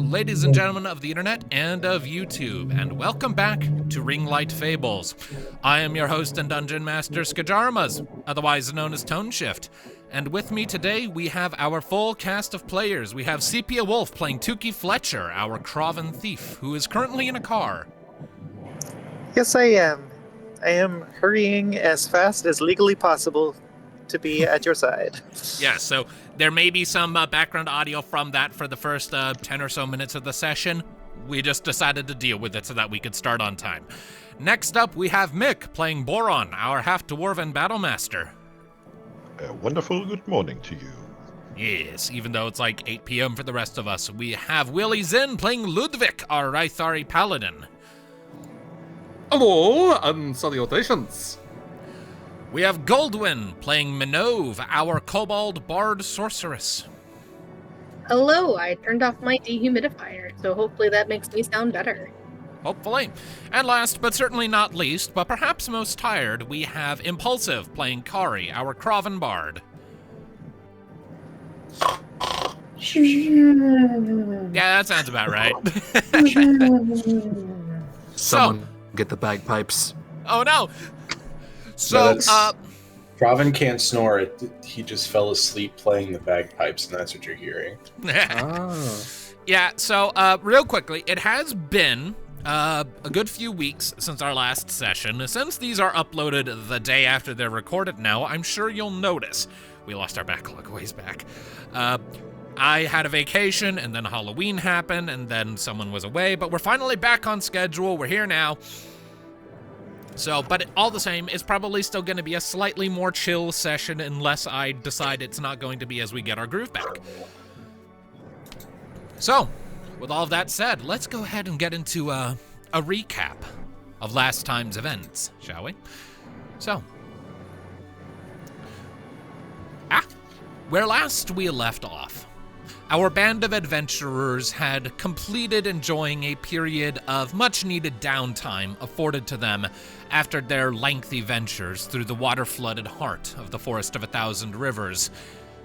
Ladies and gentlemen of the internet and of YouTube, and welcome back to Ringlight Fables. I am your host and dungeon master, Skijaramaz, otherwise known as Tone Shift. And with me today, we have our full cast of players. We have SepiaWolfe playing Tuki Fletcher, our Croven thief, who is currently in a car. Yes, I am. I am hurrying as fast as legally possible to be at your side. Yeah, so there may be some background audio from that for the first 10 or so minutes of the session. We just decided to deal with it so that we could start on time. Next up, we have Mick playing Boron, our half-dwarven battlemaster. A wonderful good morning to you. Yes, even though it's like 8 p.m. for the rest of us. We have Willyzin playing Ludviek, our Rythari paladin. Hello, and salutations. We have Goldwyn playing Minnove, our kobold bard sorceress. Hello, I turned off my dehumidifier, so hopefully that makes me sound better. Hopefully. And last, but certainly not least, but perhaps most tired, we have Impulsive playing Kari, our Croven bard. Yeah, that sounds about right. Someone get the bagpipes. Oh no! So, Croven can't snore. He just fell asleep playing the bagpipes, and that's what you're hearing. Yeah, so real quickly, it has been a good few weeks since our last session. Since these are uploaded the day after they're recorded now, I'm sure you'll notice we lost our backlog ways back. I had a vacation, and then Halloween happened, and then someone was away, but we're finally back on schedule. We're here now. So, but all the same, it's probably still going to be a slightly more chill session unless I decide it's not going to be as we get our groove back. So, with all of that said, let's go ahead and get into a recap of last time's events, shall we? So, where last we left off, our band of adventurers had completed enjoying a period of much-needed downtime afforded to them after their lengthy ventures through the water-flooded heart of the Forest of 1,000 Rivers.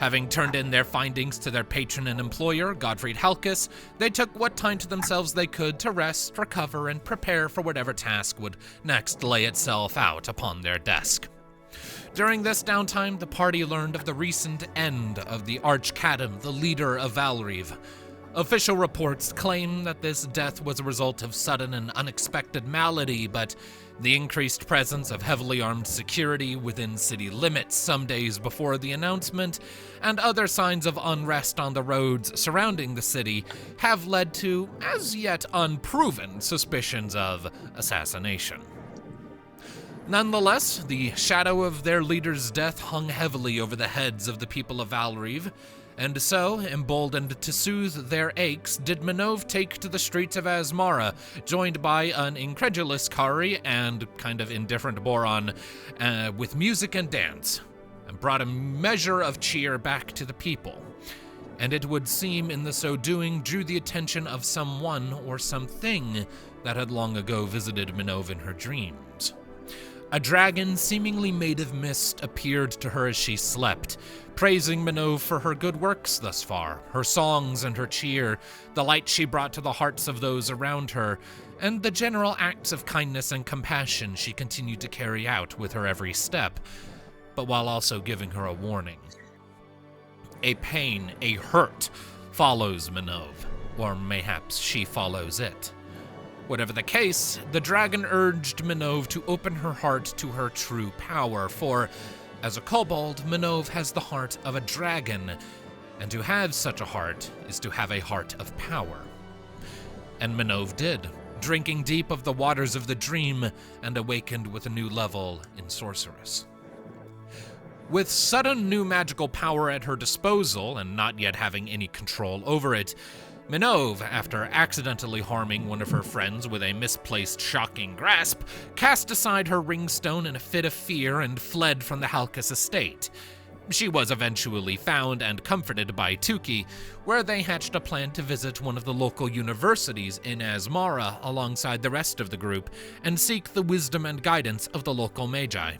Having turned in their findings to their patron and employer, Godfried Helkus, they took what time to themselves they could to rest, recover, and prepare for whatever task would next lay itself out upon their desk. During this downtime, the party learned of the recent end of the Arch-Kadam, the leader of Valrive. Official reports claim that this death was a result of sudden and unexpected malady, but the increased presence of heavily armed security within city limits some days before the announcement, and other signs of unrest on the roads surrounding the city, have led to, as yet unproven, suspicions of assassination. Nonetheless, the shadow of their leader's death hung heavily over the heads of the people of Valrive, and so, emboldened to soothe their aches, did Minnove take to the streets of Asmara, joined by an incredulous Kari and kind of indifferent Boron, with music and dance, and brought a measure of cheer back to the people. And it would seem in the so doing drew the attention of someone or something that had long ago visited Minnove in her dreams. A dragon seemingly made of mist appeared to her as she slept, praising Minnove for her good works thus far, her songs and her cheer, the light she brought to the hearts of those around her, and the general acts of kindness and compassion she continued to carry out with her every step, but while also giving her a warning. A pain, a hurt, follows Minnove, or mayhaps she follows it. Whatever the case, the dragon urged Minnove to open her heart to her true power, for, as a kobold, Minnove has the heart of a dragon, and to have such a heart is to have a heart of power. And Minnove did, drinking deep of the waters of the dream, and awakened with a new level in sorceress. With sudden new magical power at her disposal, and not yet having any control over it, Minnove, after accidentally harming one of her friends with a misplaced shocking grasp, cast aside her ringstone in a fit of fear and fled from the Halkas estate. She was eventually found and comforted by Tuki, where they hatched a plan to visit one of the local universities in Asmara alongside the rest of the group and seek the wisdom and guidance of the local magi.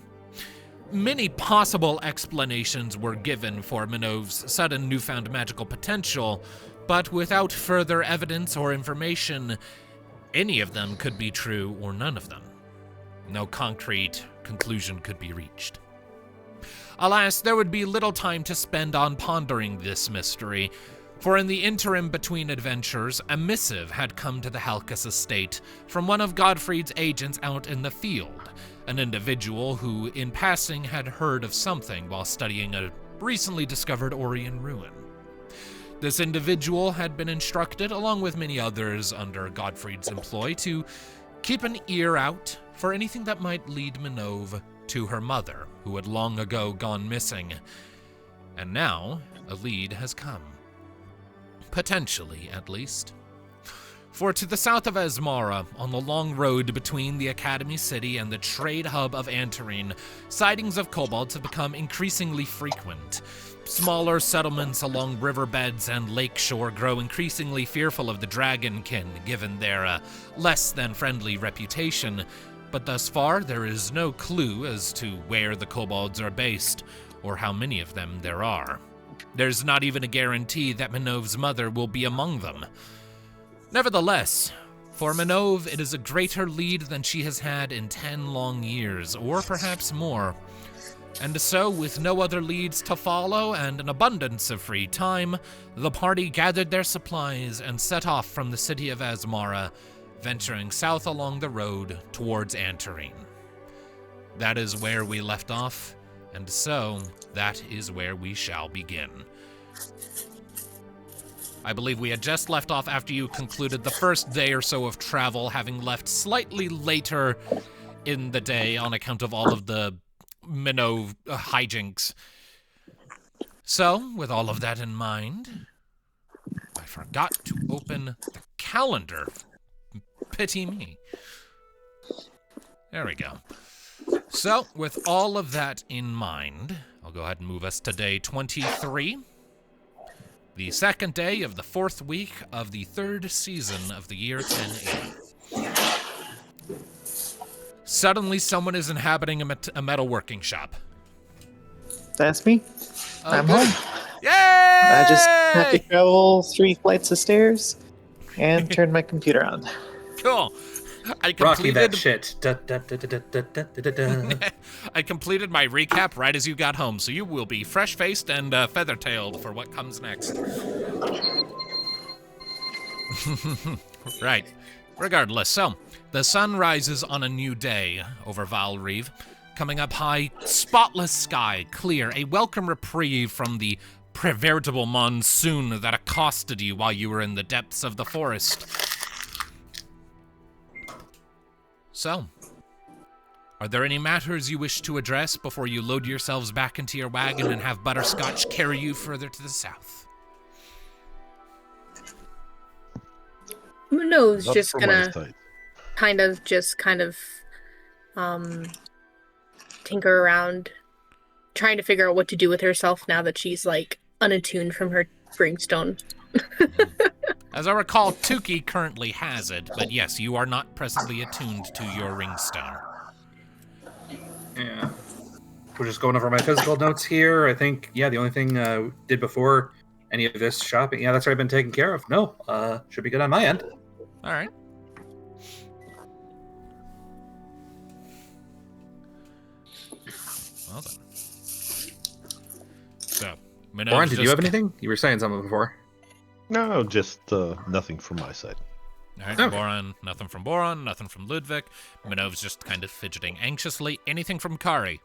Many possible explanations were given for Minnove's sudden newfound magical potential, but without further evidence or information, any of them could be true or none of them. No concrete conclusion could be reached. Alas, there would be little time to spend on pondering this mystery, for in the interim between adventures, a missive had come to the Halkas estate from one of Godfried's agents out in the field, an individual who, in passing, had heard of something while studying a recently discovered Orion ruin. This individual had been instructed, along with many others under Godfried's employ, to keep an ear out for anything that might lead Minnove to her mother, who had long ago gone missing. And now, a lead has come. Potentially, at least. For to the south of Asmara, on the long road between the Academy City and the trade hub of Antarine, sightings of kobolds have become increasingly frequent. Smaller settlements along riverbeds and lakeshore grow increasingly fearful of the dragonkin, given their less than friendly reputation, but thus far there is no clue as to where the kobolds are based, or how many of them there are. There's not even a guarantee that Minnove's mother will be among them. Nevertheless, for Minnove, it is a greater lead than she has had in 10 long years, or perhaps more. And so, with no other leads to follow and an abundance of free time, the party gathered their supplies and set off from the city of Asmara, venturing south along the road towards Antarine. That is where we left off, and so that is where we shall begin. I believe we had just left off after you concluded the first day or so of travel, having left slightly later in the day on account of all of the Minnove hijinks. So, with all of that in mind, I forgot to open the calendar. Pity me. There we go. So, with all of that in mind, I'll go ahead and move us to day 23. The second day of the 4th week of the 3rd season of the year 1080. Suddenly, someone is inhabiting a metalworking shop. That's me. I'm good. home. Yay! I just have to travel 3 flights of stairs and turn my computer on. Cool. I Rocky that completed. shit. Da, da, da, da, da, da, da, da, da. I completed my recap right as you got home, so you will be fresh-faced and feather-tailed for what comes next. Right. Regardless, so the sun rises on a new day over Valrive, coming up high, spotless sky, clear, a welcome reprieve from the veritable monsoon that accosted you while you were in the depths of the forest. So, are there any matters you wish to address before you load yourselves back into your wagon and have Butterscotch carry you further to the south? Minnove's Not just from my gonna side. kind of tinker around, trying to figure out what to do with herself now that she's like unattuned from her brimstone. As I recall, Tuki currently has it, but yes, you are not presently attuned to your ringstone. Yeah. We're just going over my physical notes here. I think, yeah, the only thing did before any of this shopping, yeah, that's already been taken care of. No, should be good on my end. All right. Well then. So, Minnove Boron, did you have just- anything? You were saying something before. No, just nothing from my side. All right, Okay. Boron, nothing from Boron, nothing from Ludviek. Minnove's just kind of fidgeting anxiously. Anything from Kari?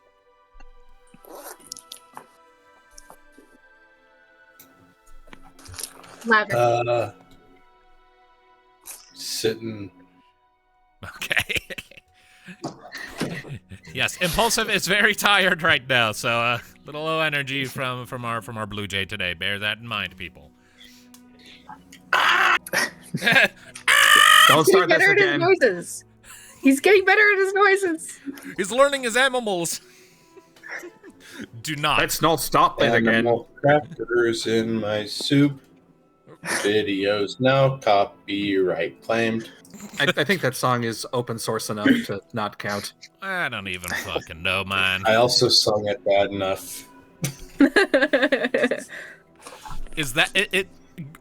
Lavender. Sitting. Okay. Yes, Impulsive is very tired right now, so little low energy from our Blue Jay today. Bear that in mind, people. Don't He's start getting this better at his again. noises. He's getting better at his noises. He's learning his animals. Do not. Let's not stop it again. Animal crackers in my soup. Videos now copyright claimed. I think that song is open source enough to not count. I don't even fucking know, man. I also sung it bad enough. Is that it?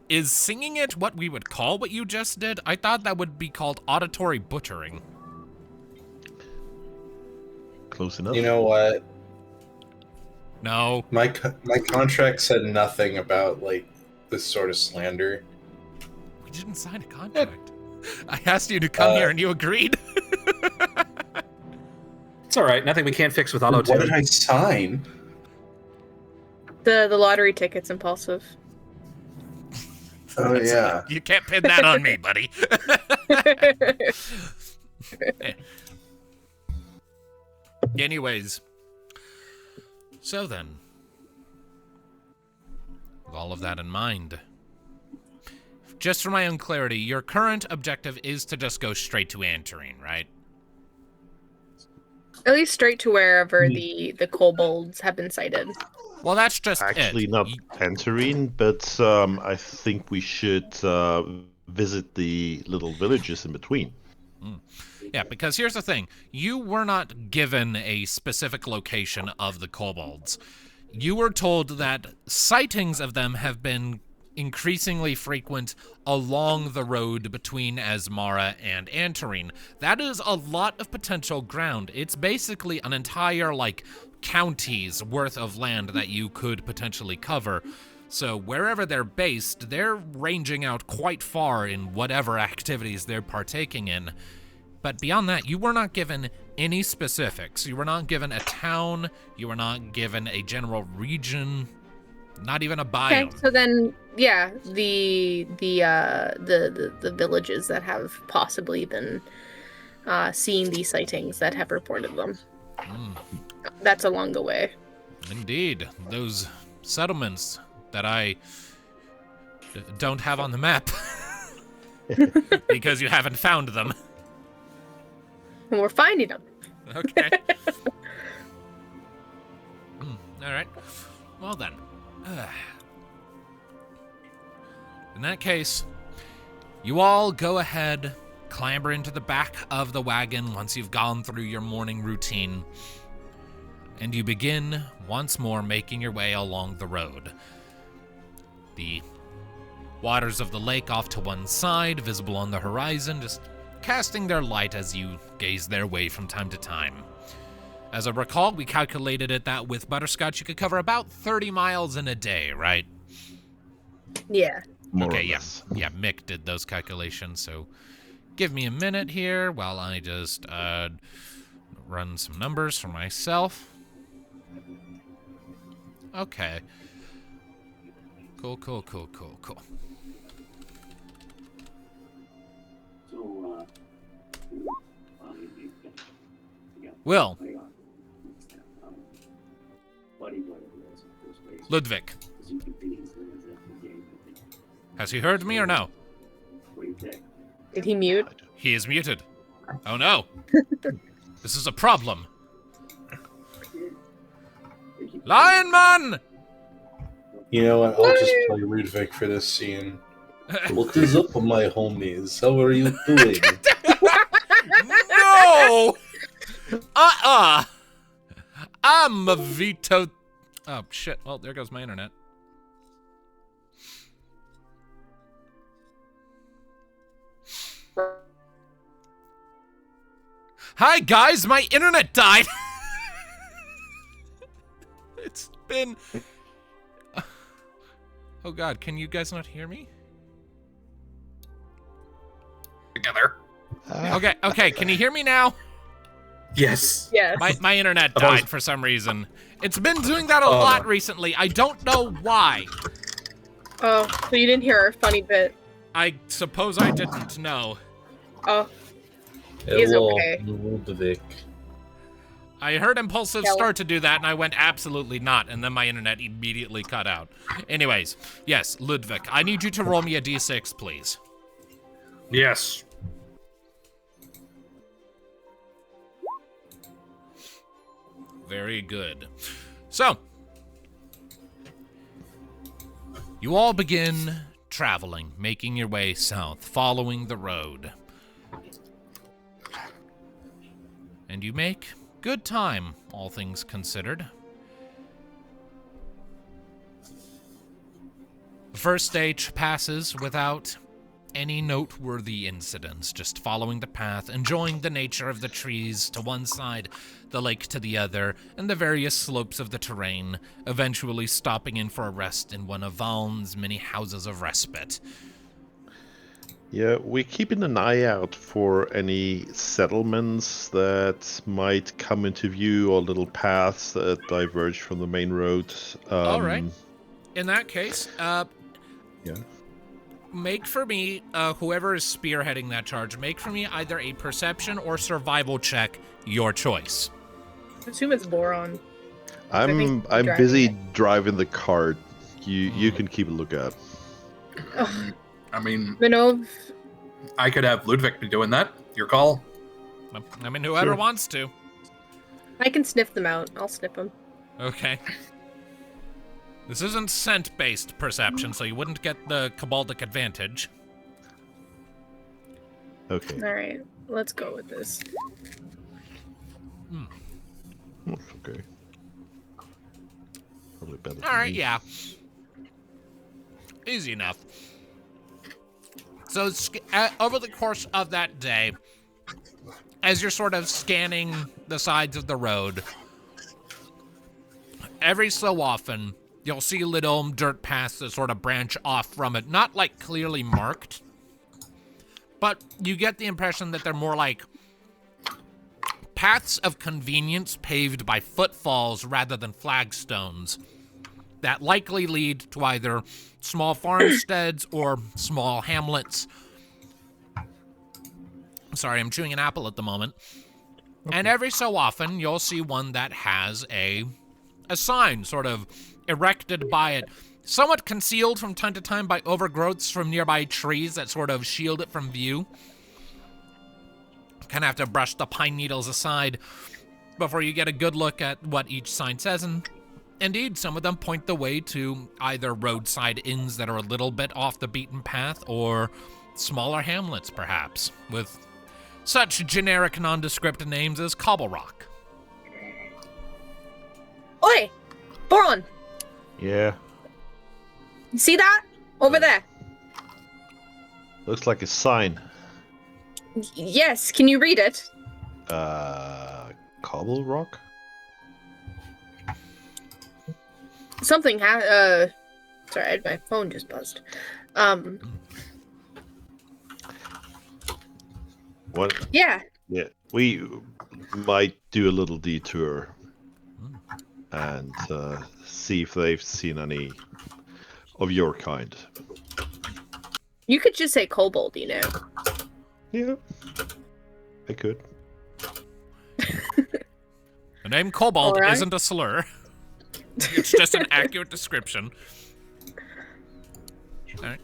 Is singing it what we would call what you just did? I thought that would be called auditory butchering. Close enough. You know what? No. My contract said nothing about like this sort of slander. We didn't sign a contract. I asked you to come here and you agreed. It's all right. Nothing we can't fix with What did auto-tune. I sign? The lottery ticket's Impulsive. Oh yeah. You can't pin that on me, buddy. Anyways. So then. With all of that in mind. Just for my own clarity, your current objective is to just go straight to Antarine, right? At least straight to wherever the kobolds have been sighted. Well, that's just Actually, it. not entering, but I think we should visit the little villages in between. Yeah, because here's the thing. You were not given a specific location of the kobolds. You were told that sightings of them have been increasingly frequent along the road between Asmara and Antarine. That is a lot of potential ground. It's basically an entire, county's worth of land that you could potentially cover. So wherever they're based, they're ranging out quite far in whatever activities they're partaking in. But beyond that, you were not given any specifics. You were not given a town. You were not given a general region. Not even a biome. Okay, so then, yeah, the villages that have possibly been seeing these sightings that have reported them. That's along the way. Indeed, those settlements that I don't have on the map because you haven't found them. And we're finding them. Okay. All right. Well then. In that case, you all go ahead, clamber into the back of the wagon once you've gone through your morning routine, and you begin once more making your way along the road. The waters of the lake off to one side, visible on the horizon, just casting their light as you gaze their way from time to time. As I recall, we calculated it that with Butterscotch you could cover about 30 miles in a day, right? Yeah. More Okay, or yeah. less. Yeah, Mick did those calculations, so give me a minute here while I just run some numbers for myself. Okay. Cool. Will. Ludviek. Has he heard me or no? Did he mute? He is muted. Oh no. This is a problem. Lion Man! You know what? I'll just play Ludviek for this scene. What is up, my homies? How are you doing? No! I'm a veto. Oh, shit. Well, there goes my internet. Hi, guys. My internet died. been... Oh god, can you guys not hear me? Together. Okay, can you hear me now? Yes. Yes. My internet died for some reason. It's been doing that a lot recently. I don't know why. Oh, so you didn't hear our funny bit. I suppose I didn't know. Oh. He's Hello, okay. Ludviek. I heard Impulsive Yeah. start to do that, and I went absolutely not, and then my internet immediately cut out. Anyways, yes, Ludviek, I need you to roll me a d6, please. Yes. Very good. So, you all begin traveling, making your way south, following the road. And you make good time, all things considered. The first day passes without any noteworthy incidents, just following the path, enjoying the nature of the trees to one side, the lake to the other, and the various slopes of the terrain, eventually stopping in for a rest in one of Valn's many houses of respite. Yeah, we're keeping an eye out for any settlements that might come into view or little paths that diverge from the main road. All right. In that case, Yeah. make for me, whoever is spearheading that charge, make for me either a perception or survival check, your choice. I assume it's Boron. I'm driving busy it. driving the cart. You can keep a lookout. Ugh. I mean, Minnove. I could have Ludviek be doing that. Your call. I mean, whoever wants to. I can sniff them out. I'll sniff them. Okay. This isn't scent-based perception, so you wouldn't get the koboldic advantage. Okay. Alright, let's go with this. Okay. Probably better. All right, yeah. Easy enough. So, over the course of that day, as you're sort of scanning the sides of the road, every so often, you'll see little dirt paths that sort of branch off from it. Not, like, clearly marked, but you get the impression that they're more like paths of convenience paved by footfalls rather than flagstones that likely lead to either small farmsteads or small hamlets. Sorry, I'm chewing an apple at the moment. Okay. And every so often, you'll see one that has a sign sort of erected by it, somewhat concealed from time to time by overgrowths from nearby trees that sort of shield it from view. Kind of have to brush the pine needles aside before you get a good look at what each sign says, and indeed, some of them point the way to either roadside inns that are a little bit off the beaten path, or smaller hamlets, perhaps, with such generic nondescript names as Cobble Rock. Oi! Boron! Yeah. You see that? Over there. Looks like a sign. Yes, can you read it? Cobble Rock? Something sorry, my phone just buzzed. What? Yeah. Yeah, we might do a little detour and see if they've seen any of your kind. You could just say kobold, you know. Yeah, I could. The name Kobold isn't a slur. It's just an accurate description. All right.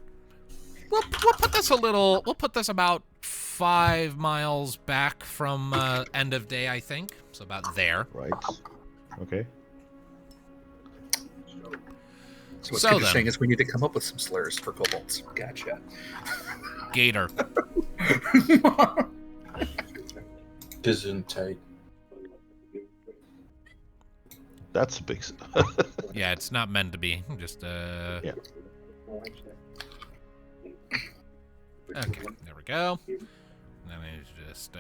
We'll put this we'll put this about 5 miles back from end of day, I think. So about there. Right. Okay. So what So Kid is then. saying is we need to come up with some slurs for kobolds. Gotcha. Gator. Gesundheit. That's a big... Yeah, it's not meant to be. Just, Yeah. Okay, there we go. Let me just,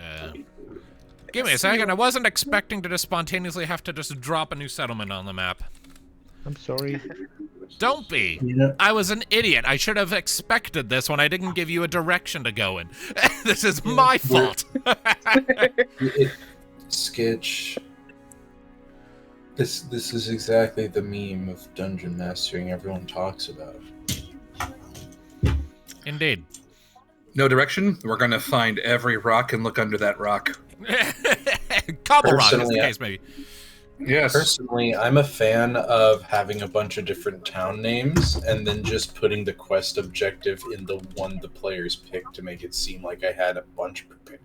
give me a second. I wasn't expecting to just spontaneously have to just drop a new settlement on the map. I'm sorry. Don't be. Yeah. I was an idiot. I should have expected this when I didn't give you a direction to go in. This is my fault. Sketch. This is exactly the meme of dungeon mastering everyone talks about. Indeed. No direction. We're gonna find every rock and look under that rock. Cobble rock, as the Personally, case may be. Yes. Personally, I'm a fan of having a bunch of different town names and then just putting the quest objective in the one the players pick to make it seem like I had a bunch prepared.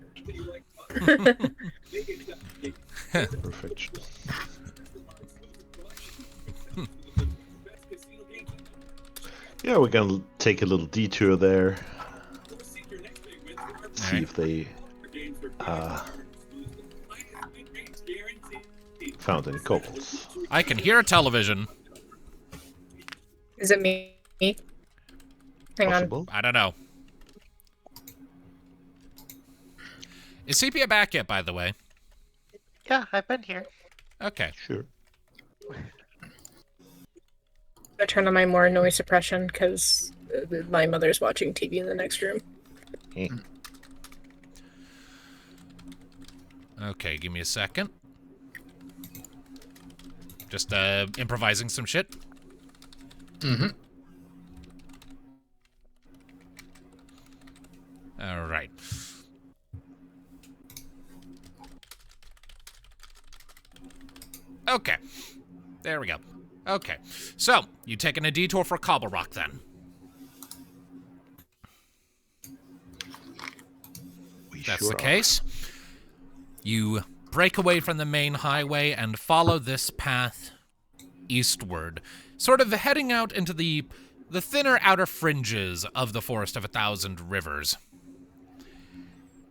Perfection. Yeah, we're gonna take a little detour there. See if they found any kobolds. I can hear television. Is it me? Hang Possible. I don't know. Is Sepia back yet, by the way? Yeah, I've been here. Okay. Sure. I turn on my more noise suppression because my mother's watching TV in the next room. Okay, give me a second. Just improvising some shit. Mm-hmm. All right. Okay. There we go. Okay. So, you taking a detour for Cobble Rock then? We That's sure the case. You break away from the main highway and follow this path eastward, sort of heading out into the thinner outer fringes of the Forest of 1,000 Rivers.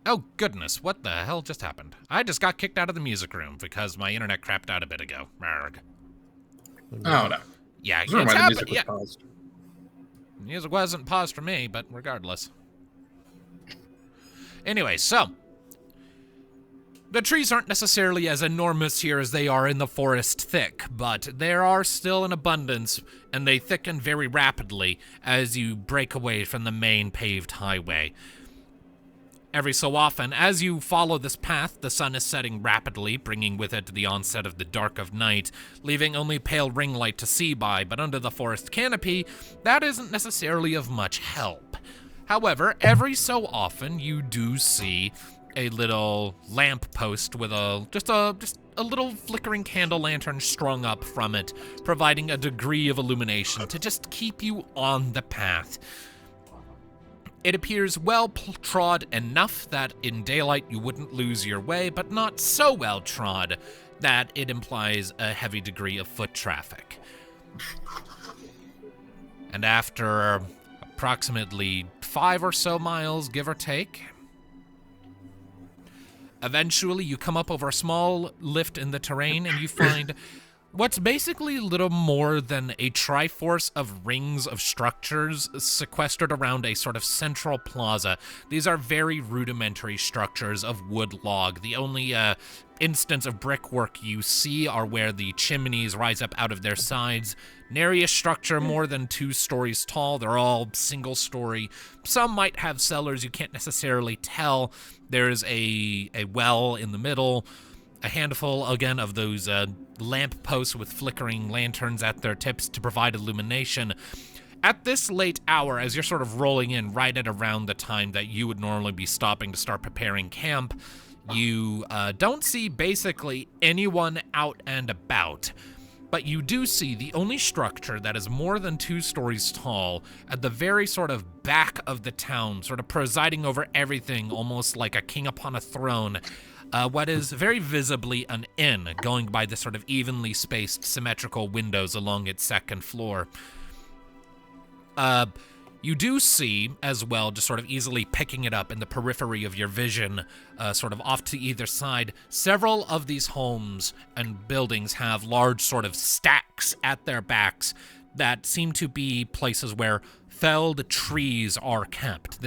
Oh, goodness, what the hell just happened? I just got kicked out of the music room because my internet crapped out a bit ago. Arrgh. Oh, no. Yeah, Never it's mind, the happened. music was Yeah, paused. music wasn't paused for me, but regardless. Anyway, so the trees aren't necessarily as enormous here as they are in the forest thick, but there are still in abundance, and they thicken very rapidly as you break away from the main paved highway. Every so often, as you follow this path, the sun is setting rapidly, bringing with it the onset of the dark of night, leaving only pale ring light to see by, but under the forest canopy, that isn't necessarily of much help. However, every so often, you do see a little lamp post with just a little flickering candle lantern strung up from it, providing a degree of illumination to just keep you on the path. It appears well trod enough that in daylight you wouldn't lose your way, but not so well trod that it implies a heavy degree of foot traffic. And after approximately 5 or so miles, give or take, eventually you come up over a small lift in the terrain and you find what's basically little more than a triforce of rings of structures sequestered around a sort of central plaza. These are very rudimentary structures of wood log. The only instance of brickwork you see are where the chimneys rise up out of their sides. Nary a structure more than 2 stories tall. They're all single story. Some might have cellars, you can't necessarily tell. There's a well in the middle. A handful, again, of those lamp posts with flickering lanterns at their tips to provide illumination. At this late hour, as you're sort of rolling in right at around the time that you would normally be stopping to start preparing camp, you don't see basically anyone out and about. But you do see the only structure that is more than 2 stories tall at the very sort of back of the town, sort of presiding over everything, almost like a king upon a throne. What is very visibly an inn, going by the sort of evenly spaced symmetrical windows along its second floor. You do see, as well, just sort of easily picking it up in the periphery of your vision, sort of off to either side, several of these homes and buildings have large sort of stacks at their backs that seem to be places where felled trees are kept.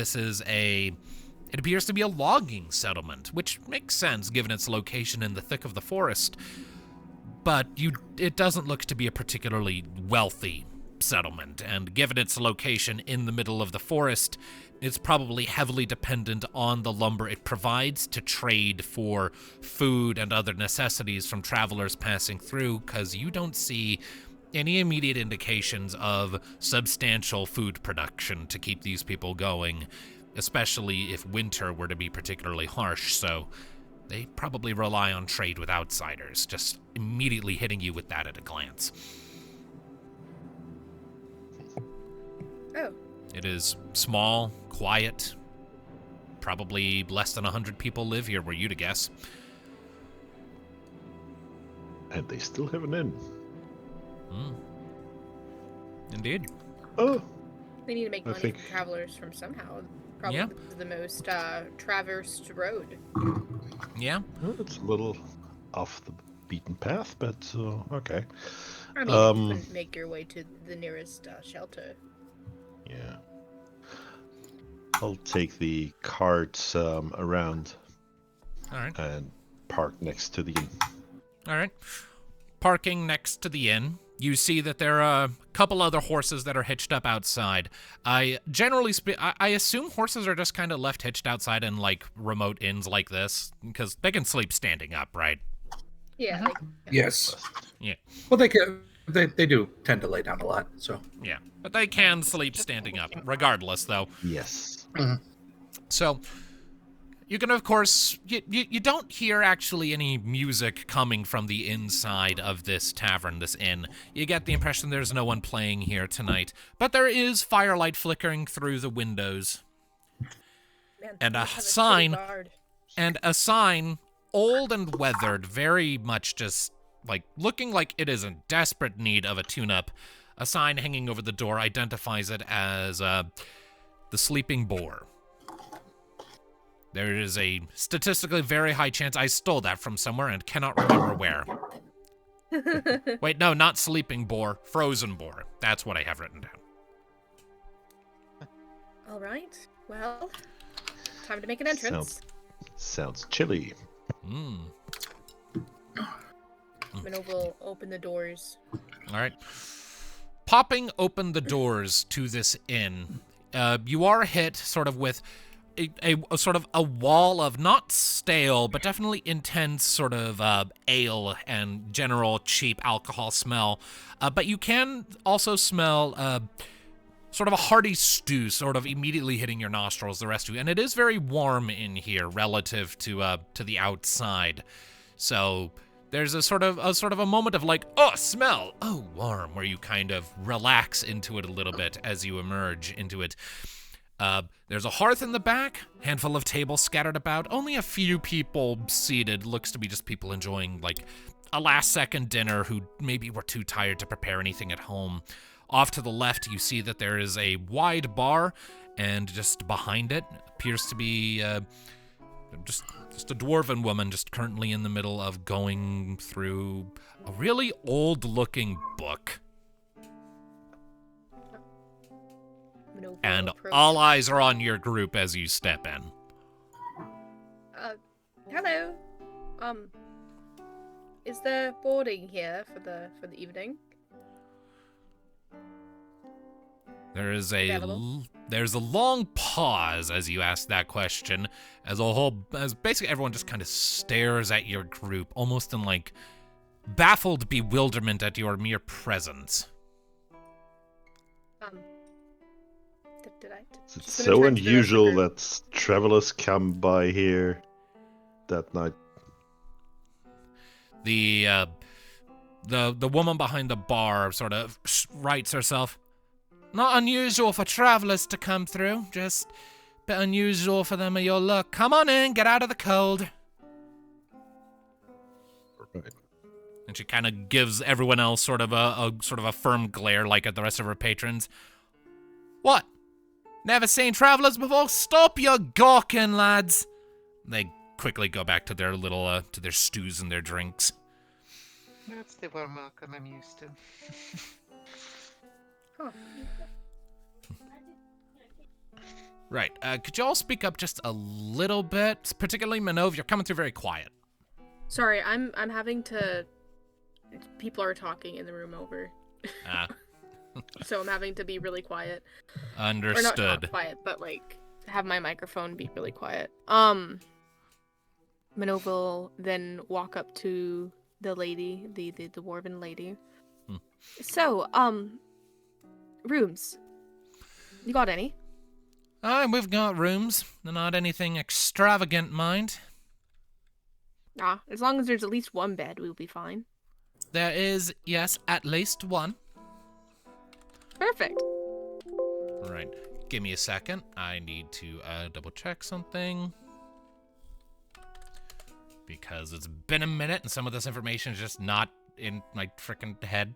It appears to be a logging settlement, which makes sense given its location in the thick of the forest. but it doesn't look to be a particularly wealthy settlement, and given its location in the middle of the forest, it's probably heavily dependent on the lumber it provides to trade for food and other necessities from travelers passing through, because you don't see any immediate indications of substantial food production to keep these people going, especially if winter were to be particularly harsh, so they probably rely on trade with outsiders, just immediately hitting you with that at a glance. Oh. It is small, quiet. Probably less than 100 people live here, were you to guess. And they still have an inn. Indeed. Oh, They need to make I money think- from travelers from somehow. Probably Yeah. the most traversed road. Yeah. well, it's a little off the beaten path, but okay. I mean, you couldn't make your way to the nearest shelter. Yeah. I'll take the carts around All right. and park next to the inn. All right. Parking next to the inn, you see that there are a couple other horses that are hitched up outside. I assume horses are just kind of left hitched outside in like remote inns like this, because they can sleep standing up, right? Yeah. Yes. Yeah. Well, they do tend to lay down a lot, so. Yeah. But they can sleep standing up, regardless, though. Yes. So, you can, of course, you don't hear actually any music coming from the inside of this tavern, this inn. You get the impression there's no one playing here tonight, but there is firelight flickering through the windows. Man, And they a have city sign. guard. And a sign, old and weathered, very much just, like, looking like it is in desperate need of a tune-up. A sign hanging over the door identifies it as, the Sleeping Boar. There is a statistically very high chance I stole that from somewhere and cannot remember where. Wait, no, not Sleeping Boar, Frozen Boar. That's what I have written down. All right. Well, time to make an entrance. Sounds chilly. Minnove will open the doors. All right. Popping open the doors to this inn, you are hit sort of with a sort of a wall of not stale, but definitely intense sort of ale and general cheap alcohol smell. But you can also smell sort of a hearty stew sort of immediately hitting your nostrils, the rest of you. And it is very warm in here relative to the outside. So there's a sort of a moment of like, oh, smell, oh, warm, where you kind of relax into it a little bit as you emerge into it. There's a hearth in the back, handful of tables scattered about, only a few people seated. Looks to be just people enjoying like a last-second dinner who maybe were too tired to prepare anything at home. Off to the left, you see that there is a wide bar, and just behind it appears to be just a dwarven woman just currently in the middle of going through a really old-looking book. Minnove will And approach. all eyes are on your group as you step in. Hello. Is there boarding here for the evening? There's Available? a long pause as you ask that question, as basically everyone just kind of stares at your group, almost in like baffled bewilderment at your mere presence. Did I? It's just so gonna turn to the rest of the unusual group. that travelers come by here that night. The woman behind the bar sort of writes herself, not unusual for travelers to come through, just a bit unusual for them of your look. Come on in, get out of the cold. Right. And she kind of gives everyone else sort of a firm glare, like at the rest of her patrons. What? Never seen travelers before? Stop your gawking, lads. They quickly go back to their little to their stews and their drinks. That's the warm welcome I'm used to. Huh. Right. Could you all speak up just a little bit? Particularly Minnove, you're coming through very quiet. Sorry, I'm having to people are talking in the room over. Ah, So I'm having to be really quiet. understood. Or not quiet, but like have my microphone be really quiet. Minnove will then walk up to the lady, the dwarven lady. So, rooms. You got any? We've got rooms. Not anything extravagant, mind. As long as there's at least one bed, we'll be fine. There is, yes, at least one. Perfect. Right. Give me a second. I need to double check something. Because it's been a minute and some of this information is just not in my frickin' head.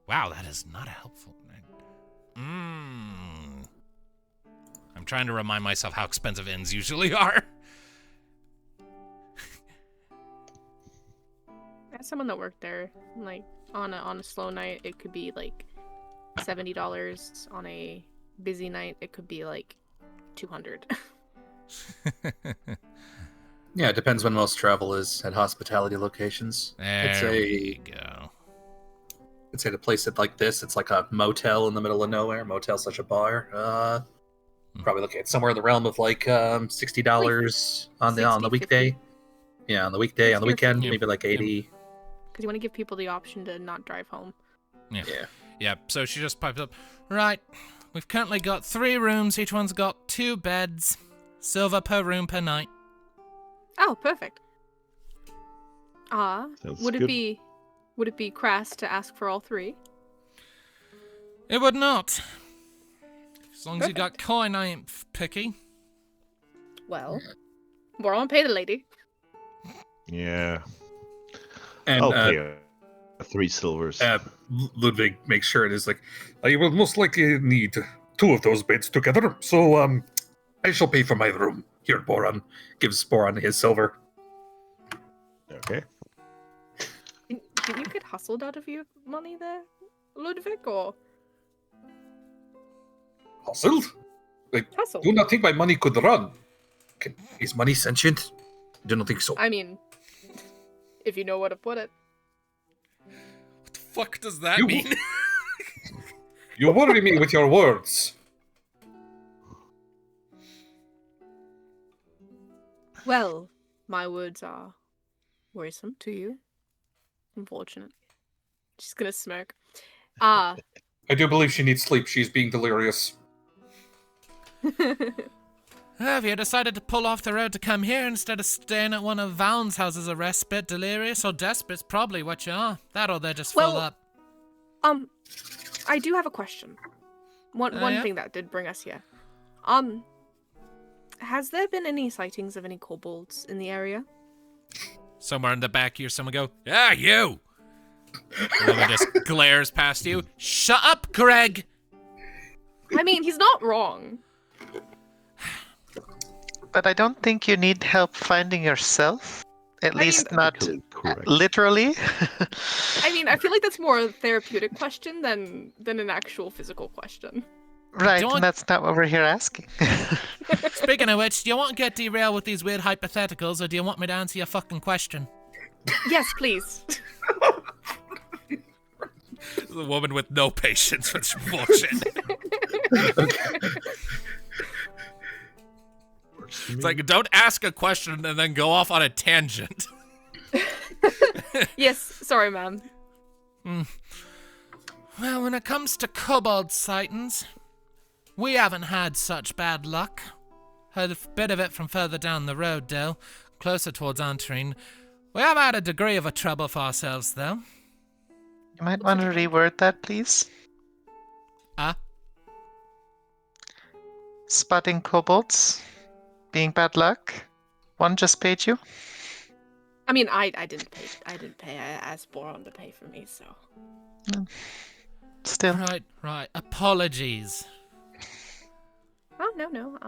Wow, that is not helpful. I'm trying to remind myself how expensive inns usually are. As someone that worked there, like on a slow night, it could be like $70. On a busy night, it could be like $200. Yeah, it depends when most travel is at hospitality locations. There we go. I'd say the place that like this, it's like a motel in the middle of nowhere. Motel/a bar. Probably looking at somewhere in the realm of like $60 on the weekday. 50. Yeah, on the weekday. On the 60 or weekend, 50. maybe like 80. Because you want to give people the option to not drive home. Yeah, so she just piped up. Right, we've currently got 3 rooms. Each one's got 2 beds. Silver per room per night. Oh, perfect. Sounds Would good. it be crass to ask for all 3? It would not. As long as you got coin, I ain't picky. Well, Boron, pay the lady. Yeah. And I'll pay 3 silvers. Ludviek makes sure it is like, I will most likely need 2 of those beds together, so I shall pay for my room. Here, Boron. Gives Boron his silver. Okay. Did you get hustled out of your money there, Ludviek, or Hustled? Like, hustled? do not think my money could run. Is money sentient? Do not think so. I mean, if you know where to put it. What the fuck does that You- mean? You worry me with your words. Well, my words are worrisome to you. Unfortunate. She's gonna smirk. I do believe she needs sleep. She's being delirious. Have you decided to pull off the road to come here instead of staying at one of Hound's houses? A respite, delirious, or desperate's probably what you are. That or they're just full Well, up. I do have a question. One Yeah? thing that did bring us here. Has there been any sightings of any kobolds in the area? Somewhere in the back here, someone go, "Ah, you!" The woman just glares past you. Shut up, Greg! I mean, he's not wrong. But I don't think you need help finding yourself. At least not Correct. literally. I mean, I feel like that's more a therapeutic question than an actual physical question. Right, Don't- and that's not what we're here asking. Speaking of which, do you want to get derailed with these weird hypotheticals, or do you want me to answer your fucking question? Yes, please. The woman with no patience for this bullshit. It's like, don't ask a question and then go off on a tangent. Yes, sorry, ma'am. Well, when it comes to kobold sightings, we haven't had such bad luck. Heard a bit of it from further down the road, though, closer towards Antrim. We have had a degree of a trouble for ourselves, though. You might want to reword that, please. Spotting kobolds. Being bad luck. One just paid you. I mean, I didn't pay. I asked Boron to pay for me, so. Still. Right. Apologies. Oh no.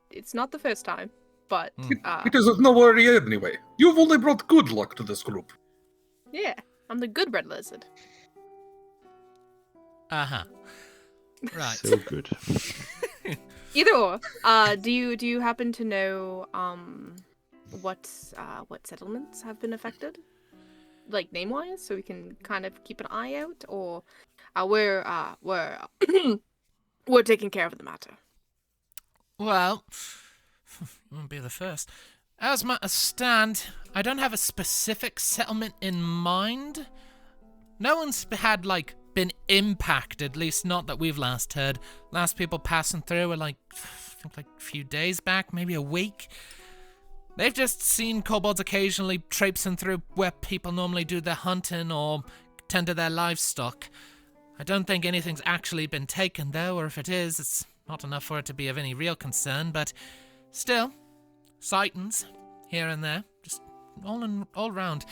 It's not the first time, but It is no worry anyway. You've only brought good luck to this group. yeah, I'm the good red lizard. Uh-huh. Right. So good. Either or. Do you happen to know what settlements have been affected, like name wise, so we can kind of keep an eye out, or we're we're taking care of the matter. Well, you won't be the first. As matters stand, I don't have a specific settlement in mind. No one's had, been impacted, at least not that we've last heard. Last people passing through were, I think a few days back, maybe a week. They've just seen kobolds occasionally traipsing through where people normally do their hunting or tend to their livestock. I don't think anything's actually been taken, though, or if it is, it's not enough for it to be of any real concern, but still, sightings here and there, just all round.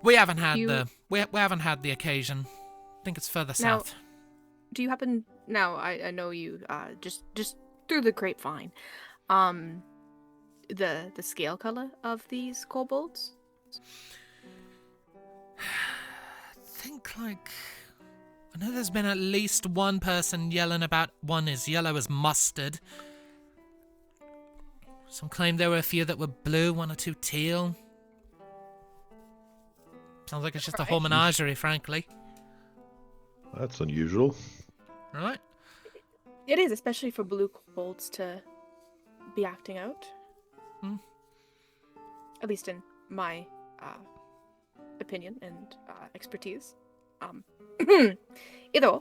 We haven't had we haven't had the occasion. I think it's further south. Do you happen now? I know you just through the grapevine. The scale color of these kobolds? I think I know there's been at least one person yelling about one as yellow as mustard. Some claim there were a few that were blue, one or two teal. Sounds like it's just a whole menagerie, frankly. That's unusual. Right? It is, especially for blue kobolds to be acting out. At least in my opinion and expertise. Either.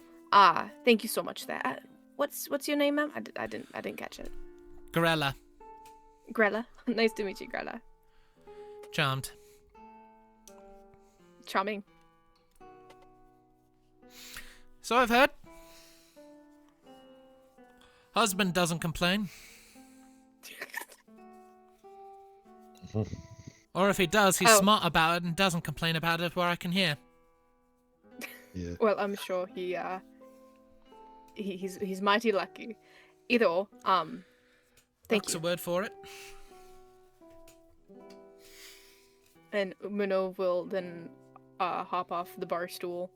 Thank you so much there. What's your name, ma'am? I didn't catch it. Grella. Grella. Nice to meet you, Grella. Charmed. Charming. So I've heard. Husband doesn't complain. Or if he does, he's smart about it and doesn't complain about it where I can hear. Yeah. Well, I'm sure he's mighty lucky. Either or, thank That's you. a word for it. And Minnove will then hop off the bar stool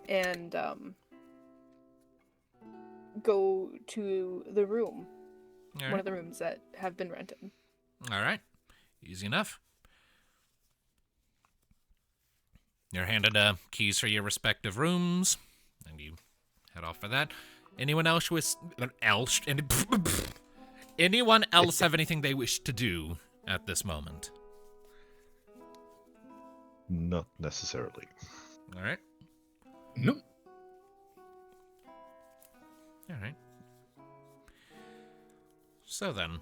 and go to the room. All One right. of the rooms that have been rented. All right. Easy enough. You're handed keys for your respective rooms, and you head off for that. Anyone else anyone else have anything they wish to do at this moment? Not necessarily. All right. Nope. All right. So then,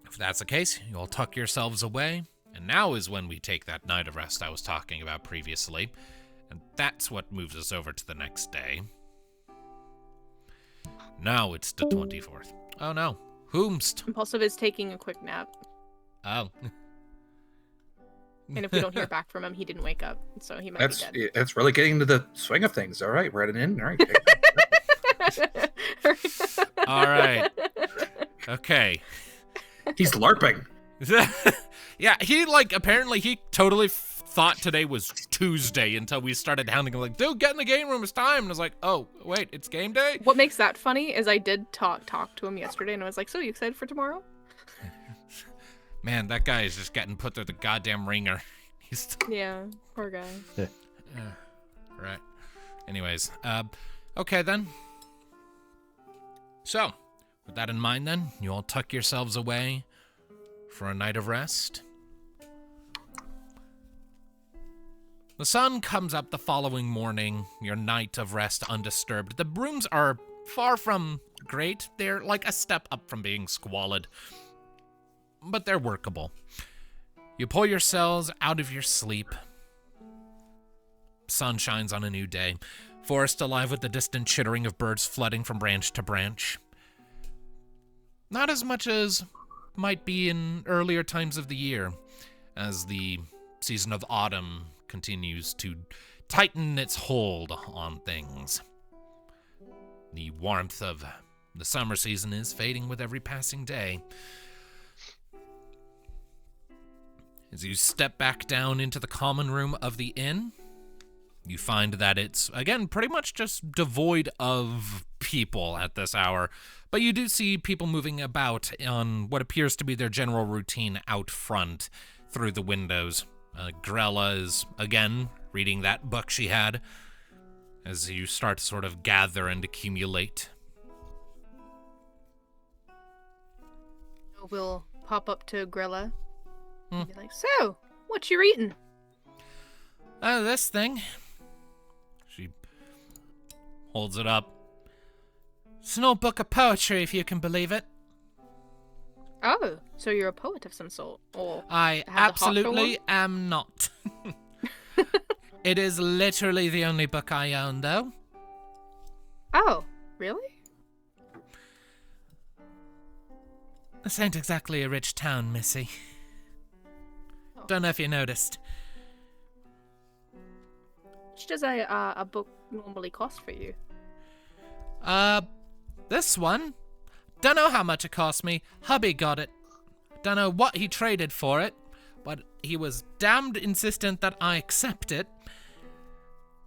if that's the case, you all tuck yourselves away, and now is when we take that night of rest I was talking about previously, and that's what moves us over to the next day. Now it's the 24th. Oh no. Whomst? Impulsive is taking a quick nap. Oh. And if we don't hear back from him, he didn't wake up, so he might be dead. That's really getting into the swing of things. All right, we're at an end. All right. All right. Okay. He's LARPing. Yeah, apparently he totally thought today was Tuesday until we started hounding him, dude, get in the game room, it's time. And I was like, oh, wait, it's game day? What makes that funny is I did talk to him yesterday, and I was like, so you excited for tomorrow? Man, that guy is just getting put through the goddamn ringer. Yeah, poor guy. Right. Anyways, okay then. So, with that in mind then, you all tuck yourselves away for a night of rest. The sun comes up the following morning, your night of rest undisturbed. The rooms are far from great. They're like a step up from being squalid, but they're workable. You pull yourselves out of your sleep. Sun shines on a new day. Forest alive with the distant chittering of birds flooding from branch to branch. Not as much as might be in earlier times of the year, as the season of autumn continues to tighten its hold on things. The warmth of the summer season is fading with every passing day. As you step back down into the common room of the inn, You find that it's, again, pretty much just devoid of people at this hour. But you do see people moving about on what appears to be their general routine out front through the windows. Grella is, again, reading that book she had as you start to sort of gather and accumulate. We'll pop up to Grella and be like, so, what you reading? This thing. She holds it up. It's an old book of poetry, if you can believe it. Oh, so you're a poet of some sort? Or I have the heart for absolutely am not. It is literally the only book I own, though. Oh, really? This ain't exactly a rich town, Missy. Don't know if you noticed. How much does a book normally cost for you? This one? Don't know how much it cost me. Hubby got it. Don't know what he traded for it, but he was damned insistent that I accept it.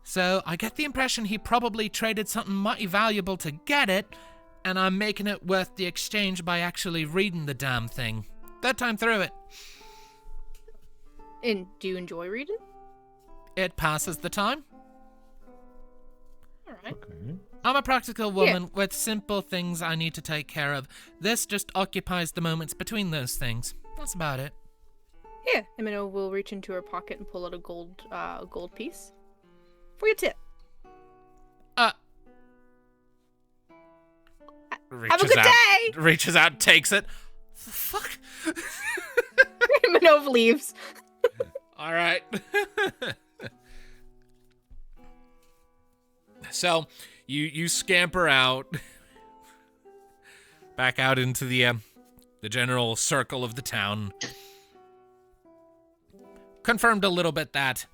So I get the impression he probably traded something mighty valuable to get it, and I'm making it worth the exchange by actually reading the damn thing. Third time through it. And do you enjoy reading? It passes the time. Alright. Okay. I'm a practical woman with simple things I need to take care of. This just occupies the moments between those things. That's about it. Yeah, Minnove will reach into her pocket and pull out a gold piece. For your tip. Have a good day! Reaches out, takes it. The fuck? Minnove leaves. All right. So, you scamper out, back out into the general circle of the town. Confirmed a little bit that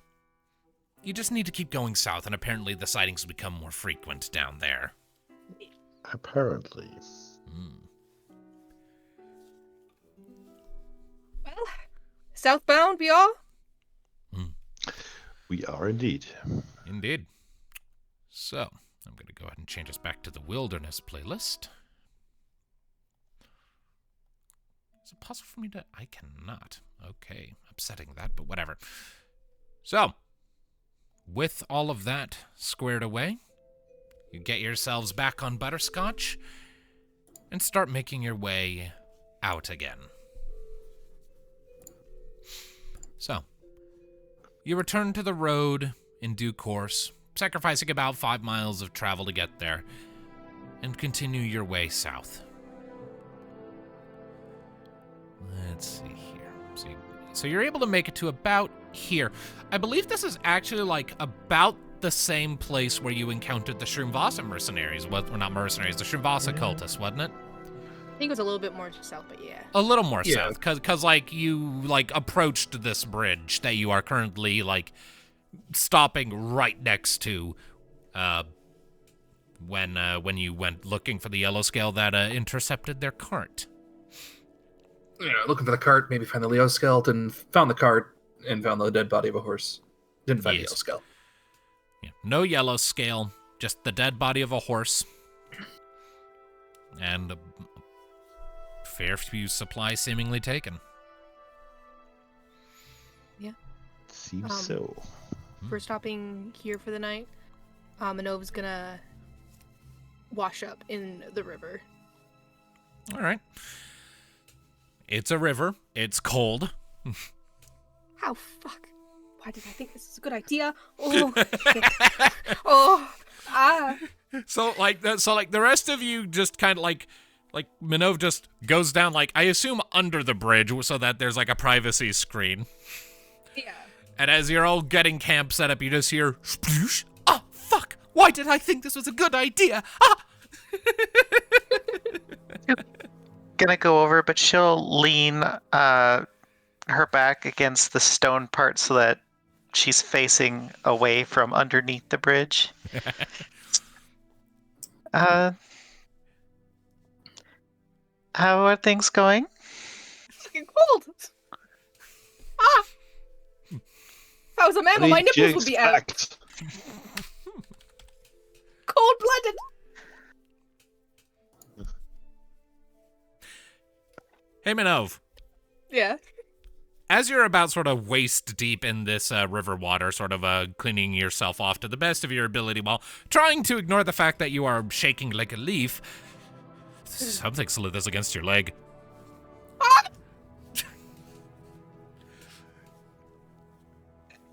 you just need to keep going south, and apparently the sightings become more frequent down there. Apparently. Well, southbound we are? We are indeed. Indeed. So, I'm going to go ahead and change us back to the wilderness playlist. Is it possible for me to... I cannot. Okay, upsetting that, but whatever. So, with all of that squared away, you get yourselves back on Butterscotch and start making your way out again. So, you return to the road in due course, sacrificing about 5 miles of travel to get there, and continue your way south. Let's see here. So you're able to make it to about here. I believe this is actually like about the same place where you encountered the Shroomvasa mercenaries. Well, not mercenaries, the Shroomvasa cultists, wasn't it? I think it was a little bit more south, but yeah. A little more Yeah. south, because like you like approached this bridge that you are currently like stopping right next to when you went looking for the yellow scale that intercepted their cart. Yeah, looking for the cart, maybe find the Leo skeleton, found the cart, and found the dead body of a horse. Didn't find the Yes. Leo skull. Yeah, no yellow scale, just the dead body of a horse. And a fair few supplies seemingly taken. Seems so. We're stopping here for the night. Minnove's gonna wash up in the river. All right. It's a river. It's cold. How fuck? Why did I think this is a good idea? Oh, oh, ah. So the rest of you just kind of like Minnove just goes down like I assume under the bridge so that there's like a privacy screen. Yeah. And as you're all getting camp set up, you just hear sploosh. Oh fuck! Why did I think this was a good idea? Ah! Gonna go over, but she'll lean her back against the stone part so that she's facing away from underneath the bridge. How are things going? It's fucking cold. Ah! If I was a mammal, my What did you nipples would be out. expect? Cold-blooded. Hey, Minnove. Yeah. As you're about sort of waist deep in this river water, sort of cleaning yourself off to the best of your ability while trying to ignore the fact that you are shaking like a leaf, something slithers against your leg.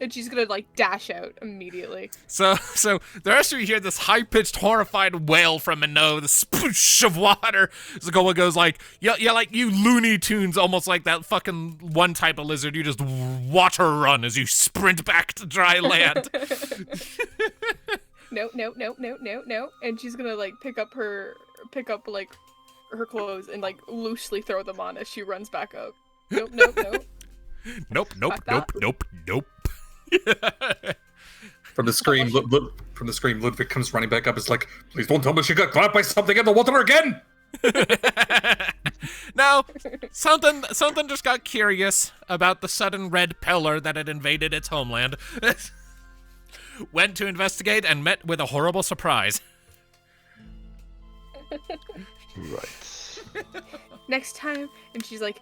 And she's gonna, like, dash out immediately. So the rest of you hear this high-pitched, horrified wail from Minnove, the sploosh of water. Zagoa goes like, yeah, like you Looney Tunes, almost like that fucking one type of lizard. You just water run as you sprint back to dry land. No. And she's gonna, like, pick up her clothes and, like, loosely throw them on as she runs back out. Nope. Nope. From the scream, Ludviek comes running back up. It's like, please don't tell me she got grabbed by something in the water again. No, something just got curious about the sudden red pillar that had invaded its homeland. Went to investigate and met with a horrible surprise. Right. Next time, and she's like,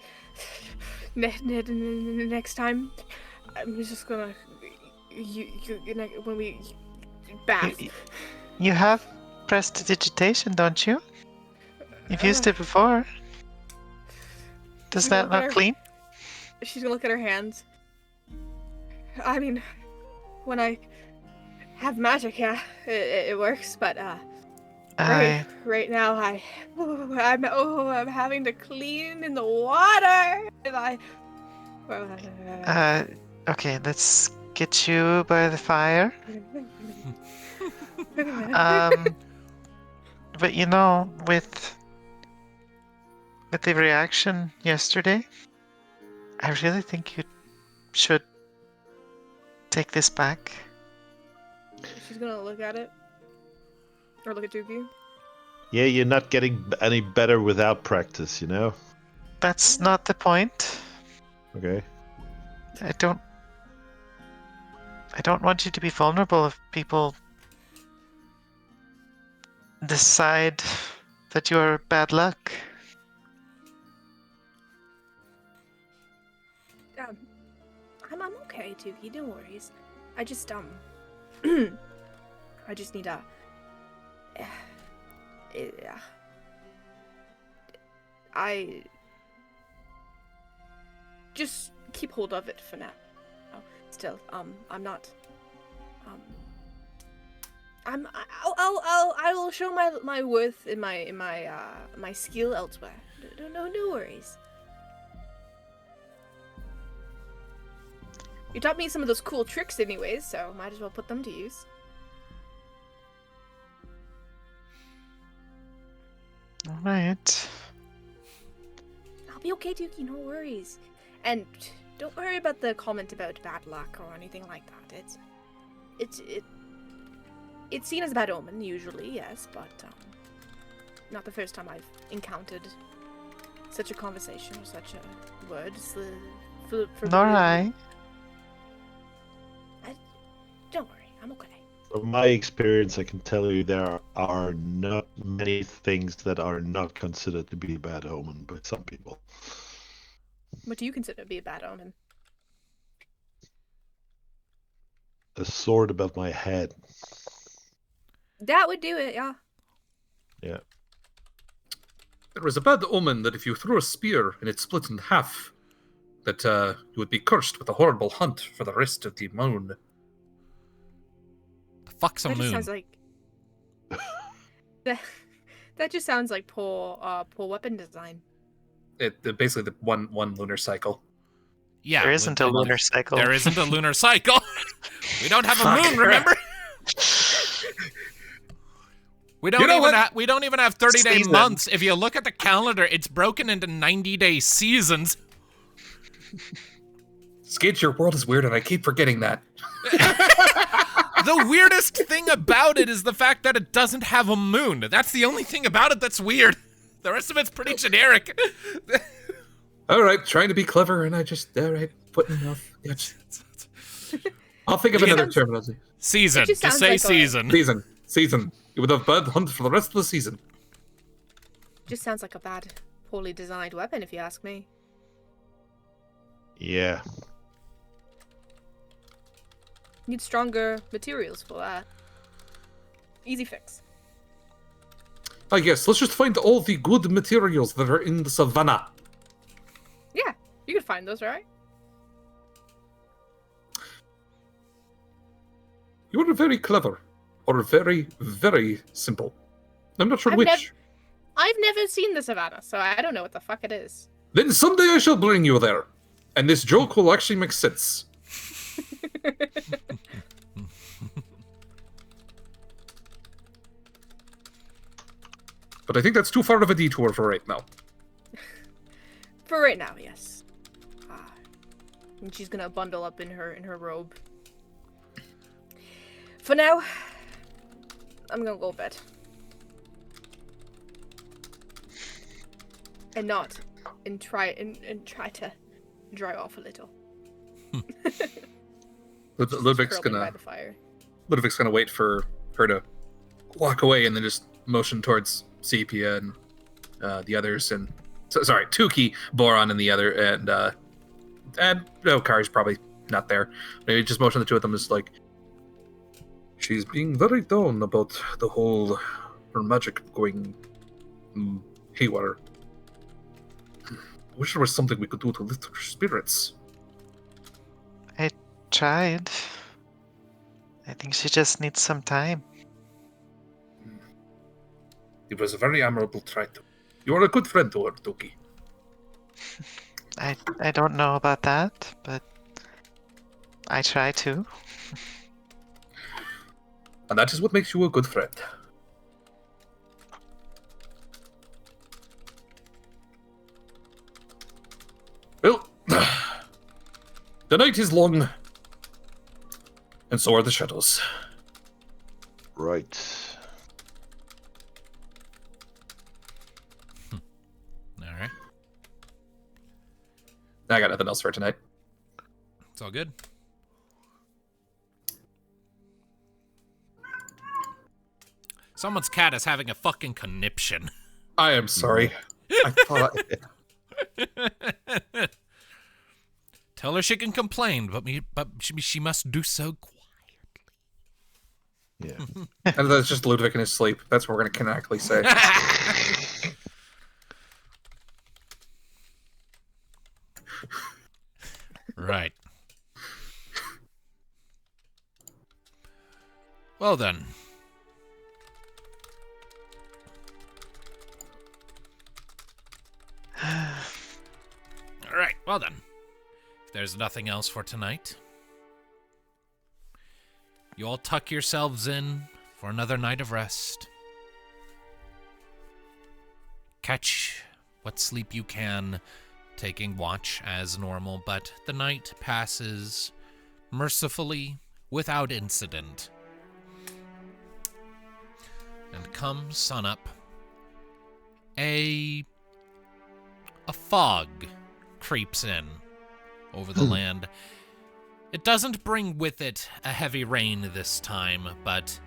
next time, I'm just gonna, when we bath. You have prestidigitation, don't you? You've used it before. Does that not clean? She's gonna look at her hands. I mean, when I have magic, yeah, it works, but right now I'm having to clean in the water, and okay, let's get you by the fire. But you know, with the reaction yesterday, I really think you should take this back. She's gonna look at it, or look at Tuki. Yeah, you're not getting any better without practice, you know? That's not the point. Okay. I don't want you to be vulnerable if people decide that you're bad luck. I'm okay, Tuki, no worries. I just I just need I just keep hold of it for now. Still, I'm not. I will show my worth in my skill elsewhere. No worries. You taught me some of those cool tricks anyways, so might as well put them to use. Alright. I'll be okay, Tuki, no worries. And don't worry about the comment about bad luck or anything like that. It's seen as a bad omen, usually, yes, but not the first time I've encountered such a conversation or such a word. Nor I. Don't worry, I'm okay. From my experience, I can tell you there are not many things that are not considered to be a bad omen by some people. What do you consider to be a bad omen? A sword above my head. That would do it, yeah. Yeah. There was a bad omen that if you threw a spear and it split in half, that you would be cursed with a horrible hunt for the rest of the moon. The fuck's a That moon? just sounds like that just sounds like poor weapon design. Basically the one lunar cycle. Yeah, There isn't a lunar cycle. There isn't a lunar cycle. We don't have a moon, remember? We don't even have 30-day Season. months. If you look at the calendar, it's broken into 90-day seasons. Skid, your world is weird, and I keep forgetting that. The weirdest thing about it is the fact that it doesn't have a moon. That's the only thing about it that's weird. The rest of it's pretty generic. All right, trying to be clever, and I just, all right, putting enough. I'll think of Yeah. another terminology. Season. It just Just sounds say like season. Season. You would have bird hunt for the rest of the season. Just sounds like a bad, poorly designed weapon, if you ask me. Yeah. Need stronger materials for that. Easy fix. I guess. Let's just find all the good materials that are in the savannah. Yeah, you could find those, right? You are very clever. Or very, very simple. I'm not sure which. I've never seen the savannah, so I don't know what the fuck it is. Then someday I shall bring you there. And this joke will actually make sense. But I think that's too far of a detour for right now. For right now, yes. And she's gonna bundle up in her robe. For now, I'm gonna go to bed. And try to dry off a little. Ludviek's Curling by gonna the fire. Ludviek's gonna wait for her to walk away and then just motion towards Sepia and the others and sorry, Tuki, Boron, and the other and no, Kari's probably not there. Maybe just motion the two of them is like she's being very down about the whole her magic going haywire. I wish there was something we could do to lift her spirits. I tried. I think she just needs some time. It was a very admirable try. You are a good friend to her, Tuki. I don't know about that, but I try to. And that is what makes you a good friend. Well, the night is long, and so are the shadows. Right. All right. I got nothing else for tonight. It's all good. Someone's cat is having a fucking conniption. I am sorry. I thought... Tell her she can complain, but she must do so quietly. Yeah. And that's just Ludviek in his sleep. That's what we're going to canonically say. Right. Well then. All right, well then. If there's nothing else for tonight, you all tuck yourselves in for another night of rest. Catch what sleep you can, taking watch as normal, but the night passes mercifully without incident. And come sunup, a fog creeps in over the land. It doesn't bring with it a heavy rain this time, but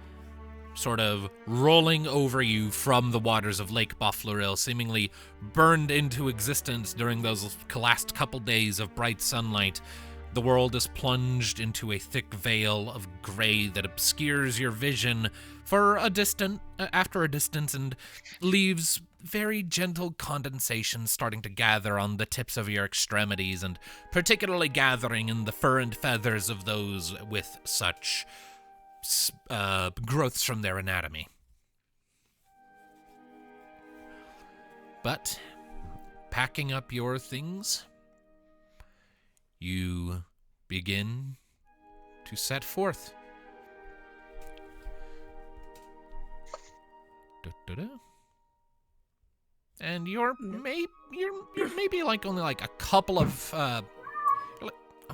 sort of rolling over you from the waters of Lake Boffleril, seemingly burned into existence during those last couple days of bright sunlight. The world is plunged into a thick veil of gray that obscures your vision after a distance and leaves very gentle condensation starting to gather on the tips of your extremities, and particularly gathering in the fur and feathers of those with such growths from their anatomy. But, packing up your things, you begin to set forth. And you're maybe like only like a couple of oh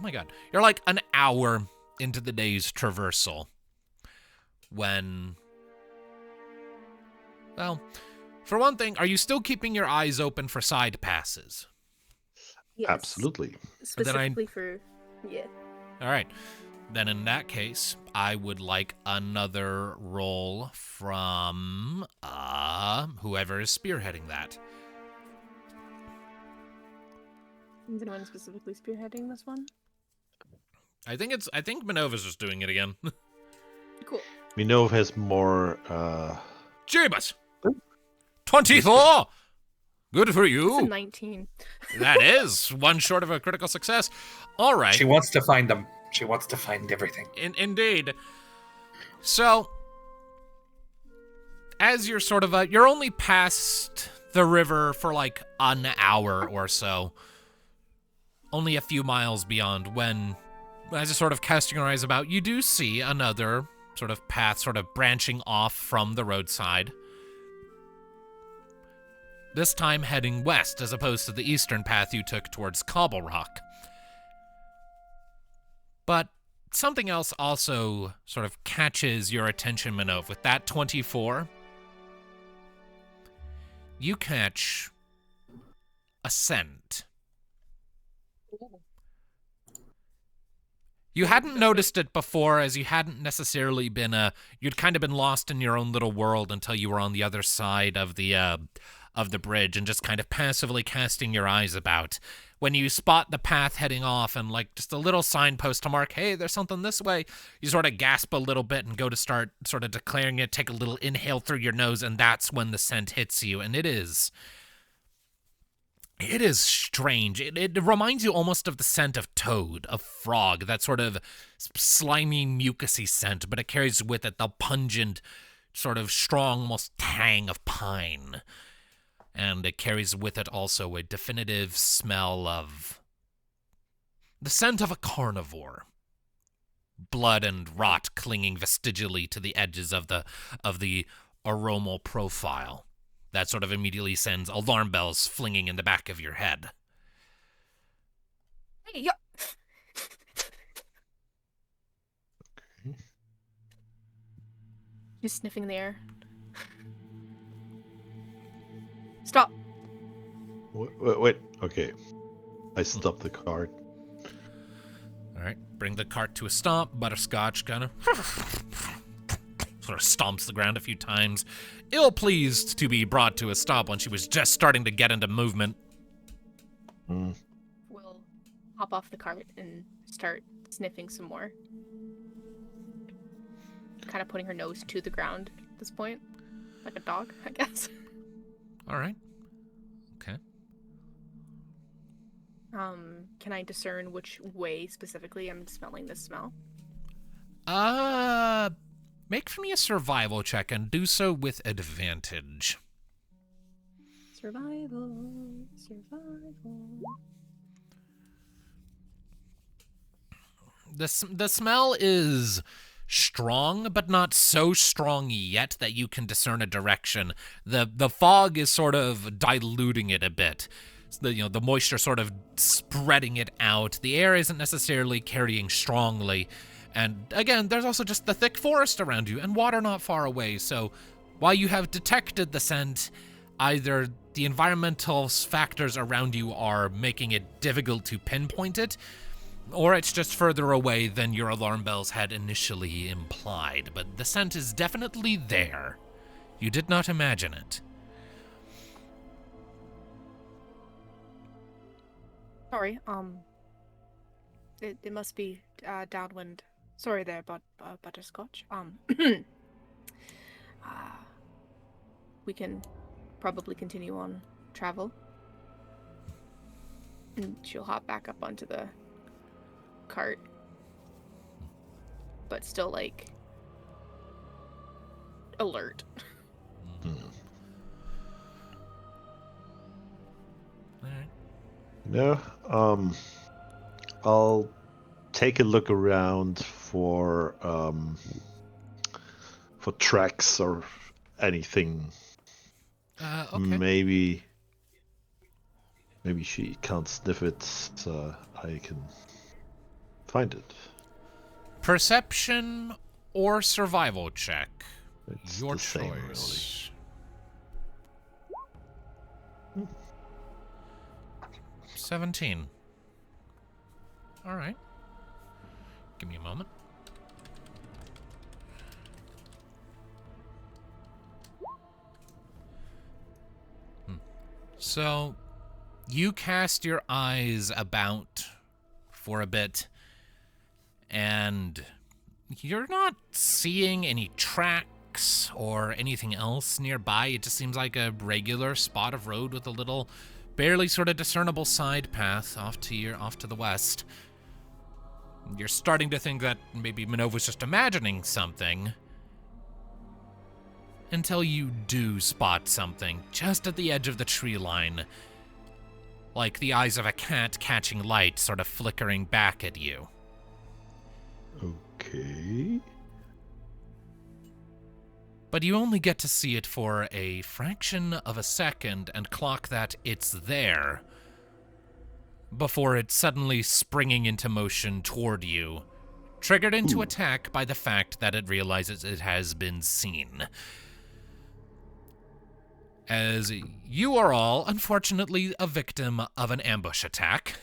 my god, you're like an hour into the day's traversal when, well, for one thing, are you still keeping your eyes open for side passes? Yes. Absolutely. Specifically for, yeah. All right. Then in that case, I would like another roll from whoever is spearheading that. Is anyone specifically spearheading this one? I think Minnova's just doing it again. Cool. Minnove has more. Jeebus! 24! Good for It's a you. 19. That is one short of a critical success. All right. She wants to find them. She wants to find everything. Indeed. So, as you're sort of you're only past the river for like an hour or so, only a few miles beyond, when, as you're sort of casting your eyes about, you do see another sort of path sort of branching off from the roadside. This time heading west as opposed to the eastern path you took towards Cobble Rock. But something else also sort of catches your attention, Minnove. With that 24, you catch a scent. You hadn't noticed it before, as you hadn't necessarily been you'd kind of been lost in your own little world until you were on the other side of the bridge and just kind of passively casting your eyes about. When you spot the path heading off and like just a little signpost to mark, hey, there's something this way, you sort of gasp a little bit and go to start sort of declaring it, take a little inhale through your nose, and that's when the scent hits you. And it is strange. It reminds you almost of the scent of toad, of frog, that sort of slimy, mucusy scent, but it carries with it the pungent, sort of strong, almost tang of pine. And it carries with it also a definitive smell of the scent of a carnivore. Blood and rot clinging vestigially to the edges of the aromal profile. That sort of immediately sends alarm bells flinging in the back of your head. Hey, yo! Just sniffing in the air. Stop! Wait. Okay. I stopped the cart. All right, bring the cart to a stop. Butterscotch kind of sort of stomps the ground a few times, ill-pleased to be brought to a stop when she was just starting to get into movement. We'll hop off the cart and start sniffing some more. Kind of putting her nose to the ground at this point. Like a dog, I guess. All right. Okay. Can I discern which way specifically I'm smelling this smell? Make for me a survival check and do so with advantage. Survival. The smell is strong, but not so strong yet that you can discern a direction. The fog is sort of diluting it a bit. The moisture sort of spreading it out. The air isn't necessarily carrying strongly. And again, there's also just the thick forest around you and water not far away. So while you have detected the scent, either the environmental factors around you are making it difficult to pinpoint it, or it's just further away than your alarm bells had initially implied. But the scent is definitely there. You did not imagine it. Sorry, it must be downwind. Sorry there, Butterscotch. We can probably continue on travel. And she'll hop back up onto the cart. But still, like, alert. Alright. No, I'll take a look around for tracks or anything. Okay. Maybe she can't sniff it, so I can find it. Perception or survival check? It's Your the same, choice. 17. All right. Give me a moment. So, you cast your eyes about for a bit, and you're not seeing any tracks or anything else nearby. It just seems like a regular spot of road with a little, barely sort of discernible side path off to the west. You're starting to think that maybe Minnove was just imagining something, until you do spot something just at the edge of the tree line, like the eyes of a cat catching light sort of flickering back at you. Okay. But you only get to see it for a fraction of a second and clock that it's there, before it's suddenly springing into motion toward you, triggered into attack by the fact that it realizes it has been seen. As you are all, unfortunately, a victim of an ambush attack.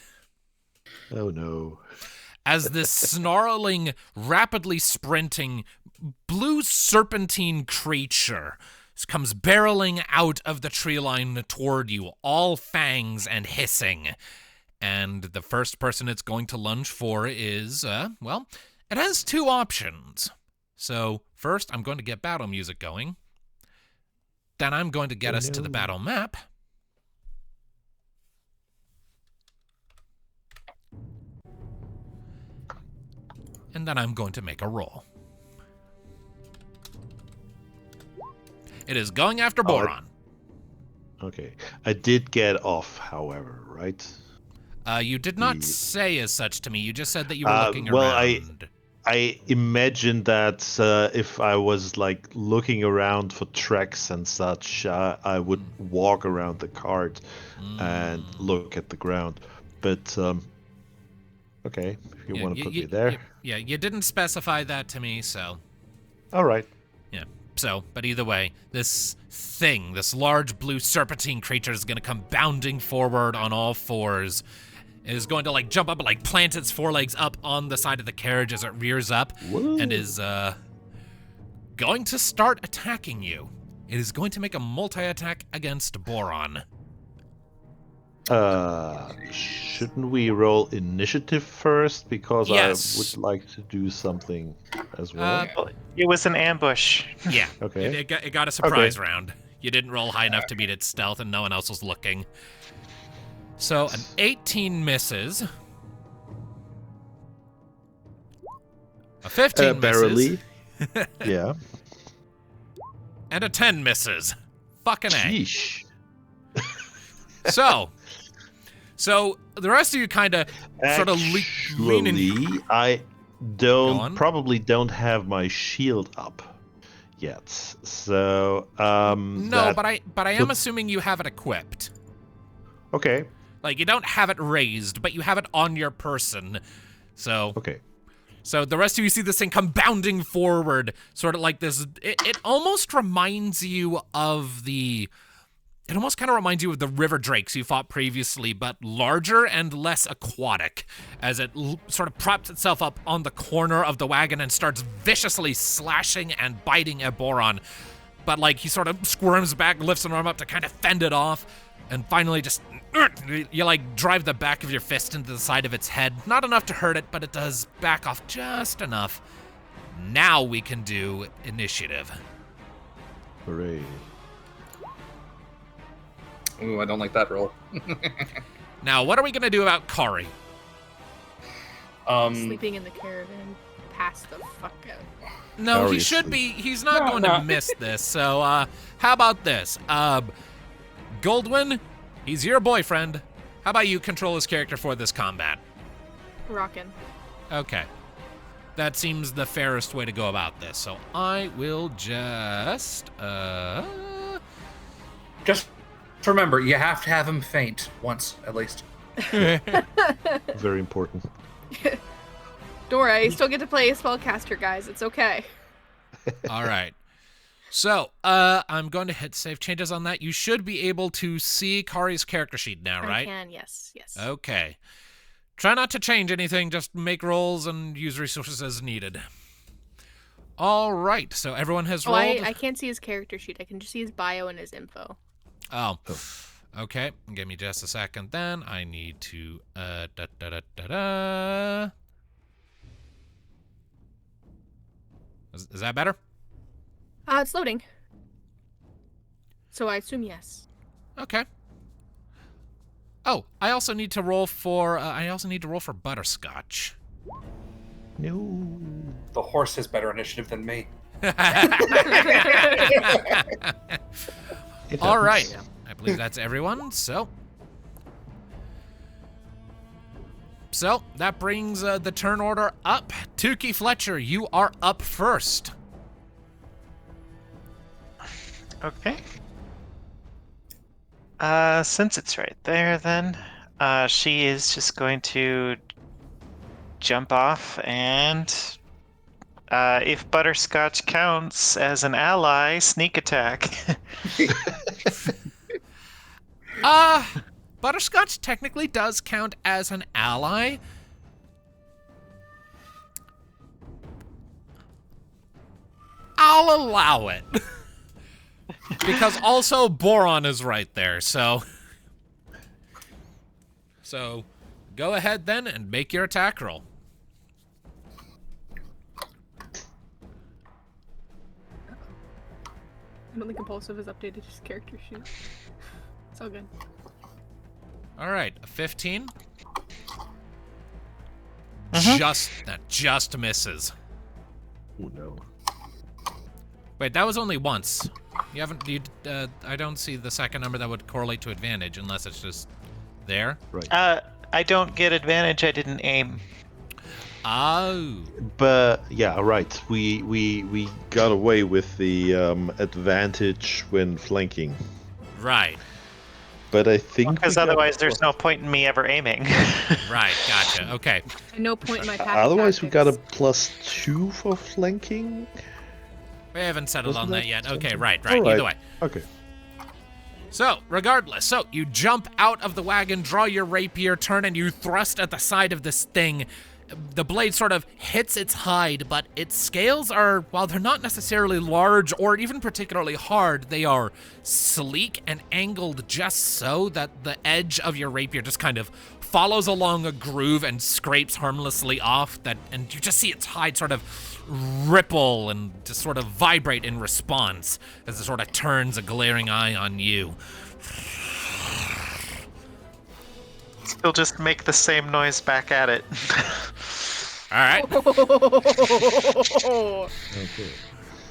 Oh no. As this snarling, rapidly sprinting, blue serpentine creature comes barreling out of the tree line toward you, all fangs and hissing. And the first person it's going to lunge for is, well, it has two options. So, first, I'm going to get battle music going. Then I'm going to get us to the battle map. And then I'm going to make a roll. It is going after Boron. Okay. I did get off, however, right? You did not say as such to me. You just said that you were looking around. I imagined that if I was like looking around for tracks and such, I would walk around the cart and look at the ground. But okay, if you want to put me there. You didn't specify that to me, so. All right. Yeah. So, but either way, this large blue serpentine creature is going to come bounding forward on all fours. It is going to like jump up and like plant its forelegs up on the side of the carriage as it rears up. Whoa. And is going to start attacking you. It is going to make a multi-attack against Boron. Shouldn't we roll initiative first? Because yes. I would like to do something as well. It was an ambush. Yeah. Okay. It got a surprise round. You didn't roll high enough to beat its stealth, and no one else was looking. So an 18 misses. A 15 misses. Yeah. And a 10 misses. Fucking A. Sheesh. So the rest of you kind of sort of lean in. I probably don't have my shield up yet. So no, but I am assuming you have it equipped. Okay. Like you don't have it raised, but you have it on your person. So okay. So the rest of you see this thing come bounding forward, sort of like this. It almost reminds you of the. It almost kind of reminds you of the river drakes you fought previously, but larger and less aquatic, as it sort of props itself up on the corner of the wagon and starts viciously slashing and biting at Boron. But like he sort of squirms back, lifts an arm up to kind of fend it off, and finally just you like drive the back of your fist into the side of its head. Not enough to hurt it, but it does back off just enough. Now we can do initiative. Hooray. Ooh, I don't like that roll. Now, what are we going to do about Kari? Sleeping in the caravan. Pass the fuck out. No, he should be. He's not going to miss this. So, how about this? Goldwyn, he's your boyfriend. How about you control his character for this combat? Rockin'. Okay. That seems the fairest way to go about this. So I will just remember, you have to have him faint once, at least. Very important. Don't worry, you still get to play a spellcaster, guys. It's okay. All right. So, I'm going to hit save changes on that. You should be able to see Kari's character sheet now, right? I can, yes. Okay. Try not to change anything, just make rolls and use resources as needed. All right, so everyone has rolled? I can't see his character sheet. I can just see his bio and his info. Oh. Okay, give me just a second then. I need to, Is that better? It's loading. So I assume yes. Okay. Oh, I also need to roll for, butterscotch. No. The horse has better initiative than me. All right. I believe that's everyone, so that brings the turn order up. Tuki, Fletcher, you are up first. Okay. Since it's right there, then she is just going to jump off, and if butterscotch counts as an ally, sneak attack. Butterscotch technically does count as an ally. I'll allow it. Because also Boron is right there, so go ahead then and make your attack roll. I don't think Impulsive has updated his character sheet. It's all good. All right, a 15. Mm-hmm. Just misses. Oh no. Wait, that was only once. You haven't. I don't see the second number that would correlate to advantage unless it's just there. Right. I don't get advantage. I didn't aim. Oh. But yeah, right. We got away with the advantage when flanking. Right. But I think Because otherwise, there's no point in me ever aiming. Right. Gotcha. Okay. At no point in my pack Otherwise, we got a tactics. +2 for flanking. We haven't settled Wasn't on that that yet. something? Okay. Right. All Either way. Okay. So, regardless, you jump out of the wagon, draw your rapier, turn, and you thrust at the side of this thing. The blade sort of hits its hide, but its scales are, while they're not necessarily large or even particularly hard, they are sleek and angled just so that the edge of your rapier just kind of follows along a groove and scrapes harmlessly off, and you just see its hide sort of ripple and just sort of vibrate in response as it sort of turns a glaring eye on you. He'll just make the same noise back at it. All right. Okay.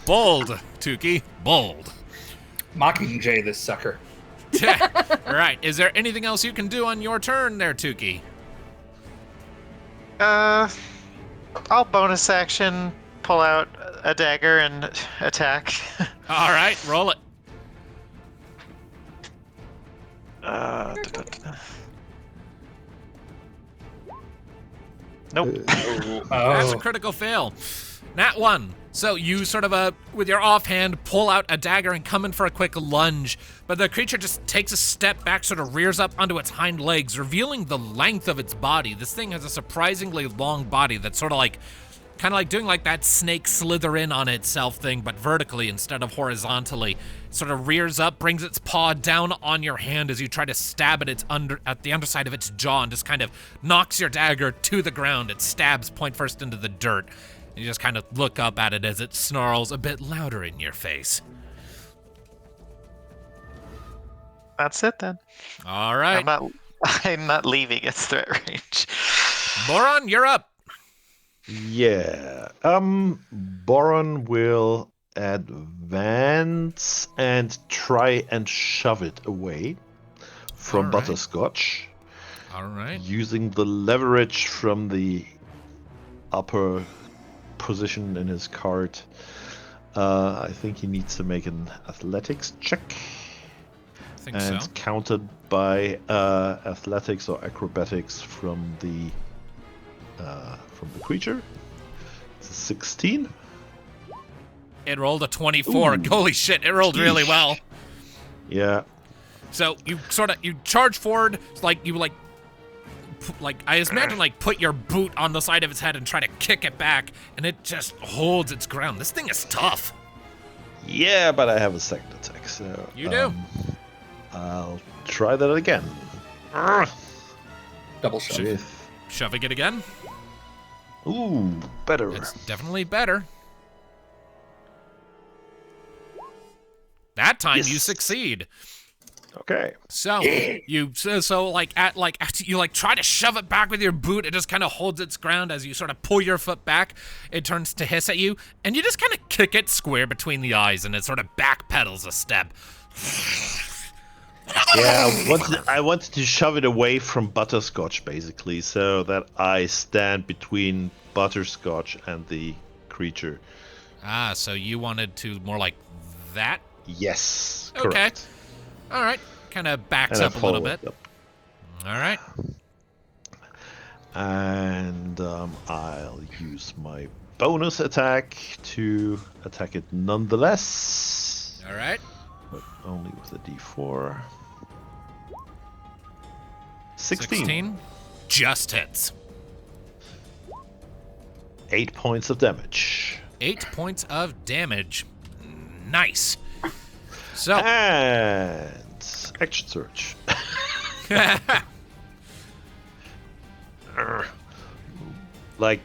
Bold, Tuki. Bold. Mockingjay, this sucker. All right. Is there anything else you can do on your turn there, Tuki? I'll bonus action, pull out a dagger and attack. All right. Roll it. Nope. That's a critical fail. Nat 1. So you sort of, with your offhand, pull out a dagger and come in for a quick lunge, but the creature just takes a step back, sort of rears up onto its hind legs, revealing the length of its body. This thing has a surprisingly long body that's sort of like, kind of like doing like that snake slither in on itself thing, but vertically instead of horizontally. Sort of rears up, brings its paw down on your hand as you try to stab at the underside of its jaw, and just kind of knocks your dagger to the ground. It stabs point first into the dirt. You just kind of look up at it as it snarls a bit louder in your face. That's it then. All right. I'm not leaving its threat range. Boron, you're up. Yeah. Boron will advance and try and shove it away from All right. Butterscotch. All right. Using the leverage from the upper position in his cart. I think he needs to make an athletics check. I think And so. counted by athletics or acrobatics from the creature. It's a 16. It rolled a 24. Ooh. Holy shit, it rolled really well. Yeah. So you charge forward, I imagine put your boot on the side of its head and try to kick it back, and it just holds its ground. This thing is tough. Yeah, but I have a second attack, so You do. I'll try that again. Double shove. With... Shoving it again. Ooh, better. It's definitely better. That time you Yes. succeed. Okay. So you after you try to shove it back with your boot, it just kind of holds its ground as you sort of pull your foot back. It turns to hiss at you, and you just kind of kick it square between the eyes, and it sort of backpedals a step. Yeah, I wanted to shove it away from Butterscotch, basically, so that I stand between Butterscotch and the creature. Ah, so you wanted to more like that? Yes, Okay. correct. All right. Kind of backs And I up a little follow bit. it up. All right. And I'll use my bonus attack to attack it nonetheless, All right. but only with a d4. 16. Just hits. 8 points of damage. 8 points of damage. Nice. So, And action search. Like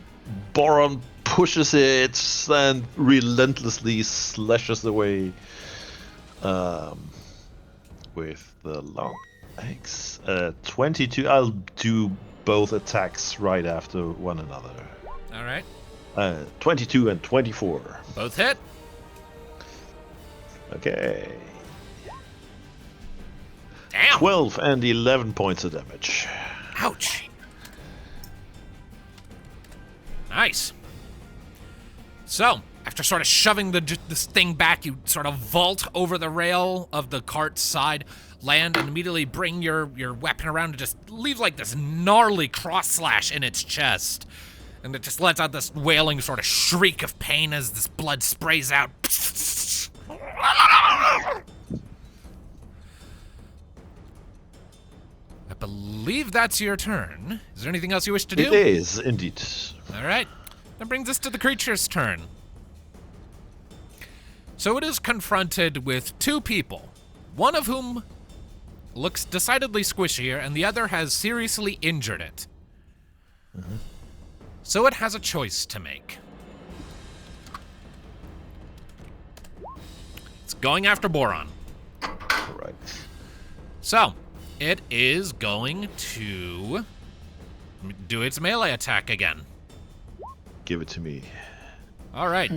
Boron pushes it and relentlessly slashes away with the long axe. 22. I'll do both attacks right after one another. all right. 22 and 24. Both hit. Okay. Damn. 12 and 11 points of damage. Ouch. Nice. So, after sort of shoving this thing back, you sort of vault over the rail of the cart's side, land, and immediately bring your weapon around and just leave like this gnarly cross slash in its chest. And it just lets out this wailing sort of shriek of pain as this blood sprays out. I believe that's your turn. Is there anything else you wish to do? It is, indeed. All right. That brings us to the creature's turn. So it is confronted with two people, one of whom looks decidedly squishier, and the other has seriously injured it. Mm-hmm. So it has a choice to make. It's going after Boron. All right. So, it is going to do its melee attack again. Give it to me. All right.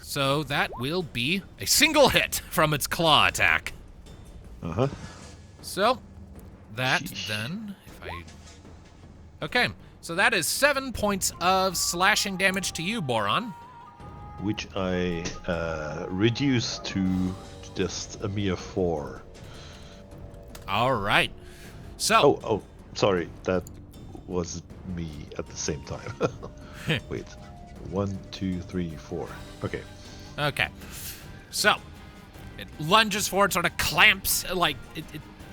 So that will be a single hit from its claw attack. Uh-huh. So, that Sheesh. then, if I... Okay, so that is 7 points of slashing damage to you, Boron. Which I reduce to just a mere 4. All right. So, Oh, sorry. That was me at the same time. Wait. 1, 2, 3, 4. Okay. okay. So, it lunges forward, sort of clamps, like,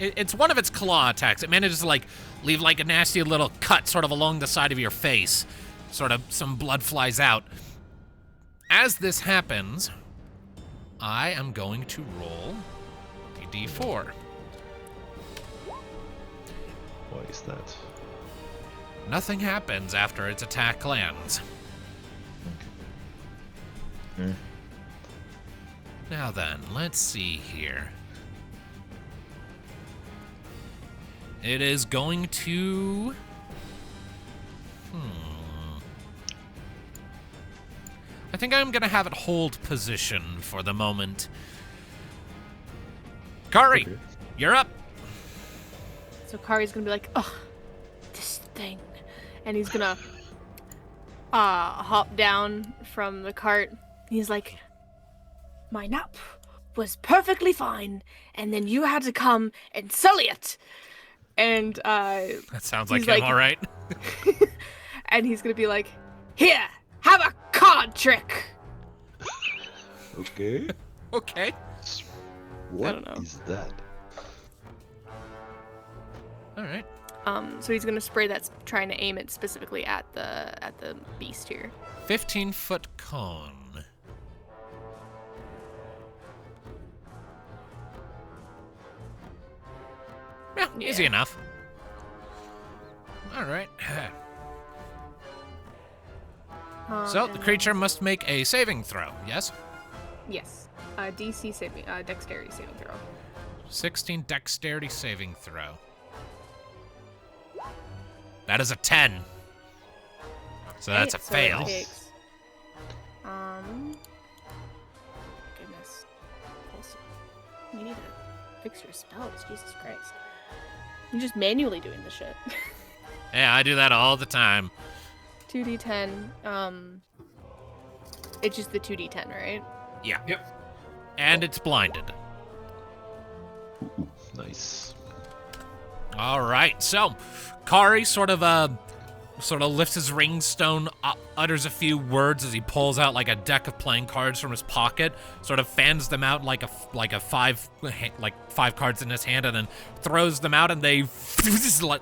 it's one of its claw attacks. It manages to, like, leave, like, a nasty little cut sort of along the side of your face. Sort of some blood flies out. As this happens, I am going to roll a d4. Why is that? Nothing happens after its attack lands. Okay. Now then, let's see here. It is going to... I think I'm going to have it hold position for the moment. Kari, Okay. you're up. So Kari's gonna be like, oh, this thing. And he's gonna hop down from the cart. He's like, my nap was perfectly fine, and then you had to come and sully it. And That sounds like He's him, like- all right. and he's gonna be like, here, have a card trick. Okay. Okay. What don't know. is that? All right. So he's gonna spray that's trying to aim it specifically at the beast here. 15-foot cone. Yeah, easy enough. All right. So the creature must make a saving throw, yes? Yes. Dexterity saving throw. 16 dexterity saving throw. That is a 10. So that's a fail. It takes, goodness. You need to fix your spells, Jesus Christ. You're just manually doing the shit. Yeah, I do that all the time. 2d10. It's just the 2d10, right? Yeah. Yep. And it's blinded. Nice. All right. So, Kari sort of lifts his ring stone, utters a few words as he pulls out like a deck of playing cards from his pocket, sort of fans them out like five cards in his hand, and then throws them out, and they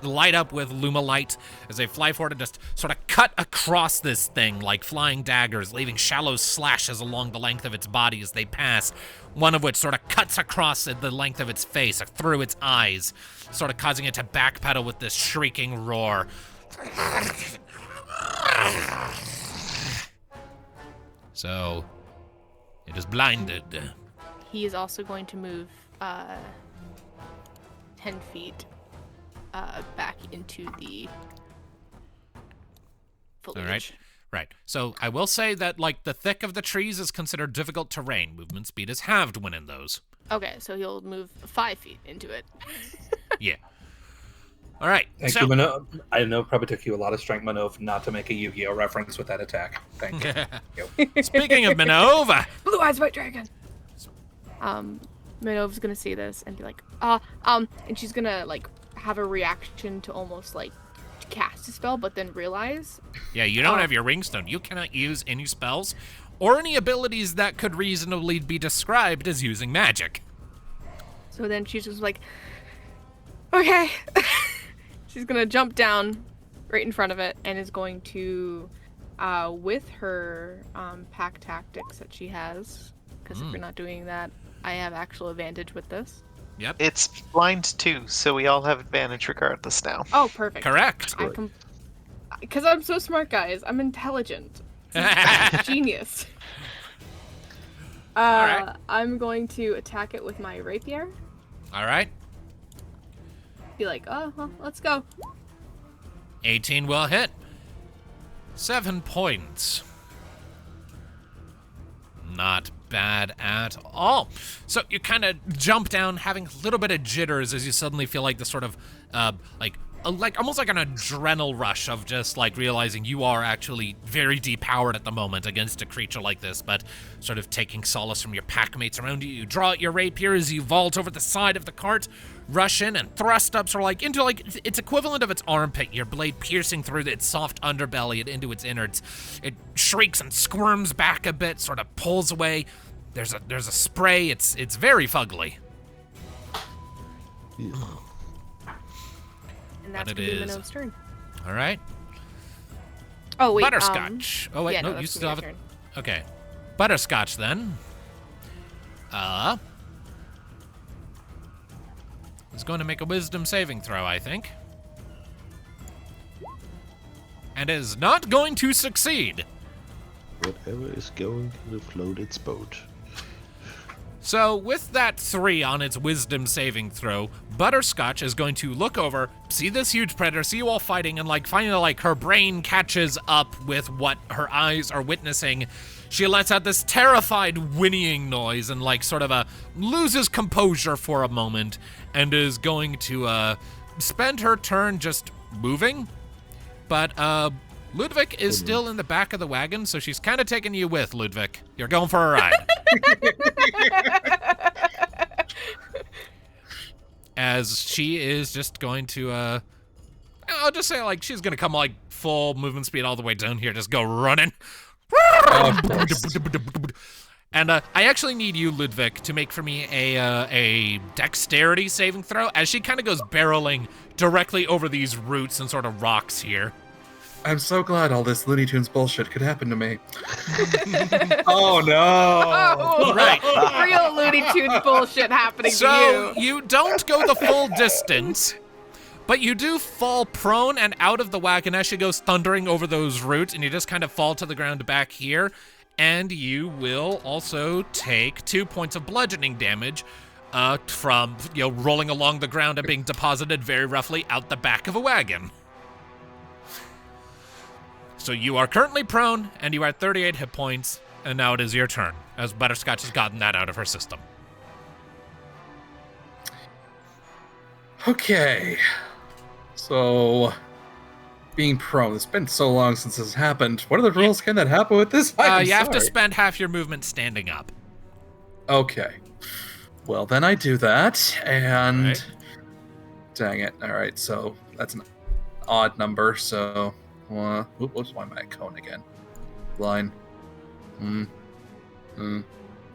light up with Lumalight as they fly forward and just sort of cut across this thing like flying daggers, leaving shallow slashes along the length of its body as they pass, one of which sort of cuts across the length of its face, through its eyes, sort of causing it to backpedal with this shrieking roar. So, it is blinded. He is also going to move 10 feet back into the foliage. Right. So I will say that, like, the thick of the trees is considered difficult terrain. Movement speed is halved when in those. Okay, so he'll move 5 feet into it. Yeah. All right. Thank you, Minnove. I know it probably took you a lot of strength, Minnove, not to make a Yu-Gi-Oh reference with that attack. Thank you. Speaking of Minnove. Blue Eyes White Dragon! Minnove's gonna see this and be like, and she's gonna, like, have a reaction to almost, like, cast a spell, but then realize... Yeah, you don't have your ringstone. You cannot use any spells or any abilities that could reasonably be described as using magic. So then she's just like, okay. She's gonna jump down right in front of it and is going to, with her pack tactics that she has, because if you're not doing that, I have actual advantage with this. Yep. It's blind too, so we all have advantage regardless now. Oh, perfect. Correct. Because I'm so smart, guys. I'm intelligent. Genius. right. I'm going to attack it with my rapier. All right. Be like, oh, well, let's go. 18 will hit. 7 points. Not bad at all. So you kind of jump down, having a little bit of jitters as you suddenly feel like the sort of, almost like an adrenal rush of just like realizing you are actually very depowered at the moment against a creature like this, but sort of taking solace from your packmates around you. You draw out your rapier as you vault over the side of the cart, rush in and thrust up sort of like into like its equivalent of its armpit, your blade piercing through its soft underbelly and into its innards. It shrieks and squirms back a bit, sort of pulls away. There's a spray. It's very fugly. Yeah. And that's But going it to be is. Minnove's turn. All right. Oh, wait. Butterscotch. Oh wait, yeah, no, that's you gonna still be have my it. turn. Okay. Butterscotch then. Is going to make a wisdom saving throw, I think. And is not going to succeed. Whatever is going to float its boat. So with that 3 on its wisdom saving throw, Butterscotch is going to look over, see this huge predator, see you all fighting, and like finally like her brain catches up with what her eyes are witnessing. She lets out this terrified whinnying noise and like sort of loses composure for a moment and is going to spend her turn just moving. But Ludviek is still in the back of the wagon, so she's kind of taking you with, Ludviek. You're going for a ride. As she is just going to, I'll just say, like, she's going to come, like, full movement speed all the way down here, just go running. And I actually need you, Ludviek, to make for me a dexterity saving throw, as she kind of goes barreling directly over these roots and sort of rocks here. I'm so glad all this Looney Tunes bullshit could happen to me. Oh no! Oh, Right. Real Looney Tunes bullshit happening So to you. you don't go the full distance, but you do fall prone and out of the wagon as she goes thundering over those roots, and you just kind of fall to the ground back here. And you will also take 2 points of bludgeoning damage from rolling along the ground and being deposited very roughly out the back of a wagon. So you are currently prone, and you are at 38 hit points, and now it is your turn, as Butterscotch has gotten that out of her system. Okay. So, being prone, it's been so long since this happened. What are the rules? Can that happen with this? You have to spend half your movement standing up. Okay. Well, then I do that, and... Right. Dang it. Alright, so that's an odd number, so... What's why am I cone again? Line.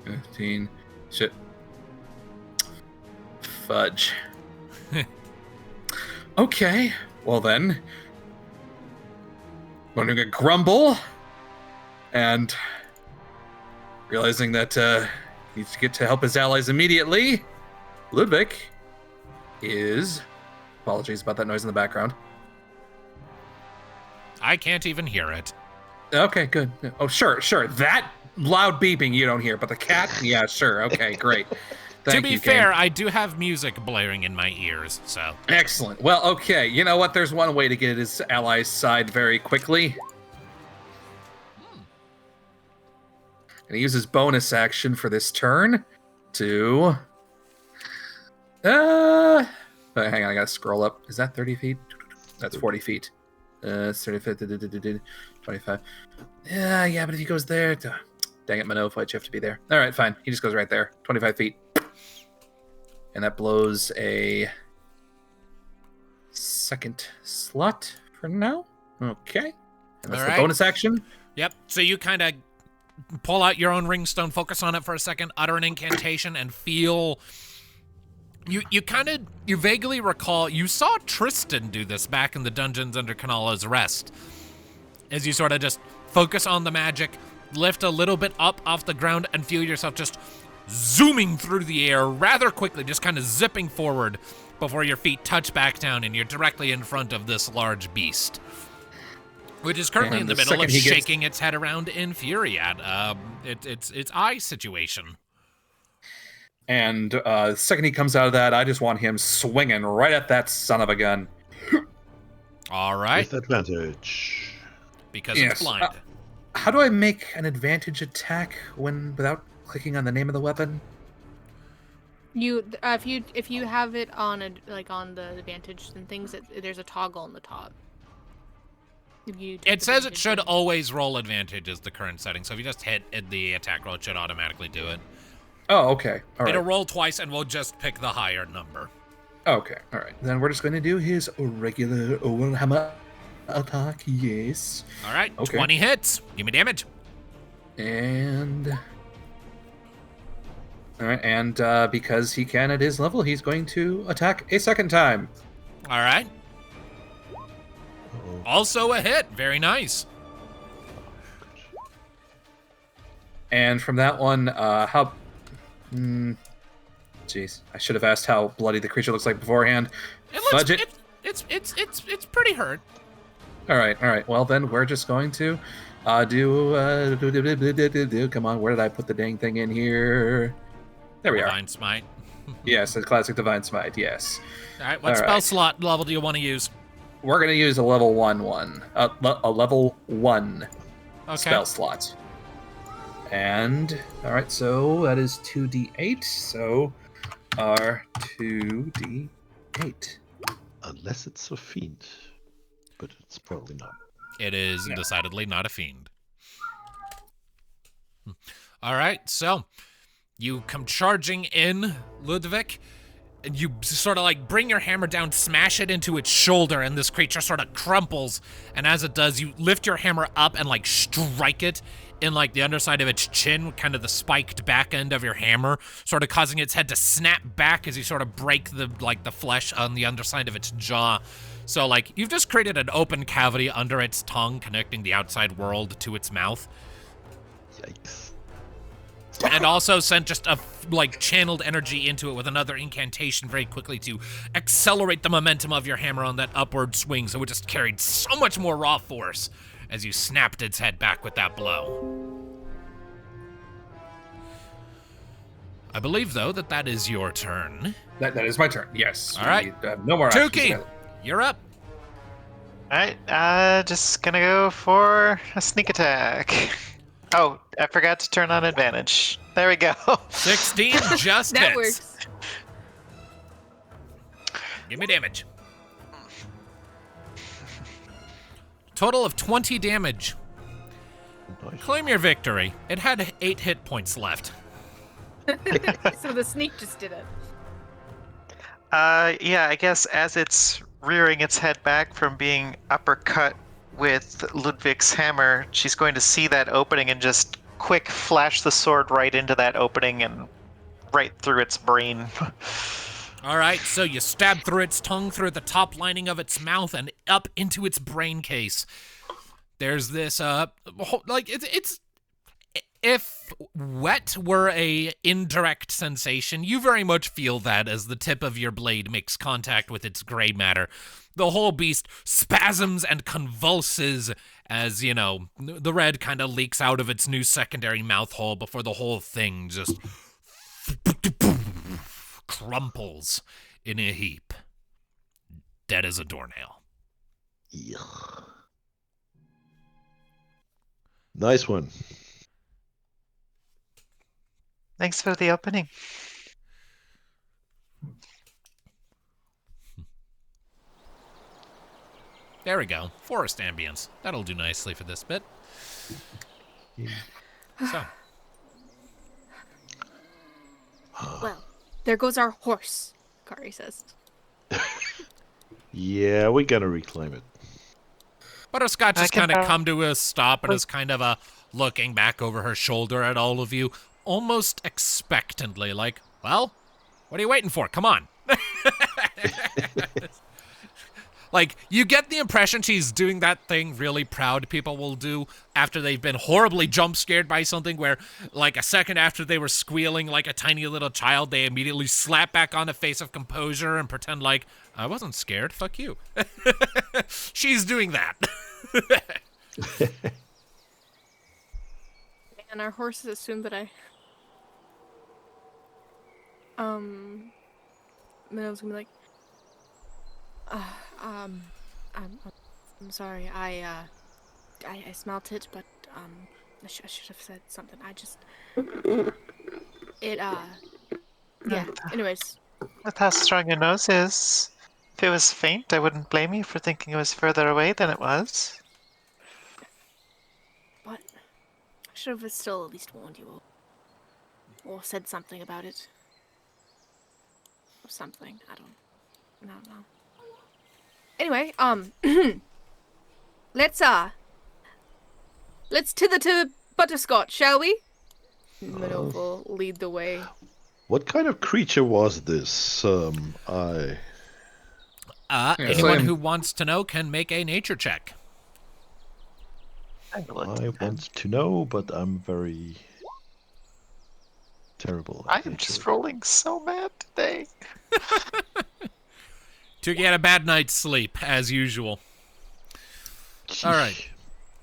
15. Shit. Fudge. Okay. Well then. I'm going to grumble. And realizing that he needs to get to help his allies immediately. Ludviek is... Apologies about that noise in the background. I can't even hear it. Okay, good. Oh, sure. That loud beeping you don't hear, but the cat? Yeah, sure. Okay, great. Thank To be you, fair, game. I do have music blaring in my ears, so... Excellent. Well, okay. You know what? There's one way to get his allies' side very quickly. And he uses bonus action for this turn to... hang on, I gotta scroll up. Is that 30 feet? That's 40 feet. 35, 25. Yeah, but if he goes there... Dang it, Minnove, why'd you have to be there? All right, fine. He just goes right there. 25 feet. And that blows a second slot for now. Okay. And that's All the right. bonus action. Yep, so you kind of pull out your own ringstone, focus on it for a second, utter an incantation, and feel... You vaguely recall, you saw Tristan do this back in the dungeons under Kanala's Rest. As you sort of just focus on the magic, lift a little bit up off the ground, and feel yourself just zooming through the air rather quickly, just kind of zipping forward before your feet touch back down and you're directly in front of this large beast, which is currently in the middle of shaking its head around in fury at its eye situation. And the second he comes out of that, I just want him swinging right at that son of a gun. All right. With advantage. Because it's blind. How do I make an advantage attack without clicking on the name of the weapon? You if you have it on on the advantage and things, there's a toggle on the top. It says it should always roll advantage is the current setting, so if you just hit the attack roll, it should automatically do it. Oh, okay. All right. It'll roll twice, and we'll just pick the higher number. Okay, all right. Then we're just going to do his regular Warhammer attack, yes. All right, Okay. 20 hits. Give me damage. And... All right, and because he can at his level, he's going to attack a second time. All right. Uh-oh. Also a hit. Very nice. And from that one, how... Jeez, I should have asked how bloody the creature looks like beforehand. Fudge it. It's pretty hurt. All right. Well, then we're just going to do. Come on, where did I put the dang thing in here? There we are. Divine Smite. Yes, a classic Divine Smite. Yes. All right, what spell slot level do you want to use? We're gonna use a level 1 a level 1 Okay. spell slot. And all right, so that is 2d8. So our 2d8. Unless it's a fiend. But it's probably not. It is No. decidedly not a fiend. All right, so you come charging in, Ludviek, and you sort of like bring your hammer down, smash it into its shoulder, and this creature sort of crumples. And as it does, you lift your hammer up and like strike it in like the underside of its chin, kind of the spiked back end of your hammer, sort of causing its head to snap back as you sort of break the flesh on the underside of its jaw, So, like, you've just created an open cavity under its tongue, connecting the outside world to its mouth. Yikes. And also sent just a, like, channeled energy into it with another incantation very quickly to accelerate the momentum of your hammer on that upward swing, so it just carried so much more raw force as you snapped its head back with that blow. I believe, though, that is your turn. That is my turn. Yes. All right. No more actions. Tuki, you're up. Alright, just gonna go for a sneak attack. Oh, I forgot to turn on advantage. There we go. 16 just That hits. works. Give me damage. Total of 20 damage. Nice. Claim your victory. It had 8 hit points left. So the sneak just did it. Yeah, I guess as it's rearing its head back from being uppercut with Ludviek's hammer, she's going to see that opening and just quick flash the sword right into that opening and right through its brain. All right, so you stab through its tongue, through the top lining of its mouth, and up into its brain case. There's this, like, it's if wet were a indirect sensation, you very much feel that as the tip of your blade makes contact with its gray matter. The whole beast spasms and convulses as, you know, the red kind of leaks out of its new secondary mouth hole before the whole thing just crumples in a heap. Dead as a doornail. Yuck. Nice one. Thanks for the opening. There we go. Forest ambience. That'll do nicely for this bit. So. Well, there goes our horse, Kari says. Yeah, we gotta reclaim it. Butterscotch I has can kind of follow. come to a stop and is kind of looking back over her shoulder at all of you, almost expectantly, like, well, what are you waiting for? Come on. Like, you get the impression she's doing that thing really proud people will do after they've been horribly jump scared by something where, like, a second after they were squealing like a tiny little child, they immediately slap back on a face of composure and pretend like, I wasn't scared, fuck you. She's doing that. And our horses assume that Minnove's gonna be like, I'm sorry, I smelt it, but, I should have said something, yeah, anyways. With how strong your nose is, if it was faint, I wouldn't blame you for thinking it was further away than it was. But I should have still at least warned you or said something about it. Or something. I don't know. Anyway, let's tither to Butterscotch, shall we? Minnove will lead the way. What kind of creature was this? Anyone who wants to know can make a nature check. I want to know, but I'm very terrible. I am just rolling so mad today. To get a bad night's sleep, as usual. All right.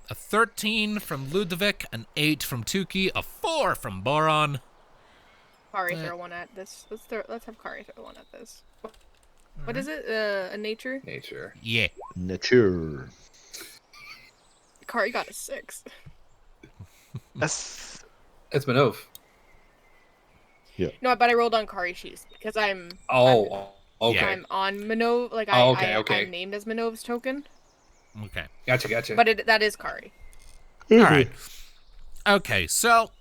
A 13 from Ludviek, an 8 from Tuki, a 4 from Boron. Kari throw one at this. Let's have Kari throw one at this. What is it? A nature? Nature. Yeah. Nature. Kari got a 6. That's It's Minnove. No, but I rolled on Kari sheets because I'm Okay. I'm on Minnove. Like okay. I'm named as Minnove's token. Okay. Gotcha. But that is Kari. All right. Okay, so...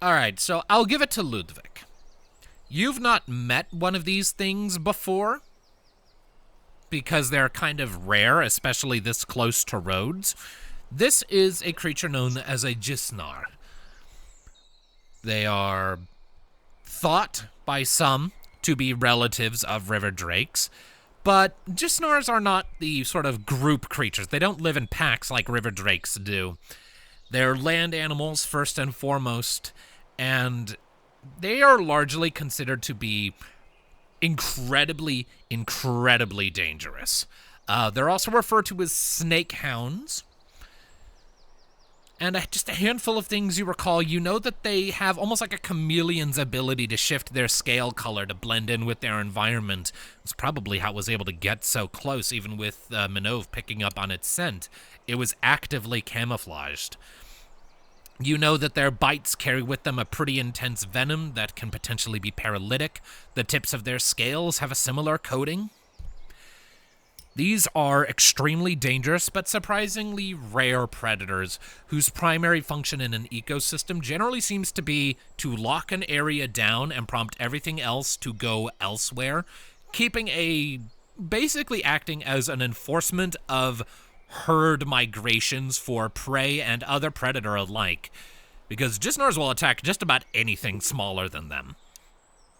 All right, so I'll give it to Ludviek. You've not met one of these things before, because they're kind of rare, especially this close to roads. This is a creature known as a Jisnar. They are thought by some to be relatives of river drakes. But Jisnars are not the sort of group creatures. They don't live in packs like river drakes do. They're land animals first and foremost, and they are largely considered to be incredibly, incredibly dangerous. They're also referred to as snake hounds. And just a handful of things you recall. You know that they have almost like a chameleon's ability to shift their scale color to blend in with their environment. It's probably how it was able to get so close, even with Minnove picking up on its scent. It was actively camouflaged. You know that their bites carry with them a pretty intense venom that can potentially be paralytic. The tips of their scales have a similar coating. These are extremely dangerous but surprisingly rare predators whose primary function in an ecosystem generally seems to be to lock an area down and prompt everything else to go elsewhere, basically acting as an enforcement of herd migrations for prey and other predator alike, because Jisnars will attack just about anything smaller than them,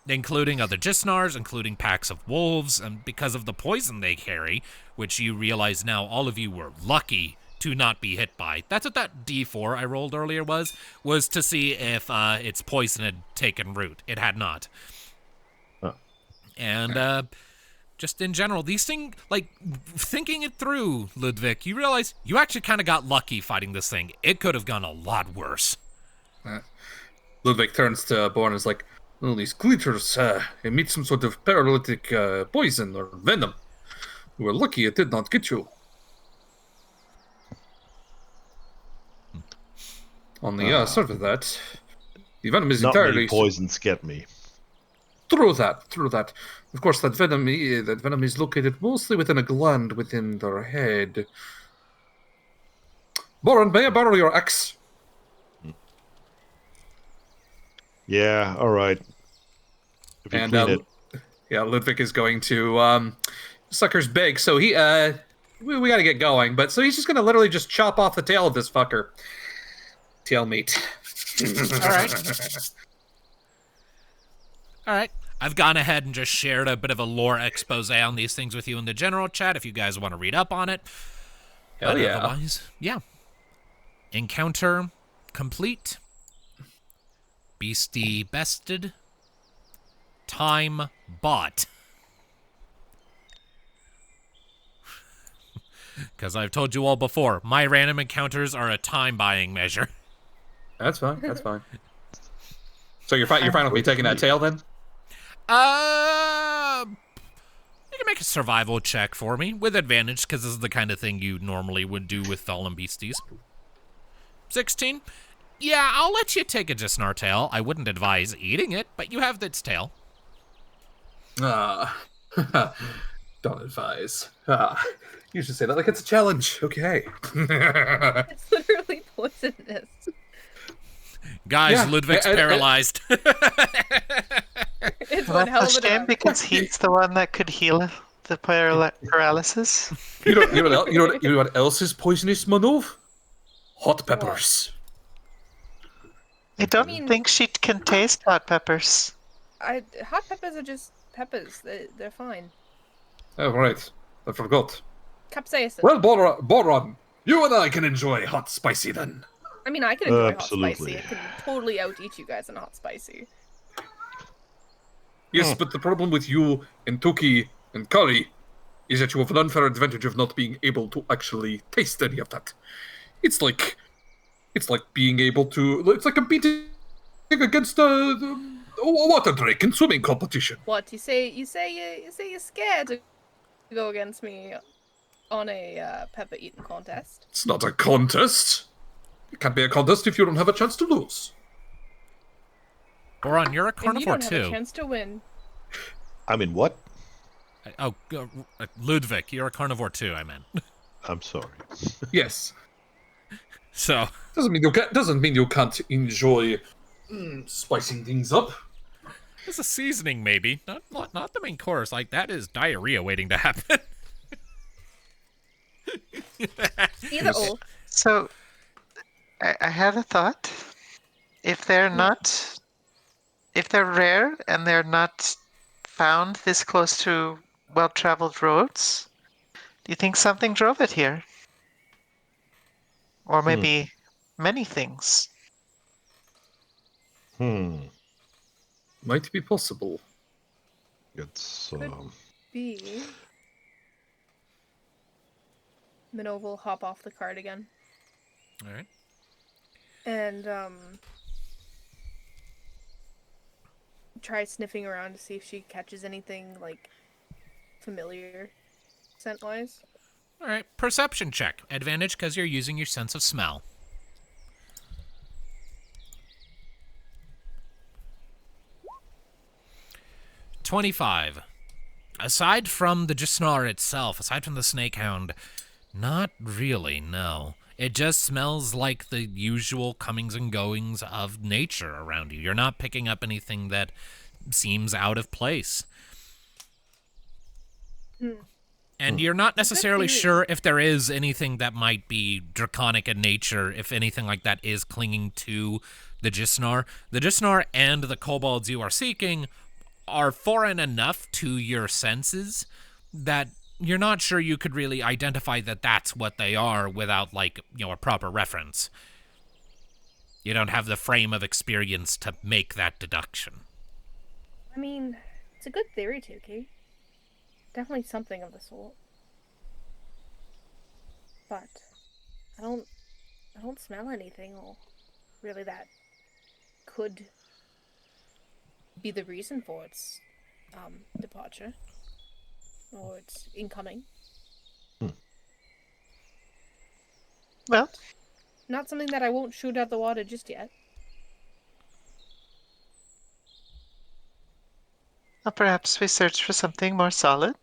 including other Jisnars, including packs of wolves, and because of the poison they carry, which you realize now all of you were lucky to not be hit by. That's what that D4 I rolled earlier was to see if its poison had taken root. It had not. Oh. And just in general, these things, like, thinking it through, Ludviek, you realize you actually kind of got lucky fighting this thing. It could have gone a lot worse. Ludviek turns to Boron and is like, well, these creatures emit some sort of paralytic poison or venom. You were lucky it did not get you. On the surface of that, the venom is Not entirely... many poisons get me. True that. Of course, that venom is located mostly within a gland within their head. Boron, may I borrow your axe? Yeah, all right. If you And clean it. yeah, Ludviek is going to sucker's big, so he we got to get going. But so he's just gonna literally just chop off the tail of this fucker. Tail meat. All right. I've gone ahead and just shared a bit of a lore expose on these things with you in the general chat if you guys want to read up on it. Hell yeah. Otherwise, yeah. Encounter complete. Beastie bested. Time bought. Because I've told you all before, my random encounters are a time buying measure. That's fine. So you're fine with me taking that tail then? You can make a survival check for me with advantage, because this is the kind of thing you normally would do with fallen beasties. 16? Yeah, I'll let you take a Jisnar tail. I wouldn't advise eating it, but you have its tail. Don't advise. You should say that like it's a challenge. Okay. It's literally poisonous. Guys, Yeah, Ludvik's paralyzed. It's Well, one hell that's of a a shame dog. because he's the one that could heal the paralysis. You know what else is poisonous, Minnove? Hot peppers. I don't mean- think she can taste hot peppers. Hot peppers are just peppers. They're fine. Oh, right. I forgot. Capsaicin. Well, Boron, you and I can enjoy hot spicy then. I mean, I can enjoy Absolutely. hot spicy. I can totally out-eat you guys in hot spicy. Yes, but the problem with you and Tuki and Kari is that you have an unfair advantage of not being able to actually taste any of that. It's like being able to. It's like competing against a water drake in swimming competition. What you say? You say you're scared to go against me on a pepper eating contest. It's not a contest. It can't be a contest if you don't have a chance to lose. Boron, you're a And you carnivore don't have a too. chance to win. I mean, what? Oh, Ludviek, you're a carnivore too, I meant. I'm sorry. Yes. So, Doesn't mean you can't enjoy spicing things up. it's a seasoning maybe, not the main course. Like, that is diarrhea waiting to happen. Either or. So, I had a thought. If they're rare and they're not found this close to well-traveled roads? Do you think something drove it here? Or maybe many things? Might be possible. It's B. Minnove will hop off the cart again. All right. And try sniffing around to see if she catches anything like familiar scent-wise. All right. Perception check. Advantage because you're using your sense of smell. 25. Aside from the Gisnar itself, aside from the snake hound, not really, no. It just smells like the usual comings and goings of nature around you. You're not picking up anything that seems out of place. And you're not necessarily sure if there is anything that might be draconic in nature, if anything like that is clinging to the Gisnar. The Gisnar and the kobolds you are seeking are foreign enough to your senses that you're not sure you could really identify that that's what they are without, like, you know, a proper reference. You don't have the frame of experience to make that deduction. I mean, it's a good theory, Tuki. Definitely something of the sort. But I don't smell anything or really that could be the reason for its departure or its incoming. Well, not something that I won't shoot out the water just yet. Well, perhaps we search for something more solid.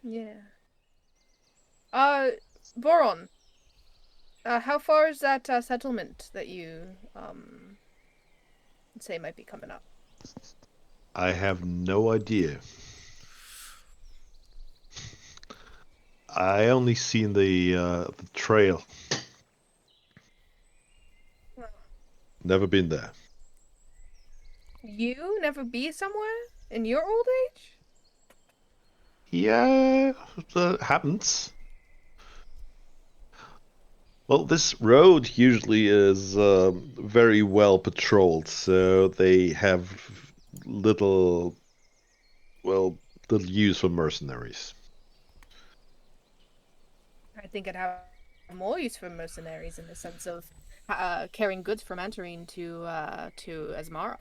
Yeah. Boron. How far is that settlement that you say might be coming up? I have no idea. I only seen the trail. Never been there. You never be somewhere in your old age? Yeah, that happens. Well, this road usually is very well patrolled, so they have little use for mercenaries. I think it'd have more use for mercenaries in the sense of carrying goods from Antarine to Asmara.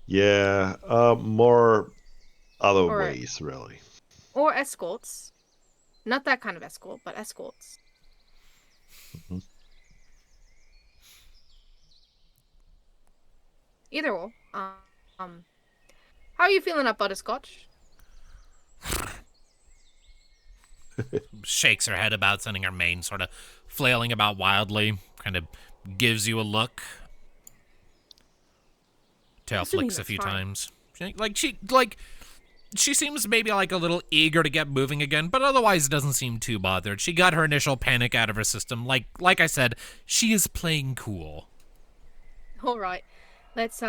Yeah, more other ways, really. Or escorts. Not that kind of escort, but escorts. Mm-hmm. Either or. How are you feeling up, Butterscotch? Shakes her head about, sending her mane sort of flailing about wildly. Kind of gives you a look. Tail flicks a few times. She seems maybe like a little eager to get moving again, but otherwise doesn't seem too bothered. She got her initial panic out of her system. Like I said, she is playing cool. All right, let's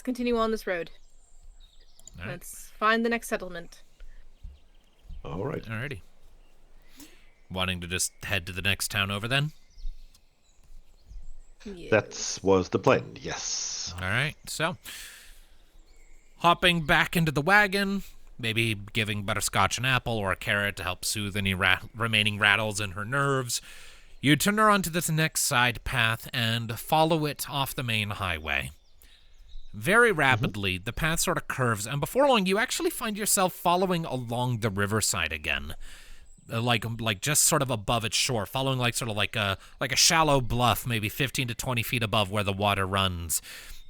continue on this road. All right. Let's find the next settlement. All right. Alrighty. Wanting to just head to the next town over then? Yes. That was the plan, yes. All right, so hopping back into the wagon, maybe giving Butterscotch an apple or a carrot to help soothe any remaining rattles in her nerves, you turn her onto this next side path and follow it off the main highway. Very rapidly, the path sort of curves, and before long, you actually find yourself following along the riverside again. Like just sort of above its shore, following like a shallow bluff, maybe 15 to 20 feet above where the water runs.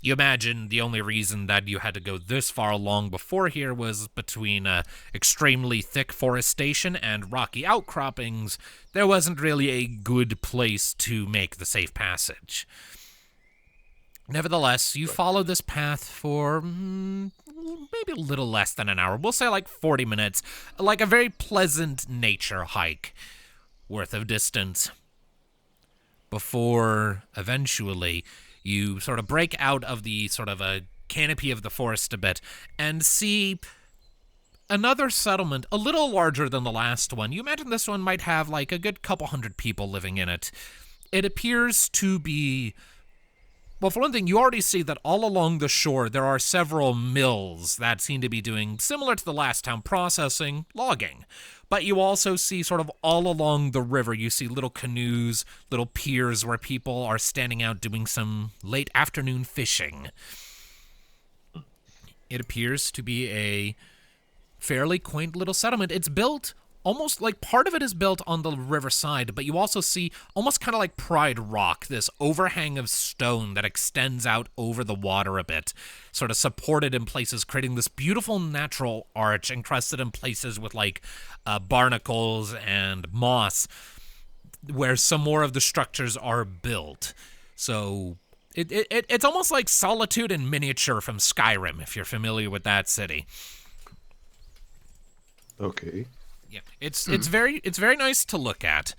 You imagine the only reason that you had to go this far along before here was between extremely thick forestation and rocky outcroppings. There wasn't really a good place to make the safe passage. Nevertheless, you follow this path for maybe a little less than an hour. We'll say like 40 minutes, like a very pleasant nature hike worth of distance, before eventually you sort of break out of the sort of a canopy of the forest a bit and see another settlement a little larger than the last one. You imagine this one might have like a good couple hundred people living in it. It appears to be... Well, for one thing, you already see that all along the shore there are several mills that seem to be doing, similar to the last town, processing, logging. But you also see sort of all along the river, you see little canoes, little piers where people are standing out doing some late afternoon fishing. It appears to be a fairly quaint little settlement. It's built almost like part of it is built on the riverside, but you also see almost kind of like Pride Rock, this overhang of stone that extends out over the water a bit, sort of supported in places, creating this beautiful natural arch encrusted in places with like barnacles and moss, where some more of the structures are built. So it's almost like Solitude in miniature from Skyrim, if you're familiar with that city. Okay. Yeah, it's very nice to look at.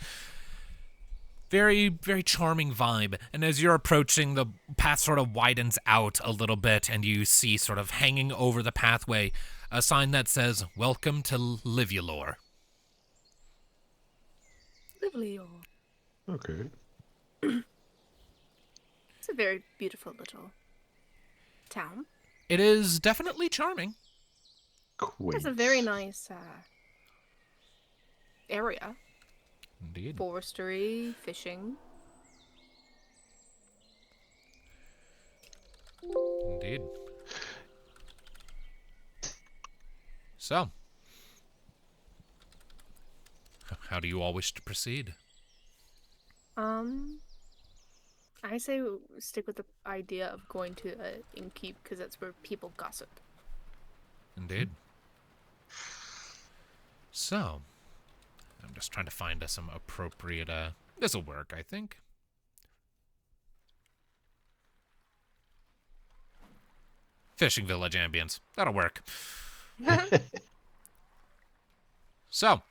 Very, very charming vibe. And as you're approaching, the path sort of widens out a little bit, and you see sort of hanging over the pathway a sign that says, "Welcome to Livulor." Livulor. Okay. It's a very beautiful little town. It is definitely charming. Quaint. It's a very nice area. Indeed. Forestry, fishing. Indeed. So, how do you all wish to proceed? I say stick with the idea of going to an innkeep because that's where people gossip. Indeed. So, I'm just trying to find some appropriate, this'll work, I think. Fishing village ambience. That'll work. So,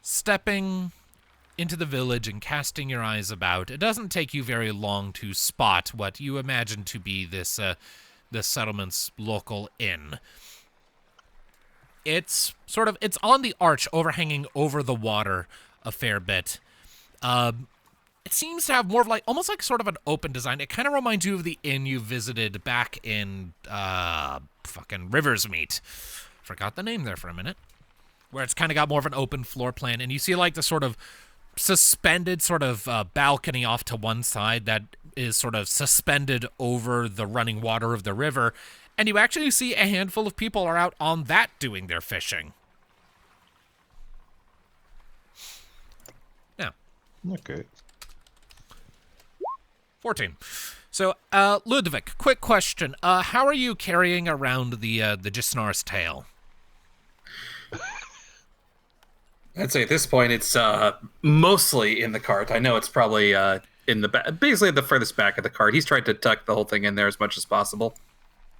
stepping into the village and casting your eyes about, it doesn't take you very long to spot what you imagine to be this settlement's local inn. It's on the arch overhanging over the water a fair bit. It seems to have more of like, almost like sort of an open design. It kind of reminds you of the inn you visited back in, fucking Riversmeet. Forgot the name there for a minute. Where it's kind of got more of an open floor plan, and you see like the sort of suspended sort of balcony off to one side that is sort of suspended over the running water of the river, and you actually see a handful of people are out on that doing their fishing. Now. Okay. 14. So, Ludviek, quick question. How are you carrying around the Jisnar's tail? I'd say at this point it's mostly in the cart. I know it's probably in the back, basically at the furthest back of the cart. He's tried to tuck the whole thing in there as much as possible.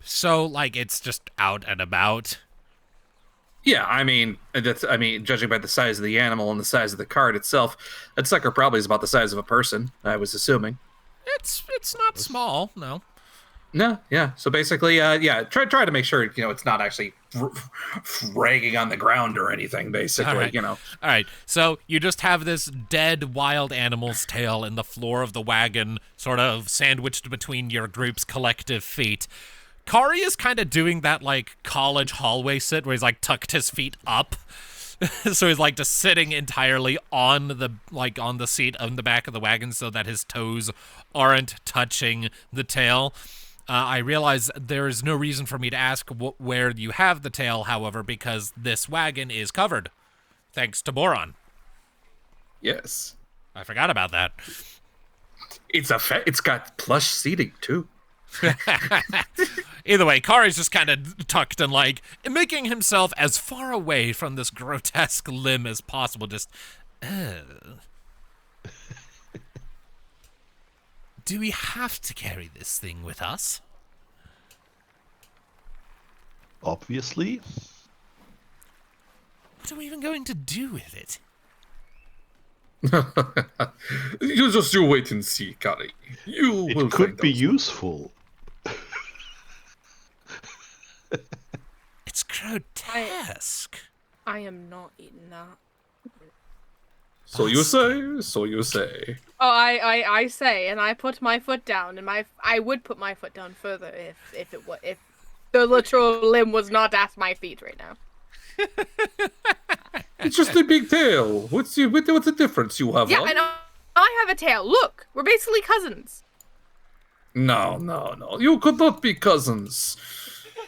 So, like, it's just out and about? Yeah, I mean, judging by the size of the animal and the size of the cart itself, that sucker probably is about the size of a person, I was assuming. It's not small, no. No, yeah. So basically, try to make sure, it's not actually dragging on the ground or anything, basically, All right, so you just have this dead wild animal's tail in the floor of the wagon, sort of sandwiched between your group's collective feet. Kari is kind of doing that, like, college hallway sit where he's, like, tucked his feet up. So he's, like, just sitting entirely on the seat on the back of the wagon so that his toes aren't touching the tail. I realize there is no reason for me to ask where you have the tail, however, because this wagon is covered, thanks to Boron. Yes. I forgot about that. It's got plush seating, too. Either way, Kari's just kind of tucked and, like, making himself as far away from this grotesque limb as possible, just... Do we have to carry this thing with us? Obviously. What are we even going to do with it? You wait and see, Kari. You will It could find be out. useful. It's grotesque. I am not eating that. So you say, so you say. Oh, I say, and I put my foot down, and I would put my foot down further if the literal limb was not at my feet right now. It's just a big tail. What's the difference you have? Yeah, on? and I have a tail. Look, we're basically cousins. No. You could not be cousins.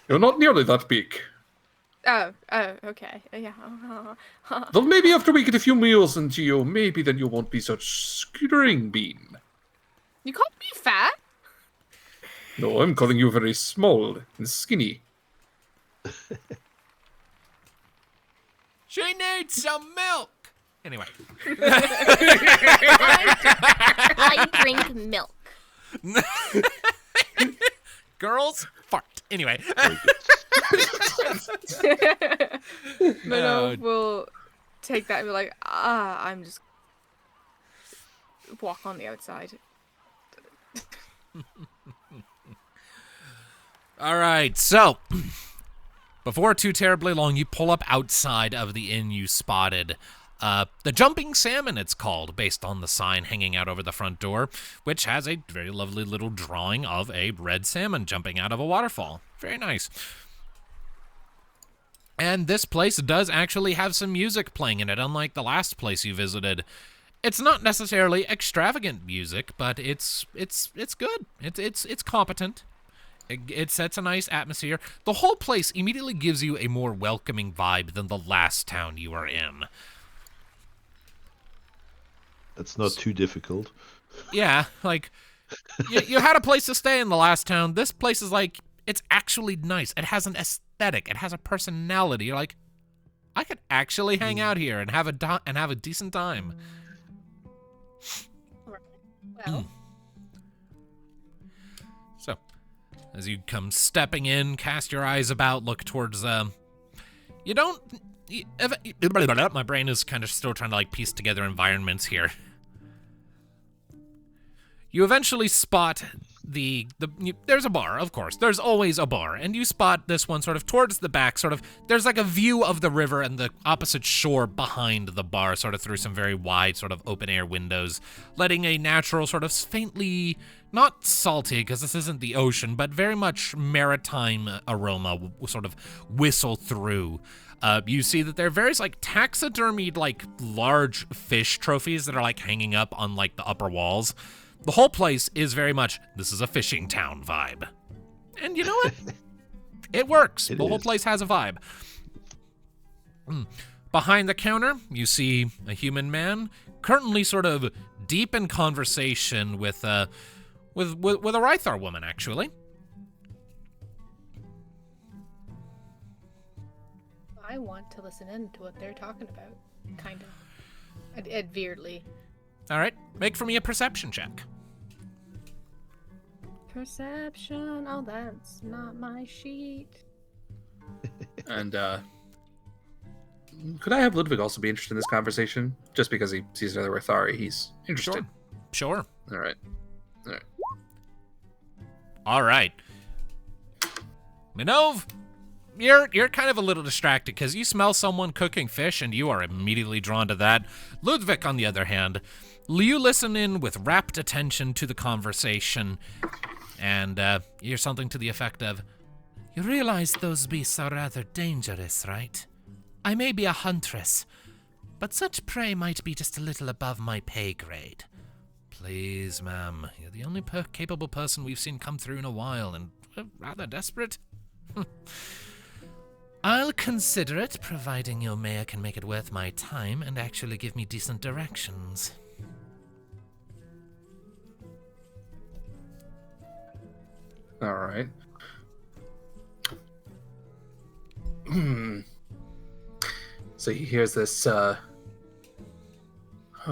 You're not nearly that big. Oh, okay. Yeah. Though maybe after we get a few meals into you, maybe then you won't be such string bean. You called me fat? No, I'm calling you very small and skinny. She needs some milk. Anyway. I drink milk. Girls fart. Anyway. Minnove will take that and be like, I'm just walk on the outside. All right, so before too terribly long, you pull up outside of the inn you spotted. The Jumping Salmon, it's called, based on the sign hanging out over the front door, which has a very lovely little drawing of a red salmon jumping out of a waterfall. Very nice. And this place does actually have some music playing in it, unlike the last place you visited. It's not necessarily extravagant music, but it's good. It's competent. It sets a nice atmosphere. The whole place immediately gives you a more welcoming vibe than the last town you were in. That's not too difficult. Yeah, like, you had a place to stay in the last town. This place is like, it's actually nice. It has an aesthetic. It has a personality. You're like, I could actually hang out here and have a decent time. Well, So, as you come stepping in, cast your eyes about, look towards, you don't... My brain is kind of still trying to, like, piece together environments here. You eventually spot there's a bar, of course. There's always a bar. And you spot this one sort of towards the back, sort of, there's like a view of the river and the opposite shore behind the bar, sort of through some very wide sort of open air windows, letting a natural sort of faintly, not salty, because this isn't the ocean, but very much maritime aroma sort of whistle through. You see that there are various, like, taxidermied, like, large fish trophies that are, like, hanging up on, like, the upper walls. The whole place is very much, this is a fishing town vibe. And you know what? It works. The whole place has a vibe. Behind the counter, you see a human man, currently sort of deep in conversation with a Rythar woman, actually. I want to listen in to what they're talking about, kind of. Weirdly. All right, make for me a perception check. Perception. Oh, that's not my sheet. And could I have Ludviek also be interested in this conversation? Just because he sees another Rithari, he's interested. Sure. All right. All right. Minnove, you're kind of a little distracted because you smell someone cooking fish and you are immediately drawn to that. Ludviek, on the other hand, you listen in with rapt attention to the conversation, and you hear something to the effect of, "You realize those beasts are rather dangerous, right? I may be a huntress, but such prey might be just a little above my pay grade. Please, ma'am, you're the only capable person we've seen come through in a while, and rather desperate. I'll consider it, providing your mayor can make it worth my time and actually give me decent directions." All right. So he hears this. Oh,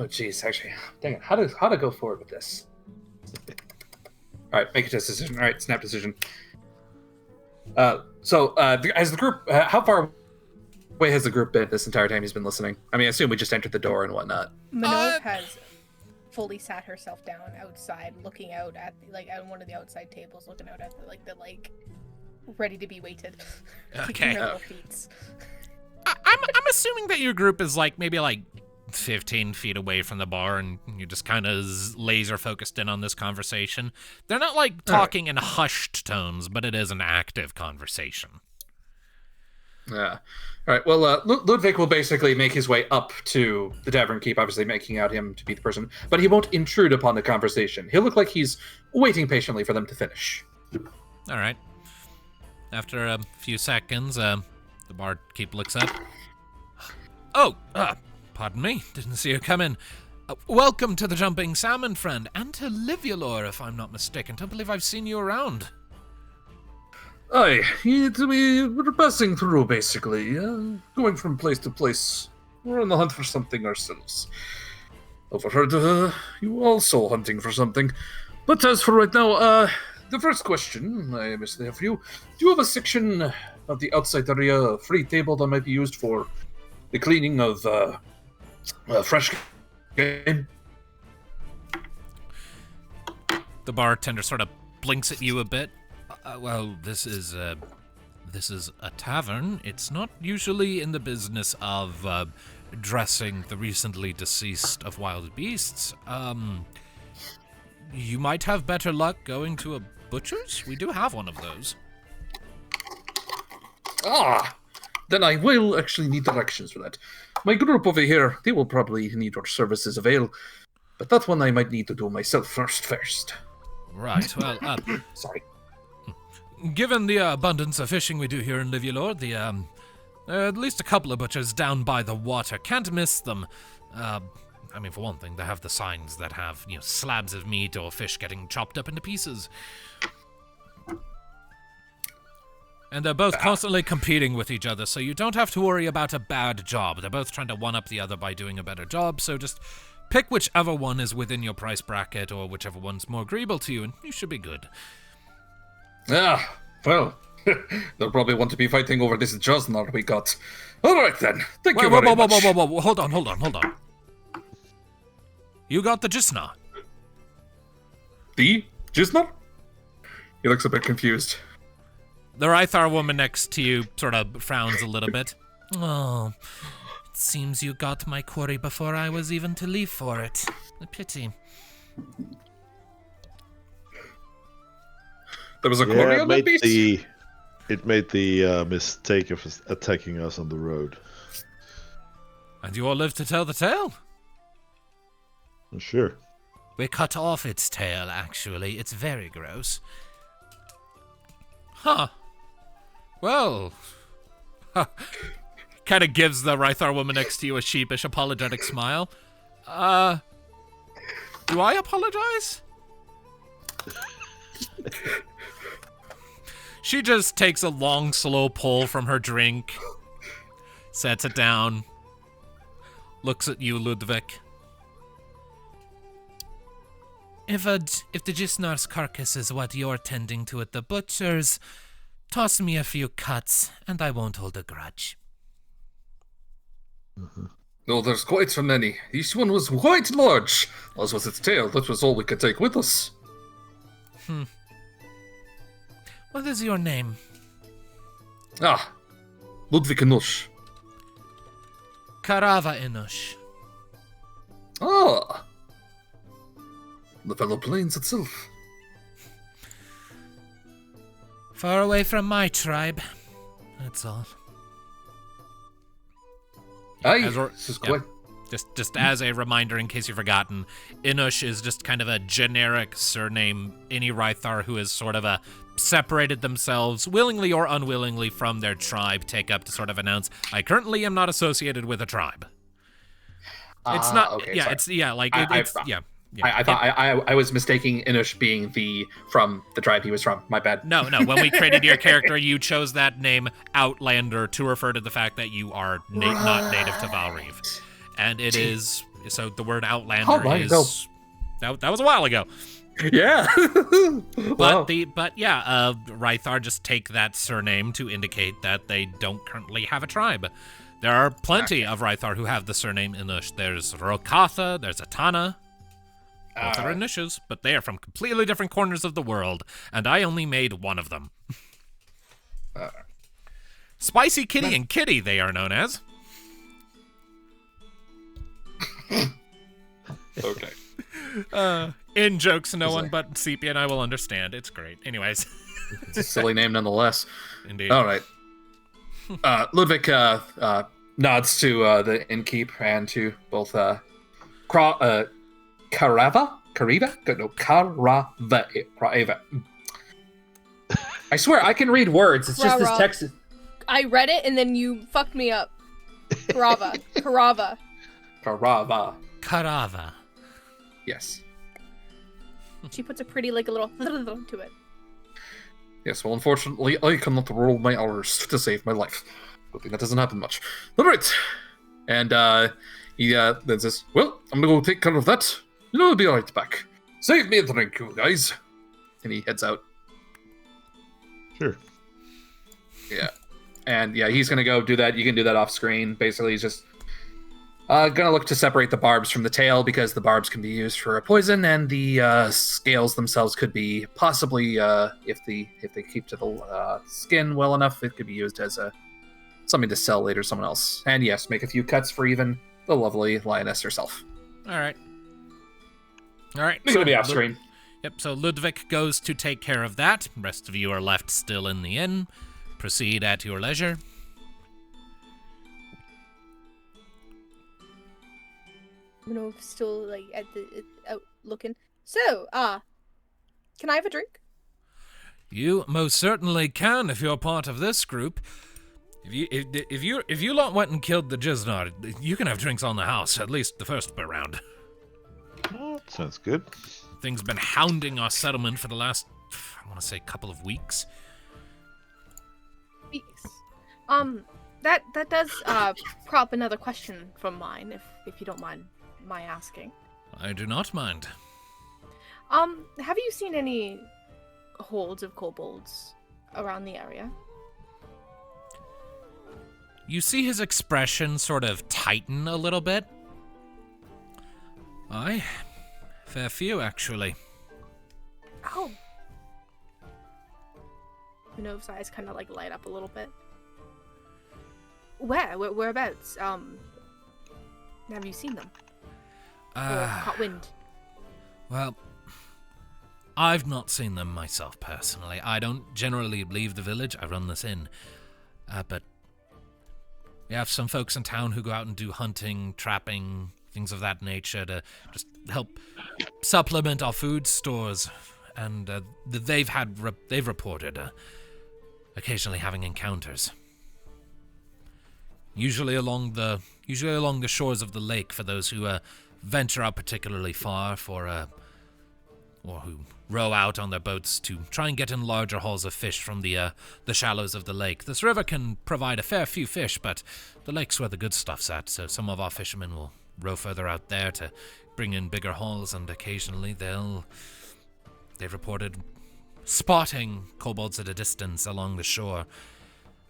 geez. Actually, dang it. How to go forward with this? All right, make a decision. All right, snap decision. So as the group, how far way has the group been this entire time he's been listening? I mean, I assume we just entered the door and whatnot. Minnove has fully sat herself down outside, looking out at on one of the outside tables, looking out at the ready to be weighted. Okay. Her little feet. I'm assuming that your group is maybe 15 feet away from the bar, and you're just kind of laser focused in on this conversation. They're not talking in hushed tones, but it is an active conversation. Yeah. All right. Well, Ludviek will basically make his way up to the tavern keep, obviously making out him to be the person, but he won't intrude upon the conversation. He'll look like he's waiting patiently for them to finish. All right. After a few seconds, the barkeep looks up. Oh, pardon me. Didn't see you come in. Welcome to the Jumping Salmon, friend, and to Livulor, if I'm not mistaken. Don't believe I've seen you around. Aye, we're passing through, basically, going from place to place. We're on the hunt for something ourselves. Overheard you also hunting for something. But as for right now, the first question I must have for you, do you have a section of the outside area, a free table that might be used for the cleaning of fresh game? The bartender sort of blinks at you a bit. Well, this is a tavern. It's not usually in the business of dressing the recently deceased of wild beasts. You might have better luck going to a butcher's. We do have one of those. Then I will actually need directions for that. My group over here, they will probably need your services avail, but that one I might need to do myself first. Right, well, Sorry. Given the abundance of fishing we do here in Livulor, at least a couple of butchers down by the water. Can't miss them. I mean, for one thing, they have the signs that have, slabs of meat or fish getting chopped up into pieces. And they're both constantly competing with each other, so you don't have to worry about a bad job. They're both trying to one-up the other by doing a better job, so just pick whichever one is within your price bracket or whichever one's more agreeable to you, and you should be good. Well, they'll probably want to be fighting over this Josnar we got. All right, then. Thank you very much. Whoa. Hold on. You got the Jisna. The Jisnar? He looks a bit confused. The Rythar woman next to you sort of frowns a little bit. Oh, it seems you got my quarry before I was even to leave for it. A pity. There was a quarry on that beach? It made the mistake of attacking us on the road. And you all live to tell the tale? Sure. We cut off its tail, actually. It's very gross. Huh. Well. Kind of gives the Rythar woman next to you a sheepish, apologetic smile. Do I apologize? She just takes a long, slow pull from her drink, sets it down, looks at you, Ludviek. If the Jisnar's carcass is what you're tending to at the butcher's, toss me a few cuts, and I won't hold a grudge. No, there's quite so many. Each one was quite large, as was its tail. That was all we could take with us. What is your name? Ludviek Inush. Karava Inush. The fellow plains itself. Far away from my tribe. That's all. Just as a reminder, in case you've forgotten, Inush is just kind of a generic surname any Rythar who has sort of separated themselves, willingly or unwillingly, from their tribe take up to sort of announce, I currently am not associated with a tribe. It's not. Okay, yeah, sorry. it's yeah. Like it's yeah. Yeah. I thought I was mistaking Inush being from the tribe he was from. My bad. No. When we created your character, you chose that name Outlander to refer to the fact that you are not native to Valreeve, and it is so the word Outlander is that was a while ago. Yeah. But Rythar just take that surname to indicate that they don't currently have a tribe. There are plenty of Rythar who have the surname Inush. There's Rokatha, there's Atana. Both are Inushes, but they are from completely different corners of the world, and I only made one of them. Spicy Kitty and Kitty, they are known as. Okay. In jokes, no one but Sepia and I will understand. It's great. Anyways. It's a silly name nonetheless. Indeed. All right. Ludviek nods to the innkeep and to both Karava? Kariva? No, Karava. I swear, I can read words. It's just this text. I read it and then you fucked me up. Karava. Yes. She puts a pretty, like, a little to it. Yes, well, unfortunately, I cannot roll my hours to save my life. Good thing that doesn't happen much. All right. And he then says, well, I'm going to go take care of that. I'll be right back. Save me a drink, you guys. And he heads out. Sure. Yeah. And yeah, he's going to go do that. You can do that off screen. Basically, he's just going to look to separate the barbs from the tail because the barbs can be used for a poison, and the scales themselves could be possibly, if they keep to the skin well enough, it could be used as something to sell later to someone else. And yes, make a few cuts for even the lovely lioness herself. All right. It's going to be off screen. Yep, so Ludviek goes to take care of that. The rest of you are left still in the inn. Proceed at your leisure. Minnove still, like, out looking. So, can I have a drink? You most certainly can if you're part of this group. If you lot went and killed the Jiznard, you can have drinks on the house, at least the first round. Oh, sounds good. Things been hounding our settlement for the last, I want to say, couple of weeks. That does prop another question from mine, if you don't mind my asking. I do not mind. Have you seen any hordes of kobolds around the area? You see his expression sort of tighten a little bit. Aye, fair few, actually. Oh. Minnove's eyes kind of, like, light up a little bit. Whereabouts? Have you seen them? Or caught wind? Well, I've not seen them myself, personally. I don't generally leave the village. I run this inn. But we have some folks in town who go out and do hunting, trapping, things of that nature to just help supplement our food stores. And they've reported occasionally having encounters. Usually along the shores of the lake for those who venture out particularly far or who row out on their boats to try and get in larger hauls of fish from the shallows of the lake. This river can provide a fair few fish, but the lake's where the good stuff's at, so some of our fishermen will row further out there to bring in bigger hauls, and occasionally they've reported spotting kobolds at a distance along the shore.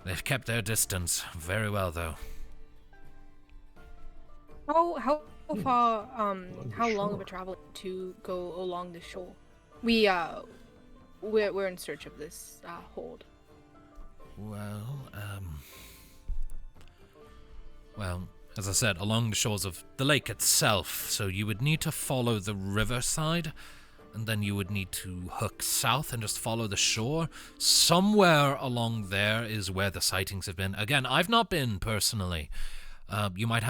They've kept their distance very well, though. How far, how long of a travel to go along the shore? We're in search of this horde. Well, as I said, along the shores of the lake itself, so you would need to follow the riverside, and then you would need to hook south and just follow the shore. Somewhere along there is where the sightings have been. Again, I've not been personally. You might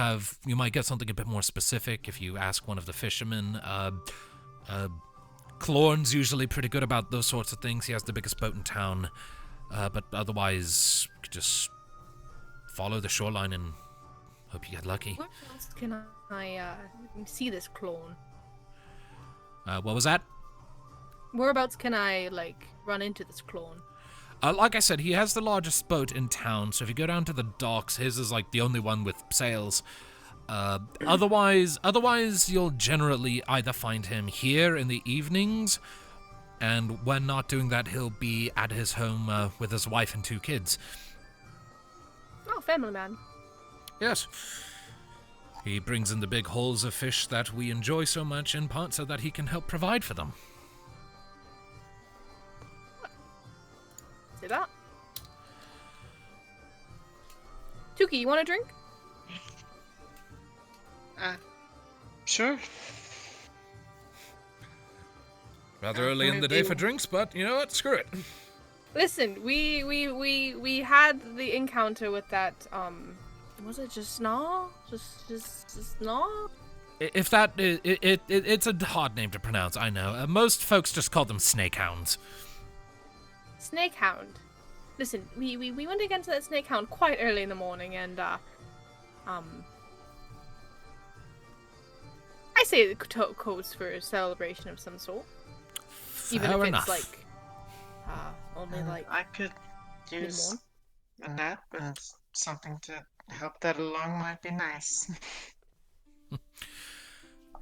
get something a bit more specific if you ask one of the fishermen. Clorn's usually pretty good about those sorts of things. He has the biggest boat in town. But otherwise, you could just follow the shoreline and hope you get lucky. Where else can I see this clone? What was that? Whereabouts can I, run into this clone? Like I said, he has the largest boat in town, so if you go down to the docks, his is, the only one with sails. Otherwise, you'll generally either find him here in the evenings, and when not doing that, he'll be at his home with his wife and 2 kids. Oh, family man. Yes. He brings in the big hulls of fish that we enjoy so much, in part so that he can help provide for them. Say that. Tuki, you want a drink? Sure. Rather early in the day for drinks, but you know what? Screw it. Listen, we had the encounter with that, was it just Snaw? Just Snaw? If that, it's a hard name to pronounce, I know. Most folks just call them snakehounds. Snakehound. Listen, we went against that snakehound quite early in the morning, and, I say it codes for a celebration of some sort. Even Fair if enough. it's like, only like I could use a nap, and something to help that along might be nice.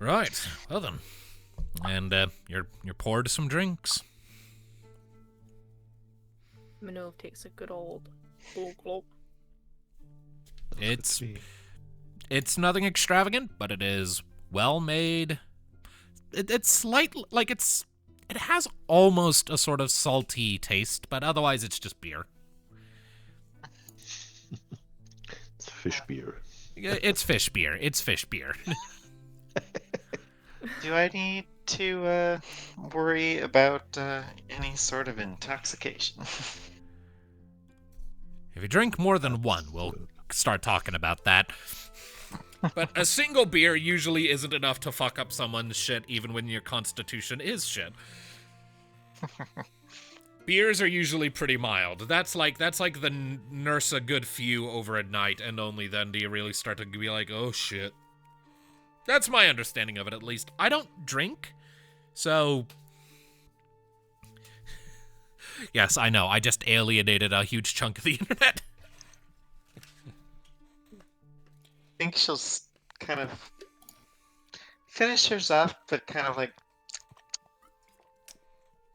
Right. Well then. And you're poured some drinks. Minnove takes a good old gulp. It's nothing extravagant, but it is well made. It's slight, like it has almost a sort of salty taste, but otherwise it's just beer. It's fish beer. It's fish beer. It's fish beer. Do I need to worry about any sort of intoxication? If you drink more than one, we'll start talking about that. But a single beer usually isn't enough to fuck up someone's shit, even when your constitution is shit. Beers are usually pretty mild. That's like the nurse a good few over a night, and only then do you really start to be like, oh shit. That's my understanding of it, at least. I don't drink, so... Yes, I know, I just alienated a huge chunk of the internet. I think she'll kind of finish hers off, but kind of like,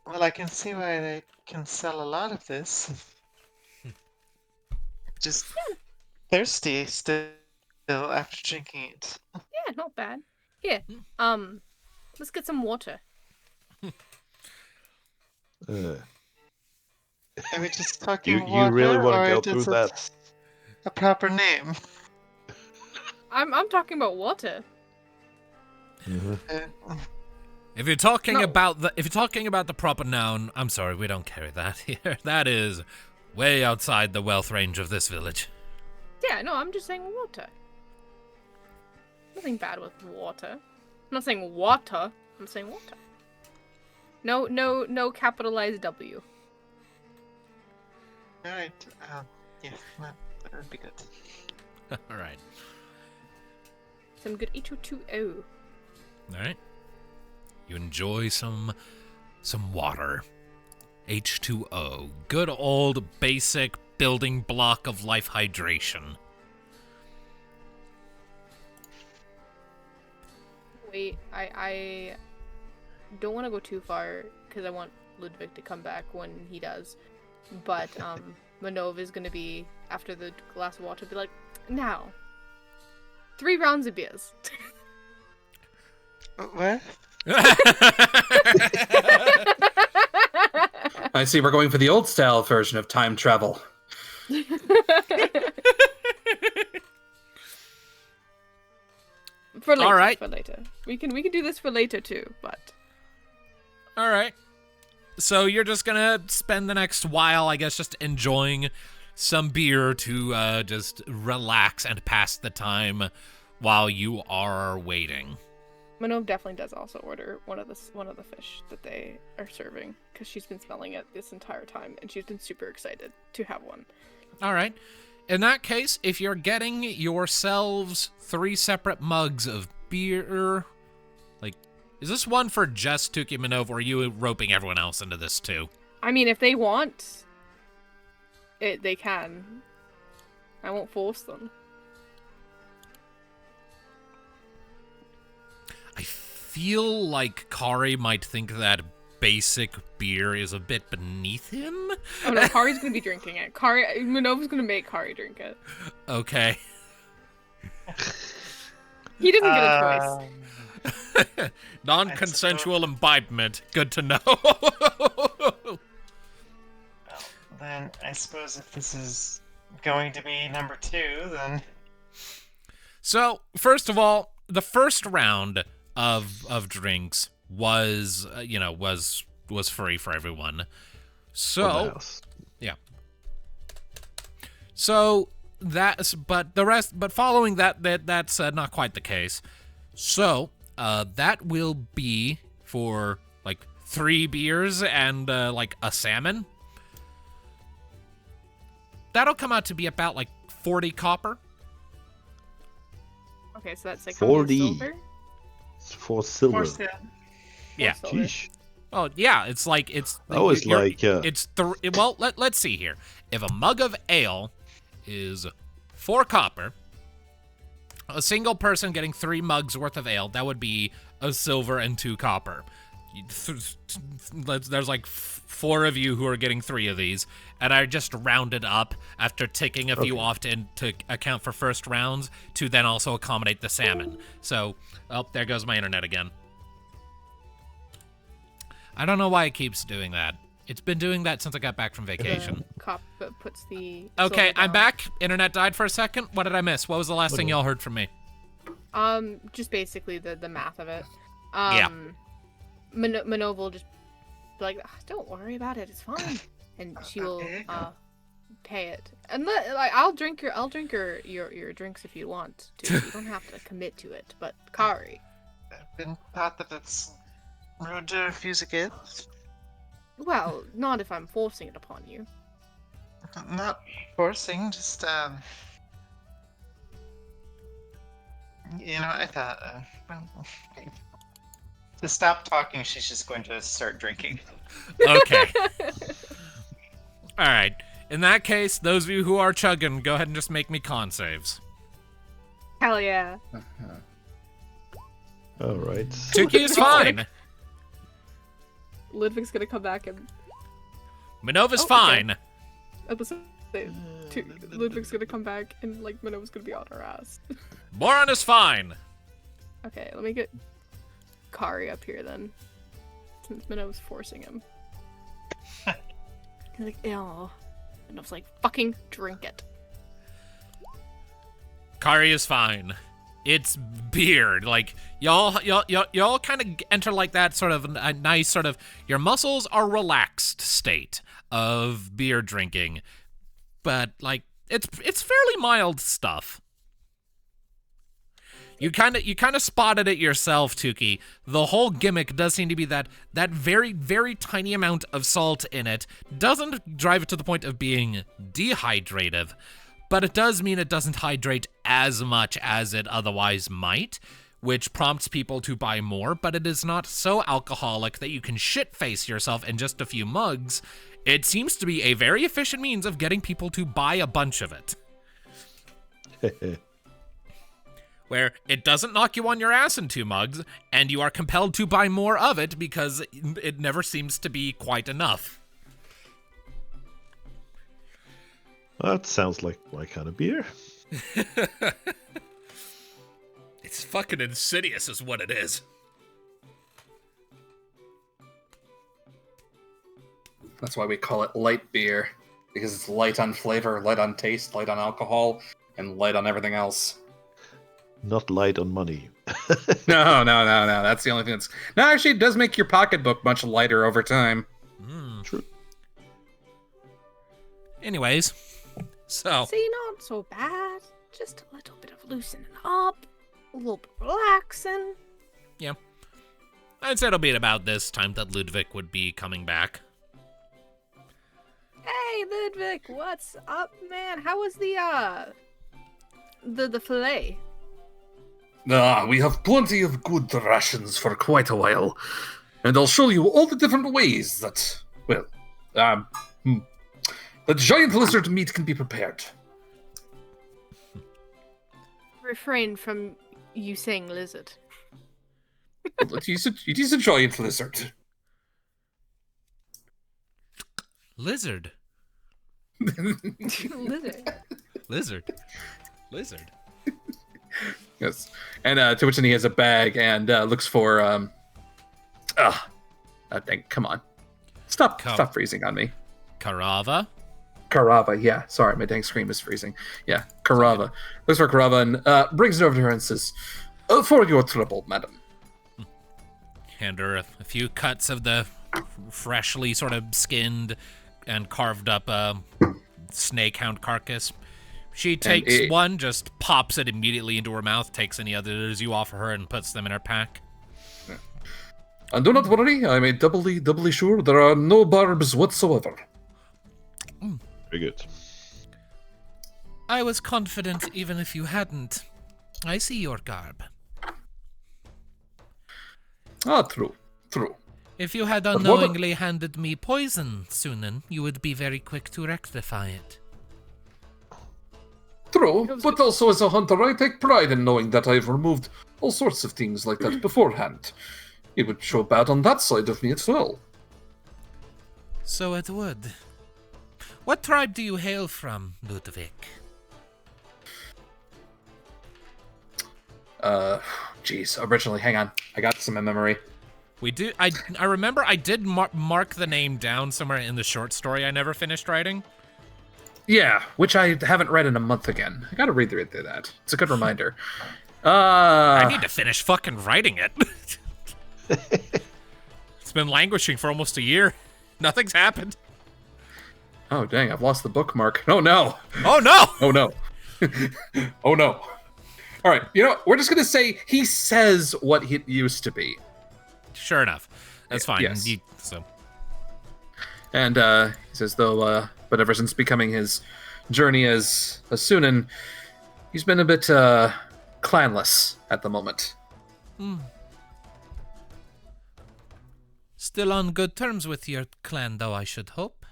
well, I can see why they can sell a lot of this. Just thirsty still after drinking it. Yeah, not bad. Here, let's get some water. Are we just talking You water, really want or to go does through it that? a proper name? I'm talking about water. If you're talking No. about the proper noun, I'm sorry, we don't carry that here. That is way outside the wealth range of this village. Yeah, no, I'm just saying water. Nothing bad with water. I'm not saying water. I'm saying water. No capitalized W. Alright, yeah, that would be good. All right. Some good H2O. All right. You enjoy some water. H2O. Good old basic building block of life hydration. Wait, I don't want to go too far because I want Ludviek to come back when he does. But Minnove is gonna be, after the glass of water, be like, now, 3 rounds of beers. What? I see we're going for the old style version of time travel. For later. All right. For later. We can do this for later too, but. All right. So you're just gonna spend the next while, I guess, just enjoying some beer to just relax and pass the time while you are waiting. Minnove definitely does also order one of the fish that they are serving because she's been smelling it this entire time and she's been super excited to have one. All right. In that case, if you're getting yourselves 3 separate mugs of beer, like, is this one for just Tuki Minnove, or are you roping everyone else into this too? I mean, if they want it, they can. I won't force them. I feel like Kari might think that basic beer is a bit beneath him. Oh no, Kari's gonna be drinking it. Minnove's gonna make Kari drink it. Okay. He doesn't get a choice. Non-consensual imbibement. Good to know. Well, then I suppose if this is going to be number 2, then So, first of all, the first round of drinks was, was free for everyone. So, yeah. So but following that's not quite the case. So, that will be for like 3 beers and like a salmon. That'll come out to be about like 40 copper. Okay, so that's like 40. silver? For silver. more still. Yeah. Silver. Sheesh. Oh yeah, it's like it's. I was you're- like, it's well. Let's see here. If a mug of ale is 4 copper, a single person getting 3 mugs worth of ale, that would be a silver and 2 copper. There's like 4 of you who are getting 3 of these, and I just rounded up after ticking a few off to account for first rounds to then also accommodate the salmon. So, there goes my internet again. I don't know why it keeps doing that. It's been doing that since I got back from vacation. Cop puts the. Okay, silver I'm down. back. Internet died for a second. What did I miss? What was the last thing y'all heard from me? Just basically the math of it. Yeah. Minnove will just be like, "Don't worry about it. It's fine," and she will pay it. And I'll drink your drinks if you want to. You don't have to commit to it. But Kari, I've been taught that it's rude to refuse a gift. well, not if I'm forcing it upon you. Not forcing, just I thought to stop talking, she's just going to start drinking. Okay. All right. In that case, those of you who are chugging, go ahead and just make me con saves. Hell yeah. All right. Tuki is fine. Ludviek's gonna come back and Minnova's Oh, okay. fine. at the same Ludviek's gonna come back and like Minnove's gonna be on her ass. Boron is fine. Okay, let me get Kari up here then. Since Minnove's forcing him. He's like, ew. Minnove's like, fucking drink it. Kari is fine. It's beer. Like y'all kind of enter like that sort of a nice sort of your muscles are relaxed state of beer drinking, but like it's fairly mild stuff. You kind of spotted it yourself, Tuki. The whole gimmick does seem to be that very, very tiny amount of salt in it doesn't drive it to the point of being dehydrative, but it does mean it doesn't hydrate as much as it otherwise might, which prompts people to buy more, but it is not so alcoholic that you can shit-face yourself in just a few mugs. It seems to be a very efficient means of getting people to buy a bunch of it. Where it doesn't knock you on your ass in 2 mugs, and you are compelled to buy more of it because it never seems to be quite enough. That sounds like my kind of beer. It's fucking insidious is what it is. That's why we call it light beer, because it's light on flavor, light on taste, light on alcohol, and light on everything else. Not light on money. No. That's the only thing that's... No, actually, it does make your pocketbook much lighter over time. True. Anyways, so... See, not so bad. Just a little bit of loosening up. A little bit relaxing. Yeah. I'd say it'll be at about this time that Ludviek would be coming back. Hey, Ludviek, what's up, man? How was the fillet? We have plenty of good rations for quite a while. And I'll show you all the different ways that, the giant lizard meat can be prepared. Refrain from you saying lizard. It is a giant lizard. Lizard. Lizard. Lizard. Lizard. Yes. And to which then he has a bag and looks for thing. Come on. Stop freezing on me. Karava? Karava, yeah. Sorry, my dang screen is freezing. Yeah, Karava. Looks for Karava and brings it over to her and says, for your trouble, madam. Hand her a few cuts of the freshly sort of skinned and carved up snake hound carcass. She takes one, just pops it immediately into her mouth, takes any others you offer her, and puts them in her pack. And do not worry, I am doubly sure there are no barbs whatsoever. Very good. I was confident even if you hadn't. I see your garb. True. If you had unknowingly handed me poison, Sunan, you would be very quick to rectify it. True, but also as a hunter, I take pride in knowing that I've removed all sorts of things like that beforehand. It would show bad on that side of me as well. So it would. What tribe do you hail from, Ludviek? Originally, hang on. I got some in memory. We do. I remember I did mark the name down somewhere in the short story I never finished writing. Yeah, which I haven't read in a month again. I gotta read through that. It's a good reminder. I need to finish fucking writing it. It's been languishing for almost a year. Nothing's happened. Oh, dang, I've lost the bookmark. Oh, no. Oh, no! Oh, no. Oh, no. All right, we're just gonna say he says what it used to be. Sure enough. That's fine. Yes. So. And he says, though, but ever since becoming his journey as a Sunan, he's been a bit clanless at the moment. Still on good terms with your clan, though, I should hope.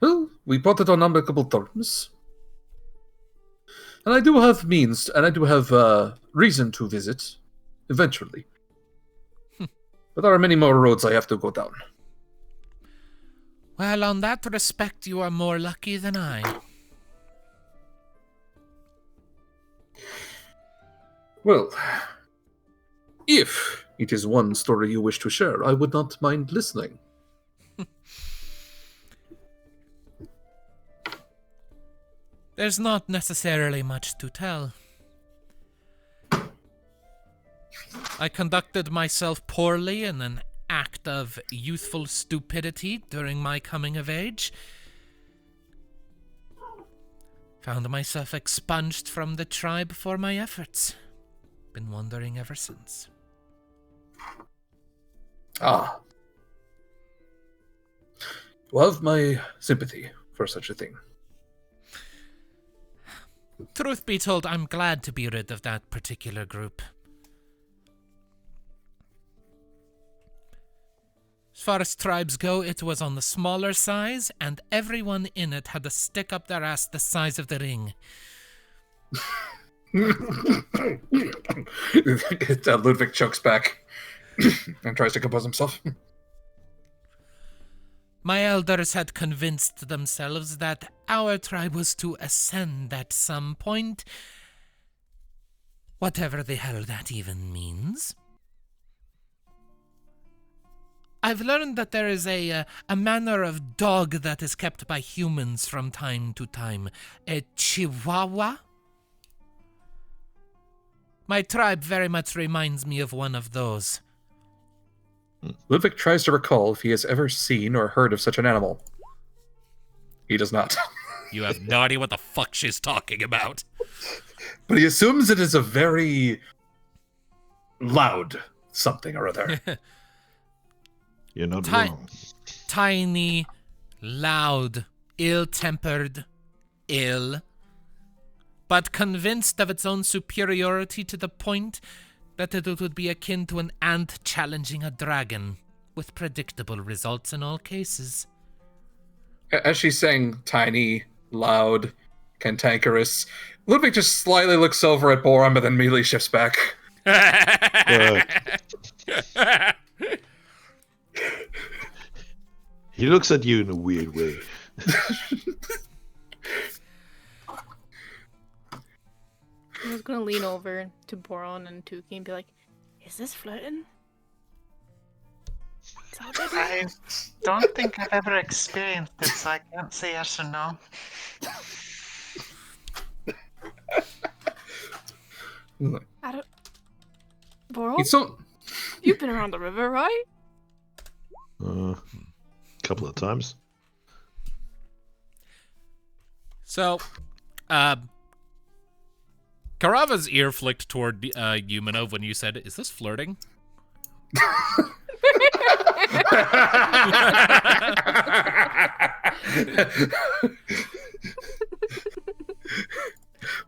Well, we put it on amicable terms. And I do have means, and I do have reason to visit, eventually. But there are many more roads I have to go down. Well, on that respect, you are more lucky than I. Well, if it is one story you wish to share, I would not mind listening. There's not necessarily much to tell. I conducted myself poorly in an act of youthful stupidity during my coming of age. Found myself expunged from the tribe for my efforts. Been wondering ever since. Ah. You have my sympathy for such a thing. Truth be told, I'm glad to be rid of that particular group. As far as tribes go, it was on the smaller size, and everyone in it had to stick up their ass the size of the ring. Ludviek chokes back and tries to compose himself. My elders had convinced themselves that our tribe was to ascend at some point, whatever the hell that even means. I've learned that there is a manner of dog that is kept by humans from time to time, a chihuahua. My tribe very much reminds me of one of those. Ludviek tries to recall if he has ever seen or heard of such an animal. He does not. You have no idea what the fuck she's talking about. But he assumes it is a very loud something or other. You're not wrong. Tiny, loud, ill-tempered, ill, but convinced of its own superiority to the point that it would be akin to an ant challenging a dragon, with predictable results in all cases. As she's saying tiny, loud, cantankerous, Ludviek just slightly looks over at Boron, but then immediately shifts back. He looks at you in a weird way. I was gonna lean over to Boron and Tuki and be like, "Is this flirting?" Is that what they're doing? I don't think I've ever experienced it, so I can't say yes or no. I don't. Boron, It's so. you've been around the river, right? Couple of times. So, Karava's ear flicked toward you, Minnove, when you said, "Is this flirting?"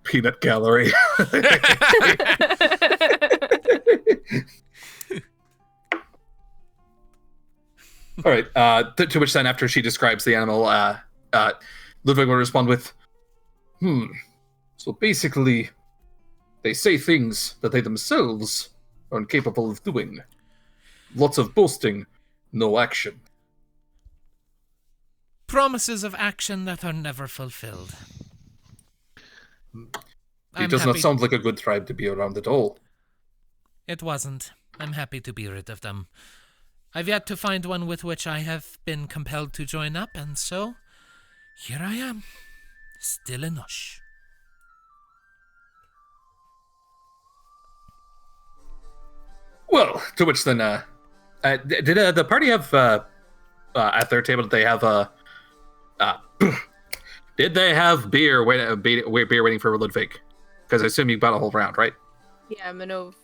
Peanut gallery. All right. To which then, after she describes the animal, Ludwig will respond with, So basically, they say things that they themselves are incapable of doing. Lots of boasting, no action. Promises of action that are never fulfilled. It does not sound like a good tribe to be around at all. It wasn't. I'm happy to be rid of them. I've yet to find one with which I have been compelled to join up, and so here I am, still in Ush. Well, to which then, did the party have, at their table, did they have, did they have beer waiting for Ludviek? Because I assume you bought a whole round, right? Yeah, Minnove.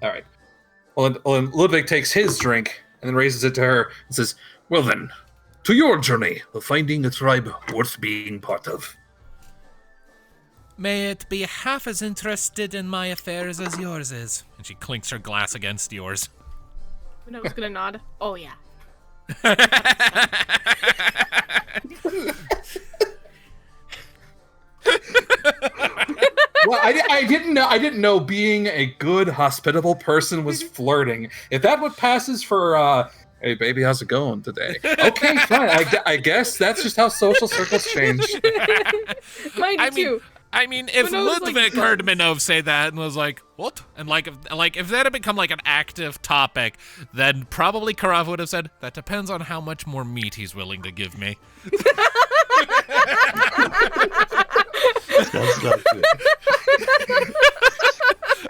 All right. Well, then Ludviek takes his drink and then raises it to her and says, Well then, to your journey of finding a tribe worth being part of. May it be half as interested in my affairs as yours is. And she clinks her glass against yours. Minnove's gonna nod. Oh yeah. Well, I didn't know being a good, hospitable person was flirting. If that what passes for, hey baby, how's it going today? Okay, fine. I guess that's just how social circles change. Mine too. I mean, if Minnove's Ludviek heard Minnove say that and was like, "What?" and if that had become like an active topic, then probably Karava would have said, "That depends on how much more meat he's willing to give me." That's not good.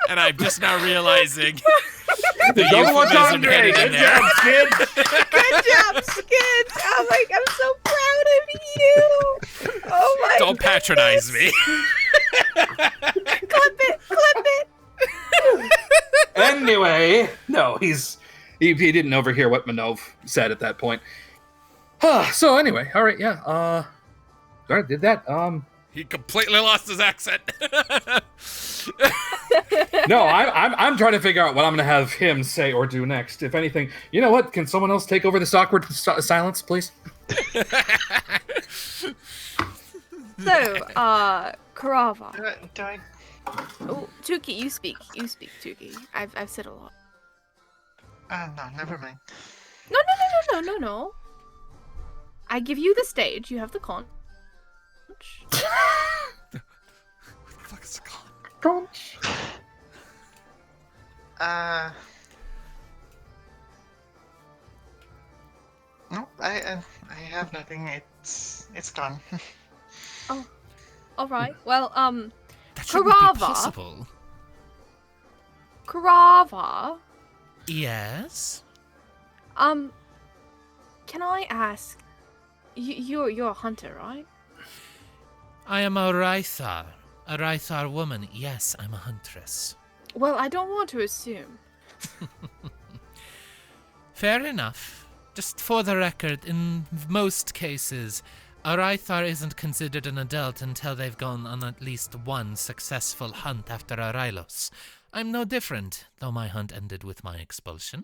And I'm just now realizing The euphemism headed in there. Good job, Skid. Oh my, I'm so proud of you. Oh my. Don't patronize me. Clip it. Anyway, no, he didn't overhear what Minnove said at that point. So anyway, all right, yeah. All right, did that. He completely lost his accent. No, I'm trying to figure out what I'm gonna have him say or do next. If anything, you know what? Can someone else take over this awkward silence, please? So, Karava. Do I? Oh, Tuki, you speak, Tuki. I've said a lot. No, never mind. No. I give you the stage. You have the conch. What the fuck is it called? Conch. No, I have nothing. It's gone. Oh, all right. Well, That shouldn't be Karava. possible. Karava. Yes? Can I ask? You're a hunter, right? I am a Raithar woman. Yes, I'm a huntress. Well, I don't want to assume. Fair enough. Just for the record, in most cases, a Raithar isn't considered an adult until they've gone on at least one successful hunt after a Rylos. I'm no different, though my hunt ended with my expulsion.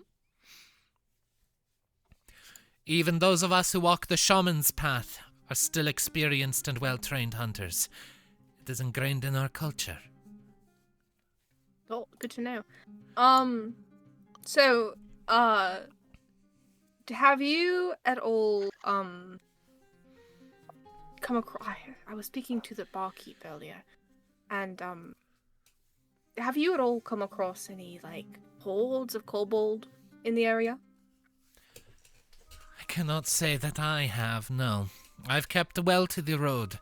Even those of us who walk the shaman's path are still experienced and well-trained hunters. It is ingrained in our culture. Oh, good to know. So, have you at all, come across... I was speaking to the barkeep earlier, and, have you at all come across any, like, hordes of kobold in the area? I cannot say that I have, no. I've kept well to the road.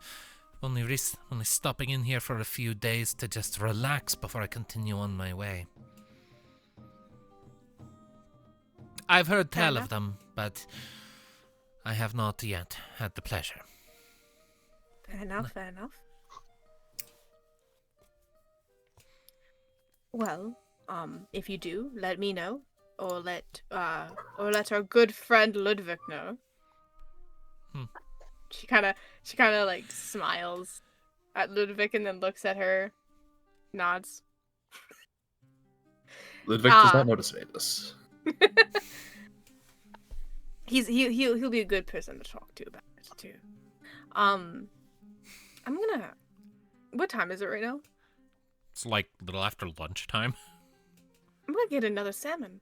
Only stopping in here for a few days to just relax before I continue on my way. I've heard tell of them, but I have not yet had the pleasure. Fair enough, fair enough. Well, if you do, let me know, or let our good friend Ludviek know. She kind of like smiles at Ludviek and then looks at her, nods. Ludviek does not notice any of this. He'll be a good person to talk to about it too. What time is it right now? It's like a little after lunchtime. I'm gonna get another salmon.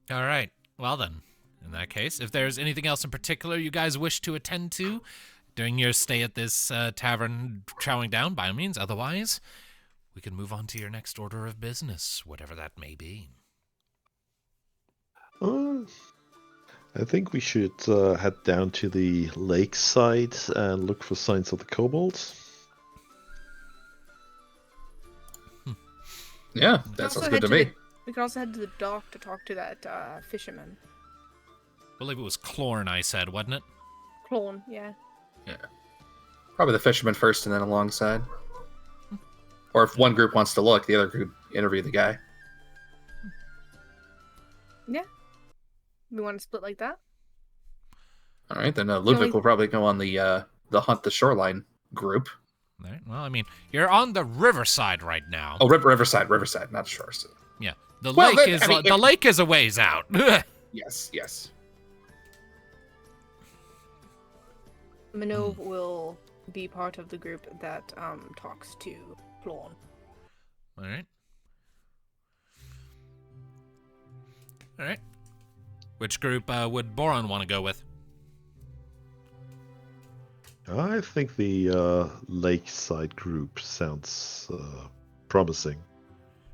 All right. Well then, in that case, if there's anything else in particular you guys wish to attend to during your stay at this tavern chowing down, by all means. Otherwise, we can move on to your next order of business, whatever that may be. I think we should head down to the lakeside and look for signs of the kobolds. Yeah, that sounds good to me. We could also head to the dock to talk to that fisherman. I believe it was Clorn I said, wasn't it? Clone, yeah. Yeah. Probably the fisherman first and then alongside. Or if one group wants to look, the other group interview the guy. Yeah. We want to split like that? All right, then Ludviek will probably go on the Hunt the Shoreline group. All right. Well, I mean, you're on the riverside right now. Oh, Riverside, not shore. So. Yeah. The lake is a ways out. Yes. Minnove will be part of the group that talks to Clone. All right. Which group would Boron want to go with? I think the lakeside group sounds promising.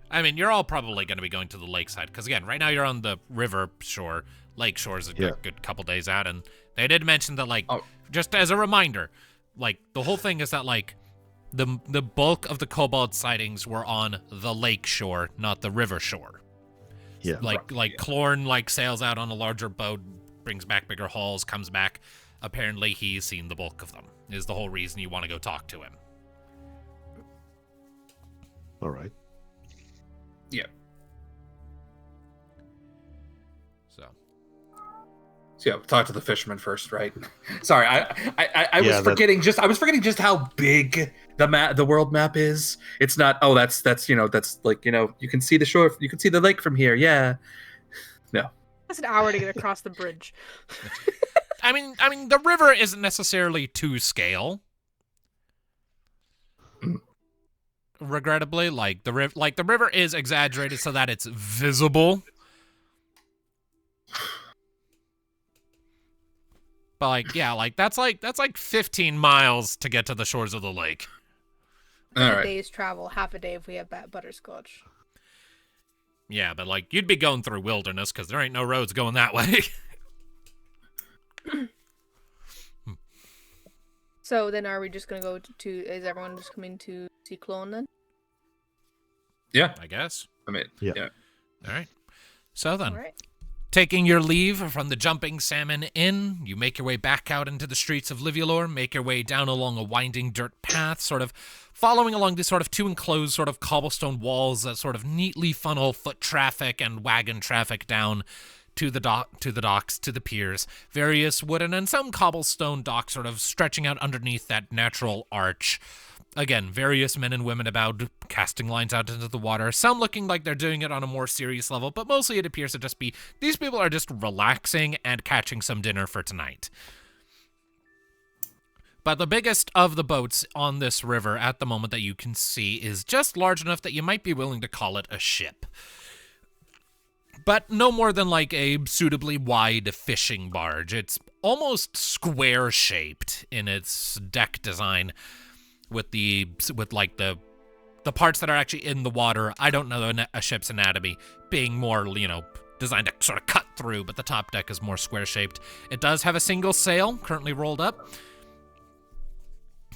I mean, you're all probably going to be going to the lakeside, because again, right now you're on the river shore. Lake shore is a good couple days out, and they did mention that, like, just as a reminder, like, the whole thing is that, like, the bulk of the kobold sightings were on the lake shore, not the river shore. Yeah. Clorn, like, sails out on a larger boat, brings back bigger hauls, comes back. Apparently he's seen the bulk of them, is the whole reason you want to go talk to him. All right. Yeah. So yeah, talk to the fisherman first, right? Sorry, I was forgetting just how big the world map is. It's not that's like, you can see the shore, you can see the lake from here. Yeah. No. That's an hour to get across the bridge. I mean the river isn't necessarily to scale. Regrettably, the river is exaggerated so that it's visible. But that's like 15 miles to get to the shores of the lake. All right. A day's travel, half a day if we have butterscotch. Yeah, but you'd be going through wilderness because there ain't no roads going that way. So then, are we just gonna go to? Is everyone just coming to see Clone then? Yeah, I guess. I mean, yeah. All right. So then. All right. Taking your leave from the Jumping Salmon Inn, you make your way back out into the streets of Liviolor, make your way down along a winding dirt path, sort of following along these sort of two enclosed sort of cobblestone walls that sort of neatly funnel foot traffic and wagon traffic down to the docks, to the piers. Various wooden and some cobblestone docks sort of stretching out underneath that natural arch. Again, various men and women about casting lines out into the water, some looking like they're doing it on a more serious level, but mostly it appears to just be, these people are just relaxing and catching some dinner for tonight. But the biggest of the boats on this river at the moment that you can see is just large enough that you might be willing to call it a ship. But no more than like a suitably wide fishing barge. It's almost square-shaped in its deck design. with like the parts that are actually in the water. I don't know a ship's anatomy being more, designed to sort of cut through, but the top deck is more square-shaped. It does have a single sail currently rolled up.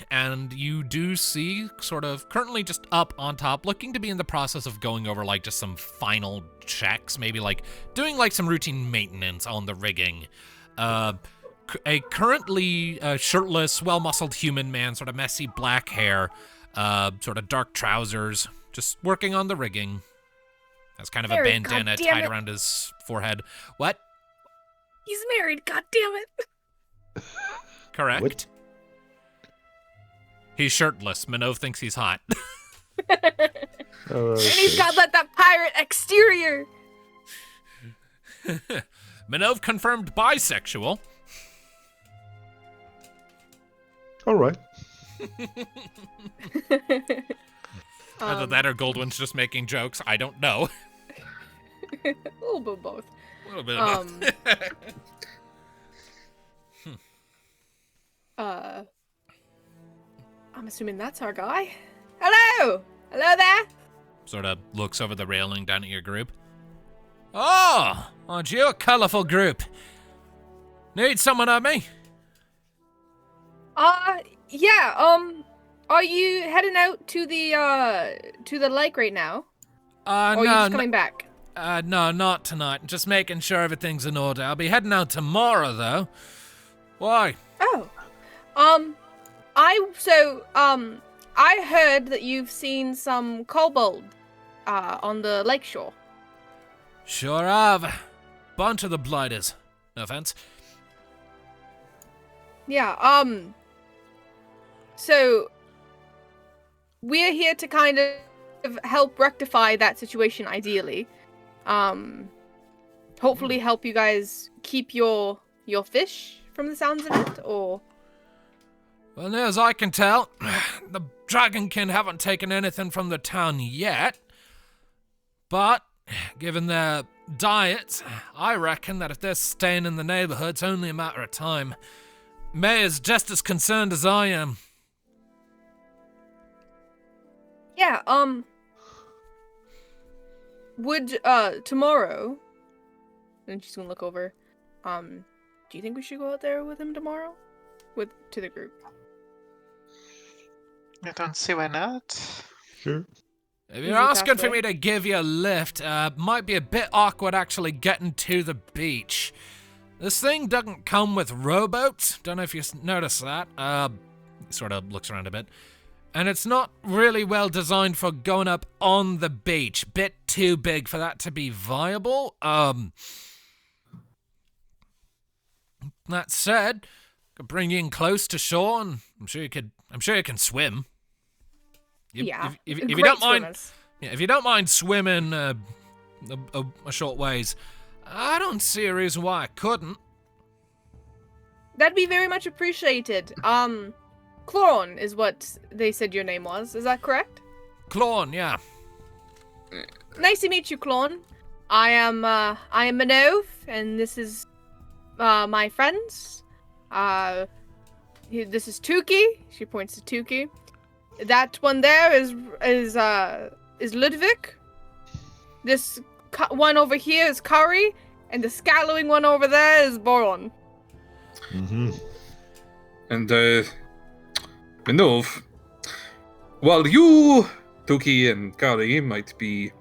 And you do see sort of currently just up on top, looking to be in the process of going over like just some final checks, maybe like doing like some routine maintenance on the rigging. A currently shirtless, well-muscled human man, sort of messy black hair, sort of dark trousers, just working on the rigging. Has kind of a bandana tied around his forehead. What? He's married, god damn it. Correct. What? He's shirtless. Minnove thinks he's hot. And he's got that pirate exterior. Minnove confirmed bisexual. All right. Either that or Goldwyn's just making jokes. I don't know. A little bit of both. A little bit of both. I'm assuming that's our guy. Hello! Hello there! Sort of looks over the railing down at your group. Oh, aren't you a colourful group? Need someone at me? Yeah, are you heading out to the lake right now? Or are you just coming back? No, not tonight. Just making sure everything's in order. I'll be heading out tomorrow, though. Why? Oh. I heard that you've seen some kobold, on the lakeshore. Sure have. Bunch of the blighters. No offense. Yeah, so we're here to kind of help rectify that situation, ideally. Hopefully help you guys keep your fish from the sounds of it, or... Well, as I can tell, the Dragonkin haven't taken anything from the town yet. But, given their diet, I reckon that if they're staying in the neighborhood, it's only a matter of time. May is just as concerned as I am. Yeah, would, tomorrow... And she's gonna look over. Do you think we should go out there with him tomorrow? To the group? I don't see why not. Sure. If you're asking for me to give you a lift, might be a bit awkward actually getting to the beach. This thing doesn't come with rowboats. Don't know if you noticed that. Sort of looks around a bit. And it's not really well designed for going up on the beach. Bit too big for that to be viable. That said, could bring you in close to shore, and I'm sure you can swim. Yeah. If you don't mind, if you don't mind swimming a short ways, I don't see a reason why I couldn't. That'd be very much appreciated. Clorn is what they said your name was. Is that correct? Clorn, yeah. Nice to meet you, Clorn. I am Minnove, and this is my friends. This is Tuki. She points to Tuki. That one there is Ludviek. This one over here is Kari, and the scallowing one over there is Boron. Mm-hmm. And, Minnove, while you, Tuki, and Kari might be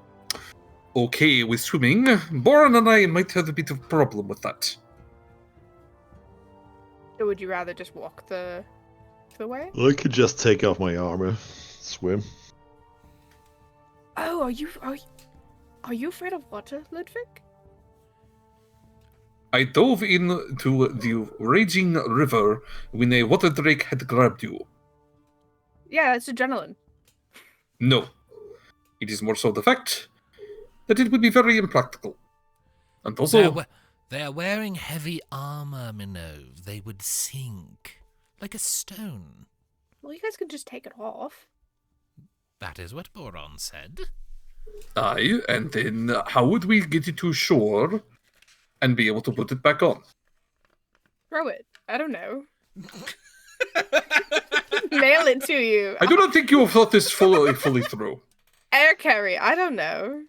okay with swimming, Boron and I might have a bit of a problem with that. Or would you rather just walk the way? I could just take off my armor, swim. Oh, are you afraid of water, Ludviek? I dove into the raging river when a water drake had grabbed you. Yeah, it's adrenaline. No. It is more so the fact that it would be very impractical. And also... They're wearing heavy armor, Minnove. They would sink like a stone. Well, you guys can just take it off. That is what Boron said. Aye, and then how would we get it to shore and be able to put it back on? Throw it. I don't know. Mail it to you. I do not think you have thought this fully through. Air carry. I don't know.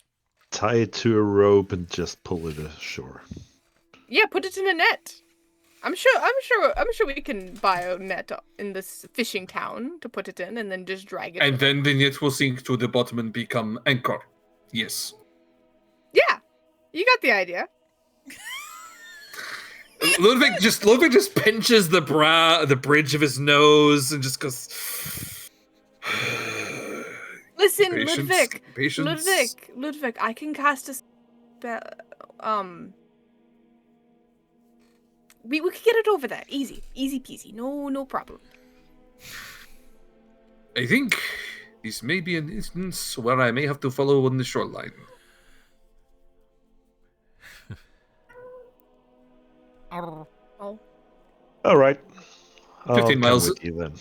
Tie it to a rope and just pull it ashore. Yeah, put it in a net. I'm sure we can buy a net in this fishing town to put it in, and then just drag it. And over. then the net will sink to the bottom and become anchor. Yes. Yeah, you got the idea. Ludviek just pinches the bridge of his nose and just goes. Listen, Patience. Ludviek, I can cast a spell. We could get it over there. Easy peasy. No problem. I think this may be an instance where I may have to follow on the shoreline. Oh. All right. 15 miles. Come with you then.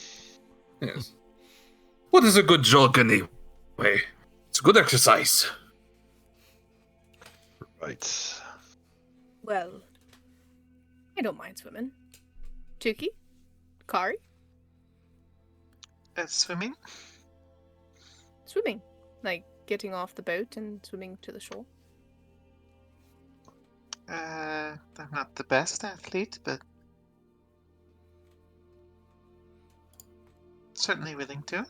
Yes. What is a good jog anyway? It's a good exercise. Right. Well, I don't mind swimming. Tuki? Kari? Swimming? Swimming. Like getting off the boat and swimming to the shore. I'm not the best athlete, but certainly willing to.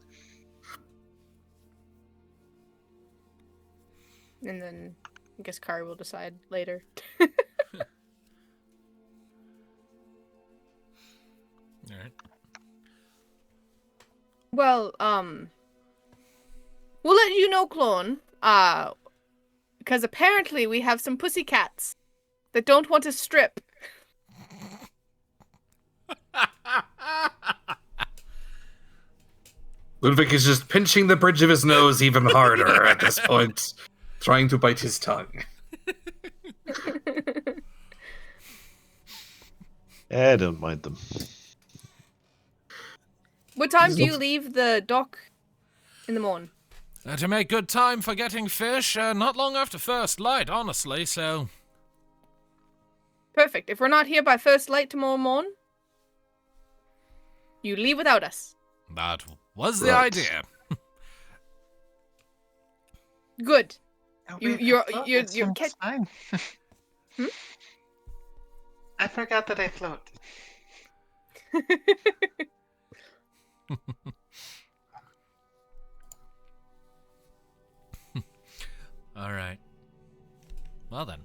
And then I guess Kari will decide later. Alright. Well, we'll let you know, Clone. Because apparently we have some pussycats that don't want to strip. Ludviek is just pinching the bridge of his nose even harder at this point, trying to bite his tongue. I don't mind them. What time do you leave the dock in the morning? To make good time for getting fish, not long after first light, honestly, so... Perfect. If we're not here by first light tomorrow morning, you leave without us. That was the Right. idea. Good. Oh, You- wait, you're- I float. you're- It you're seems ca- fine. I forgot that I float. Alright. Well then.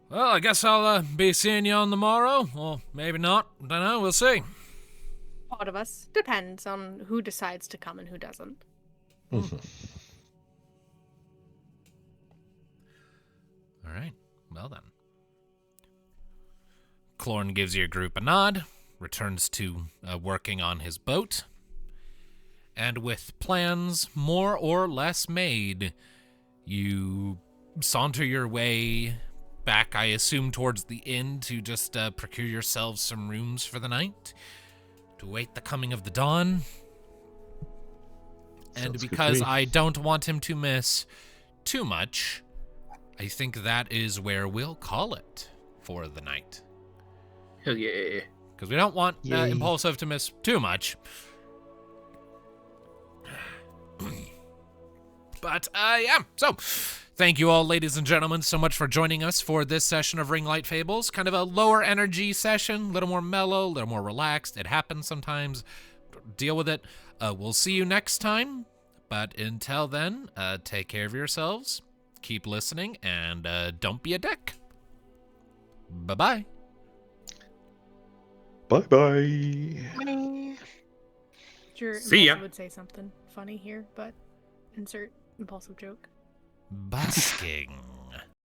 Well, I guess I'll be seeing you on the morrow, or maybe not. Don't know, we'll see. Part of us. Depends on who decides to come and who doesn't. Alright, well then. Clorn gives your group a nod, returns to working on his boat, and with plans more or less made, you saunter your way back, I assume, towards the inn to just procure yourselves some rooms for the night, to await the coming of the dawn. And Sounds good to because me. I don't want him to miss too much, I think that is where we'll call it for the night. Hell yeah. Because we don't want Yay. Impulsive to miss too much. But, yeah, so, thank you all, ladies and gentlemen, so much for joining us for this session of Ringlight Fables. Kind of a lower energy session, a little more mellow, a little more relaxed. It happens sometimes. Deal with it. We'll see you next time. But until then, take care of yourselves, keep listening, and don't be a dick. Bye-bye. Bye-bye. Sure, See ya. Impulsive would say something funny here, but insert impulsive joke. Busking.